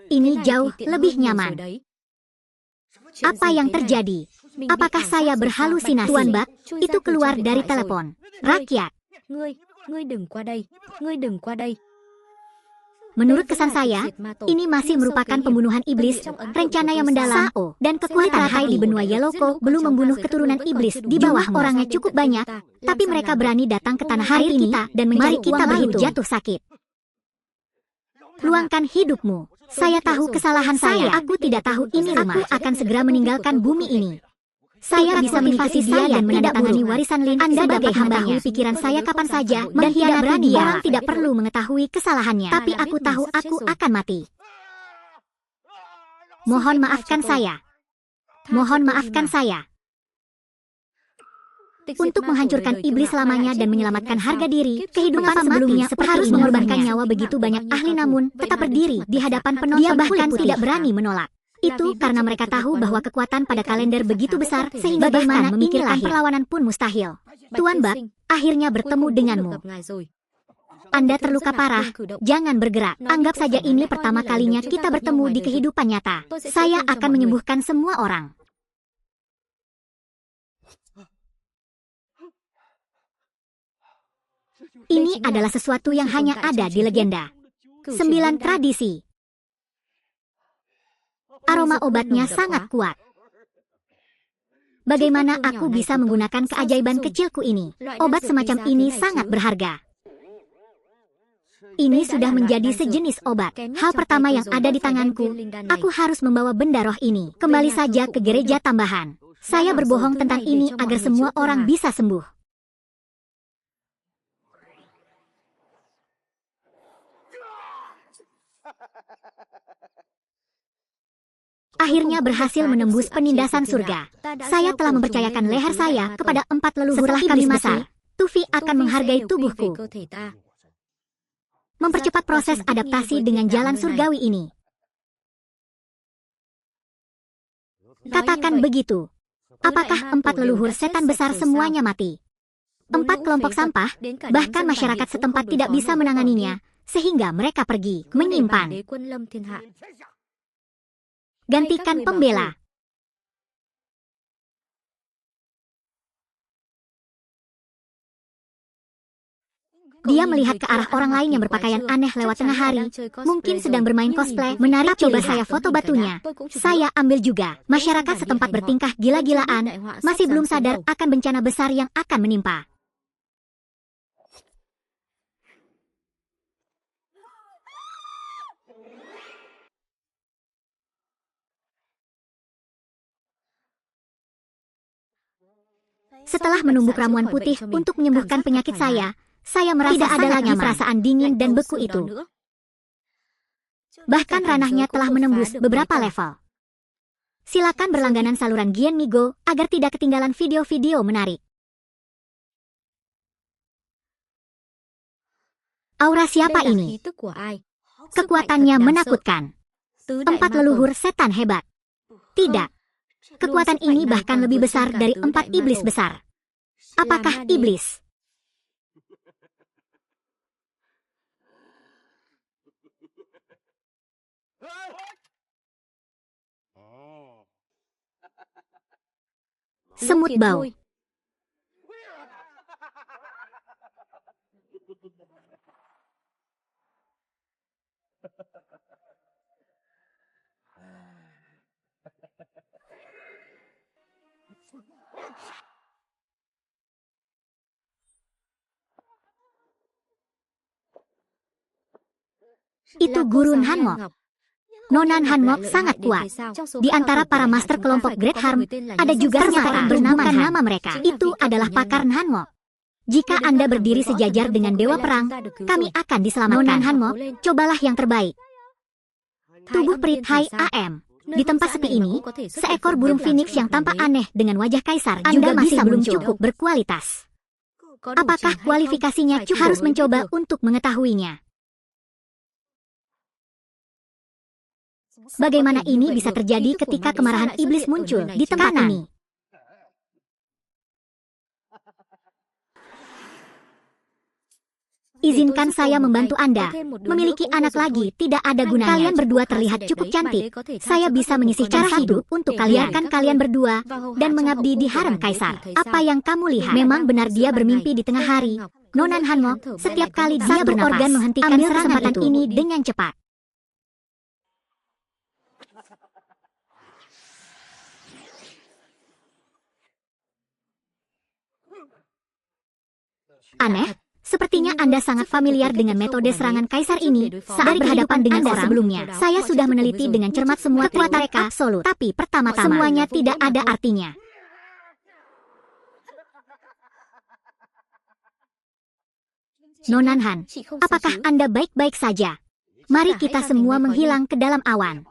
Ini jauh lebih nyaman. Apa yang terjadi? Apakah saya berhalusinasi? Tuan Bak, itu keluar dari telepon. Rakyat. Menurut kesan saya, ini masih merupakan pembunuhan iblis, rencana yang mendalam, dan kekuatan hati di benua Yellowko belum membunuh keturunan iblis di bawah orangnya cukup banyak, tapi mereka berani datang ke tanah air kita dan mencari kita berhitung jatuh sakit. Luangkan hidupmu. Saya tahu kesalahan saya. Aku tidak tahu ini rumah. Aku akan segera meninggalkan bumi ini. Saya bisa menginvasi dia dan menandatangani warisan Lin. Anda dapat mengetahui pikiran saya kapan saja dan tidak berani dia. Orang tidak perlu mengetahui kesalahannya. Tapi aku tahu aku akan mati. Mohon maafkan saya. Mohon maafkan saya. Untuk menghancurkan iblis selamanya dan menyelamatkan harga diri, kehidupan sebelumnya harus mengorbankan nyawa begitu banyak ahli namun tetap berdiri di hadapan penonton. Dia bahkan tidak berani menolak. Itu karena mereka tahu bahwa kekuatan pada kalender begitu besar sehingga bagaimana memikirkan perlawanan pun mustahil. Tuan Bak akhirnya bertemu denganmu. Anda terluka parah, jangan bergerak. Anggap saja ini pertama kalinya kita bertemu di kehidupan nyata. Saya akan menyembuhkan semua orang. Ini adalah sesuatu yang hanya ada di legenda. 9 tradisi. Aroma obatnya sangat kuat. Bagaimana aku bisa menggunakan keajaiban kecilku ini? Obat semacam ini sangat berharga. Ini sudah menjadi sejenis obat. Hal pertama yang ada di tanganku, aku harus membawa benda roh ini. Kembali saja ke gereja tambahan. Saya berbohong tentang ini agar semua orang bisa sembuh. Akhirnya berhasil menembus penindasan surga. Saya telah mempercayakan leher saya kepada 4 leluhur kami besar. Tufi akan menghargai tubuhku. Mempercepat proses adaptasi dengan jalan surgawi ini. Katakan begitu. Apakah 4 leluhur setan besar semuanya mati? 4 kelompok sampah, bahkan masyarakat setempat tidak bisa menanganinya, sehingga mereka pergi menyimpan. Gantikan pembela. Dia melihat ke arah orang lain yang berpakaian aneh lewat tengah hari. Mungkin sedang bermain cosplay. Menarik, coba saya foto batunya. Saya ambil juga. Masyarakat setempat bertingkah gila-gilaan. Masih belum sadar akan bencana besar yang akan menimpa. Setelah menumbuk ramuan putih untuk menyembuhkan penyakit saya merasa tidak ada lagi perasaan dingin dan beku itu. Bahkan ranahnya telah menembus beberapa level. Silakan berlangganan saluran Gian Migo agar tidak ketinggalan video-video menarik. Aura siapa ini? Kekuatannya menakutkan. 4 leluhur setan hebat. Tidak. Kekuatan ini bahkan lebih besar dari 4 iblis besar. Apakah iblis? Semut bau. Itu Gurun Hanmok. Nonan Hanmok sangat kuat. Di antara para master kelompok Great Harm, ada juga seseorang bernama nama mereka. Itu adalah pakar Hanmok. Jika Anda berdiri sejajar dengan Dewa Perang, kami akan diselamatkan. Nonan Hanmok, cobalah yang terbaik. Tubuh Perit Hai AM. Di tempat sepi ini, seekor burung phoenix yang tampak aneh dengan wajah kaisar juga masih belum cukup berkualitas. Apakah kualifikasinya cukup? Harus mencoba untuk mengetahuinya. Bagaimana ini bisa terjadi ketika kemarahan iblis muncul di tempat ini? Izinkan saya membantu Anda. Memiliki anak lagi tidak ada gunanya. Kalian berdua terlihat cukup cantik. Saya bisa menyisihkan cara hidup untuk kalian. Kalian berdua dan mengabdi di harem kaisar. Apa yang kamu lihat? Memang benar dia bermimpi di tengah hari. Nonan Hanmok, setiap kali dia bernapas, organ menghentikan kesempatan ini dengan cepat. Aneh, sepertinya Anda sangat familiar dengan metode serangan kaisar ini saat berhadapan dengan orang sebelumnya. Saya sudah meneliti dengan cermat semua kekuatan mereka absolut, tapi pertama-tama semuanya tidak ada artinya. Nonan Han, apakah Anda baik-baik saja? Mari kita semua menghilang ke dalam awan.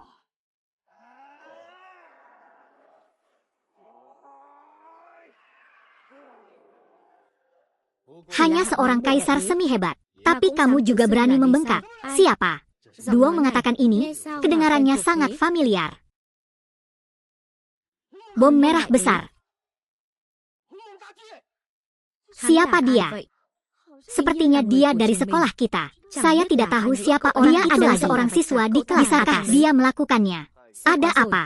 Hanya seorang kaisar semi hebat. Tapi kamu juga berani membengkak. Siapa? Duong mengatakan ini, kedengarannya sangat familiar. Bom merah besar. Siapa dia? Sepertinya dia dari sekolah kita. Saya tidak tahu siapa orang itu. Dia adalah seorang siswa di kelas atas. Dia melakukannya. Ada apa?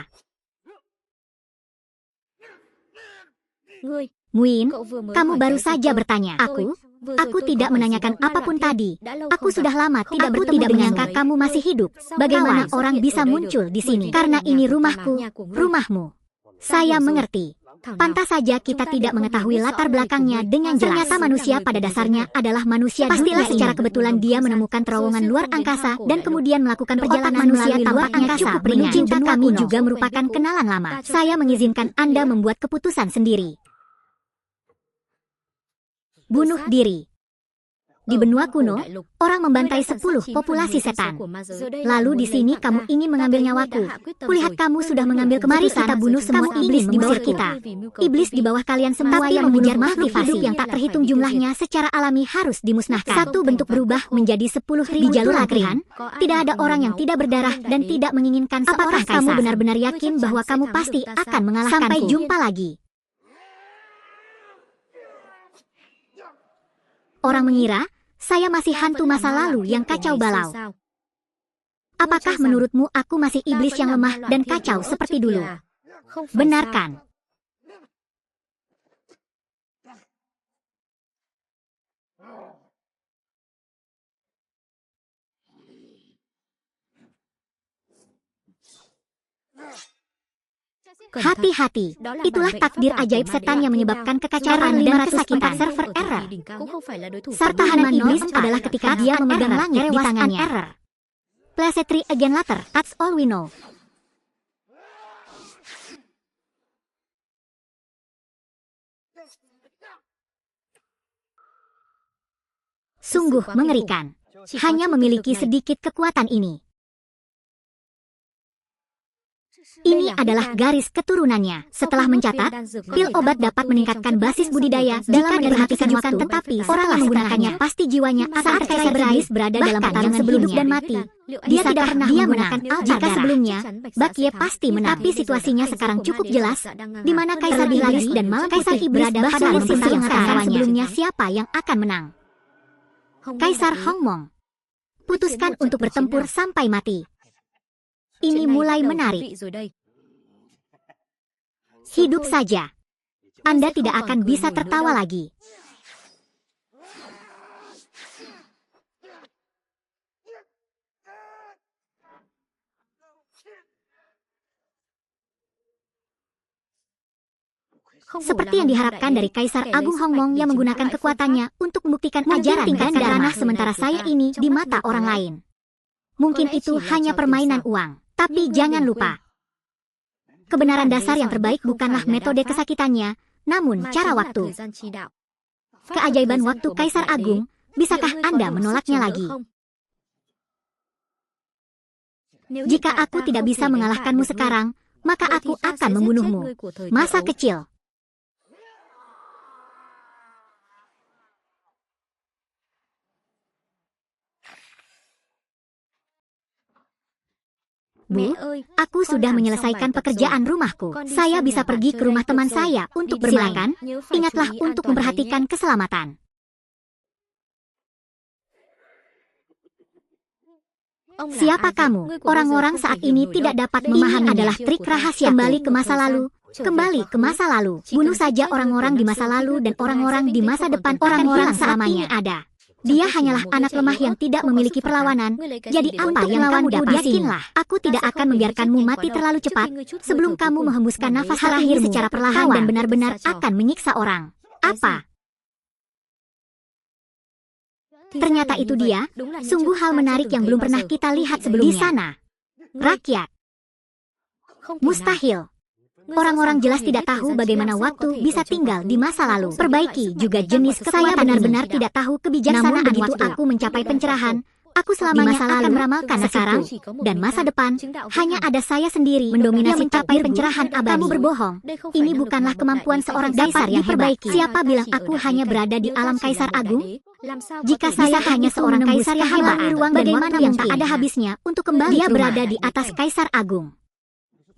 Muin, kamu baru saja bertanya. Aku tidak menanyakan apapun tadi. Aku sudah lama tidak bertemu denganmu. Kamu masih hidup. Bagaimana orang bisa muncul di sini? Karena ini rumahku, rumahmu. Saya mengerti. Pantas saja kita tidak mengetahui latar belakangnya dengan jelas. Ternyata manusia pada dasarnya adalah manusia. Pastilah secara kebetulan dia menemukan terowongan luar angkasa dan kemudian melakukan perjalanan manusia tanpa angkasa. Cukup ringan. Cinta kami juga merupakan kenalan lama. Saya mengizinkan Anda membuat keputusan sendiri. Bunuh diri. Di benua kuno, orang membantai 10 populasi setan. Lalu di sini kamu ingin mengambil nyawaku. Kulihat kamu sudah mengambil. Mari kita bunuh semua iblis di bawah kita. Iblis di bawah kalian semua yang mengejar motivasi yang tak terhitung jumlahnya secara alami harus dimusnahkan. Satu bentuk berubah menjadi 10.000 di jalur latihan. Tidak ada orang yang tidak berdarah dan tidak menginginkan seorang kaisar. Kamu benar-benar yakin bahwa kamu pasti akan mengalahkanku. Sampai jumpa lagi. Orang mengira, saya masih hantu masa lalu yang kacau balau. Apakah menurutmu aku masih iblis yang lemah dan kacau seperti dulu? Benarkan? Hati-hati, itulah takdir ajaib setan yang menyebabkan kekacauan dan kesakitan. Server error. Pertahanan iblis adalah ketika dia memegang langit di tangannya. Plesetry again later, that's all we know. Sungguh mengerikan. Hanya memiliki sedikit kekuatan ini. Ini adalah garis keturunannya. Setelah mencatat, pil obat dapat meningkatkan basis budidaya jika diperhatikan waktu, tetapi orang yang menggunakannya pasti jiwanya saat kaisar iblis berada dalam pertarungan hidup dan mati. Dia tidak pernah menggunakan jika sebelumnya, Bakye pasti menang. Tapi situasinya sekarang cukup jelas, di mana kaisar iblis dan malah kaisar iblis berada pada posisi yang sama. Sebelumnya siapa yang akan menang? Kaisar Hongmong. Putuskan untuk bertempur sampai mati. Ini mulai menarik. Hidup saja. Anda tidak akan bisa tertawa lagi. Seperti yang diharapkan dari Kaisar Agung Hongmong yang menggunakan kekuatannya untuk membuktikan ajaran dan ranah sementara saya ini di mata orang lain. Mungkin itu hanya permainan uang. Tapi jangan lupa, kebenaran dasar yang terbaik bukanlah metode kesakitannya, namun cara waktu. Keajaiban waktu Kaisar Agung, bisakah Anda menolaknya lagi? Jika aku tidak bisa mengalahkanmu sekarang, maka aku akan membunuhmu. Masa kecil. Bu, aku sudah menyelesaikan pekerjaan rumahku. Saya bisa pergi ke rumah teman saya untuk bermain. Ingatlah untuk memperhatikan keselamatan. Siapa kamu? Orang-orang saat ini tidak dapat memahami. Ini adalah trik rahasia. Kembali ke masa lalu. Kembali ke masa lalu. Bunuh saja orang-orang di masa lalu dan orang-orang di masa depan. Orang-orang saat ini ada. Dia hanyalah anak lemah yang tidak memiliki perlawanan. Jadi apa yang kamu dapat? Yakinlah, aku tidak akan membiarkanmu mati terlalu cepat sebelum kamu menghembuskan nafas terakhir secara perlahan dan benar-benar akan menyiksa orang. Apa? Ternyata itu dia. Sungguh hal menarik yang belum pernah kita lihat sebelumnya. Di sana, rakyat. Mustahil. Orang-orang jelas tidak tahu bagaimana waktu bisa tinggal di masa lalu. Perbaiki juga jenis kekuatan. Saya benar-benar tidak tahu kebijaksanaan waktu. Aku mencapai pencerahan, Aku selamanya akan meramalkan sekarang dan masa depan. Hanya ada saya sendiri mendominasi mencapai pencerahan abadi. Kamu berbohong. Ini bukanlah kemampuan seorang kaisar yang diperbaiki. Siapa bilang aku hanya berada di alam kaisar agung? Jika saya hanya seorang kaisar yang hebat, bagaimana yang tak ada habisnya untuk kembali dia berada di atas kaisar agung?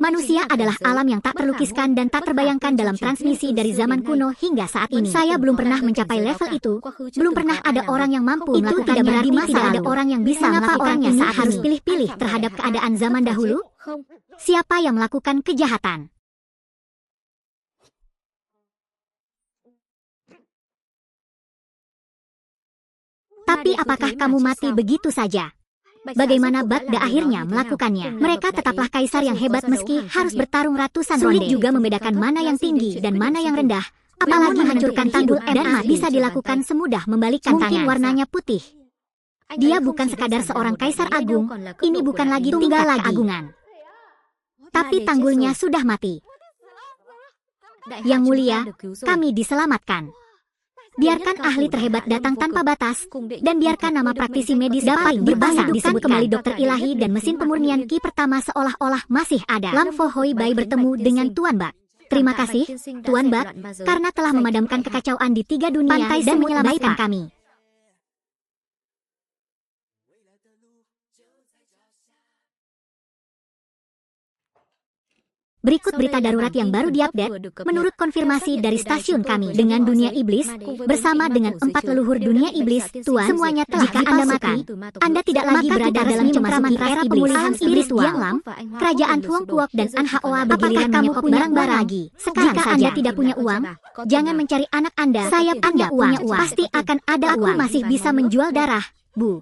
Manusia adalah alam yang tak terlukiskan dan tak terbayangkan dalam transmisi dari zaman kuno hingga saat ini. Saya belum pernah mencapai level itu. Belum pernah ada orang yang mampu melakukannya. Itu tidak berarti tidak ada orang yang bisa melakukannya saat harus pilih-pilih terhadap keadaan zaman dahulu. Siapa yang melakukan kejahatan? Tapi apakah kamu mati begitu saja? Bagaimana Bagda akhirnya melakukannya? Mereka tetaplah kaisar yang hebat meski harus bertarung ratusan ronde. Sulit juga membedakan mana yang tinggi dan mana yang rendah. Apalagi hancurkan tanggul dan bisa dilakukan semudah membalikkan tangan. Mungkin warnanya putih. Dia bukan sekadar seorang kaisar agung. Ini bukan lagi tinggal keagungan. Tapi tanggulnya sudah mati. Yang mulia, kami diselamatkan. Biarkan ahli terhebat datang tanpa batas, dan biarkan nama praktisi medis dapat berpasang disebut kembali dokter ilahi dan mesin pemurnian Ki pertama seolah-olah masih ada. Lam Fo Hoi Bai bertemu dengan Tuan Bak. Terima kasih, Tuan Bak, karena telah memadamkan kekacauan di 3 dunia dan menyelamatkan kami. Berikut berita darurat yang baru diupdate. Menurut konfirmasi dari stasiun kami dengan dunia iblis, bersama dengan 4 leluhur dunia iblis, Tuan, semuanya telah jika Anda mati, Anda tidak lagi berada dalam memasuki era pemulihan spiritual. Lam, kerajaan Huang Puok dan An Hoa bergiliran menyekop barang-barang lagi. Sekarang jika Anda tidak punya uang, jangan mencari anak Anda. Saya punya uang. Pasti akan ada uang. Aku masih bisa menjual darah, Bu.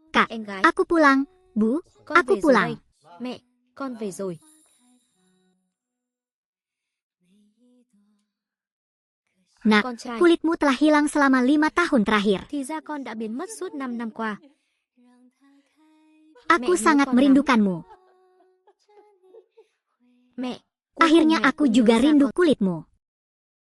Kak, aku pulang. Bu, aku pulang. Mẹ, con về rồi. Nak, kulitmu telah hilang selama 5 tahun terakhir. Thì ra con đã biến mất suốt 5 năm qua. Aku sangat merindukanmu. Mẹ, Akhirnya aku juga rindu kulitmu.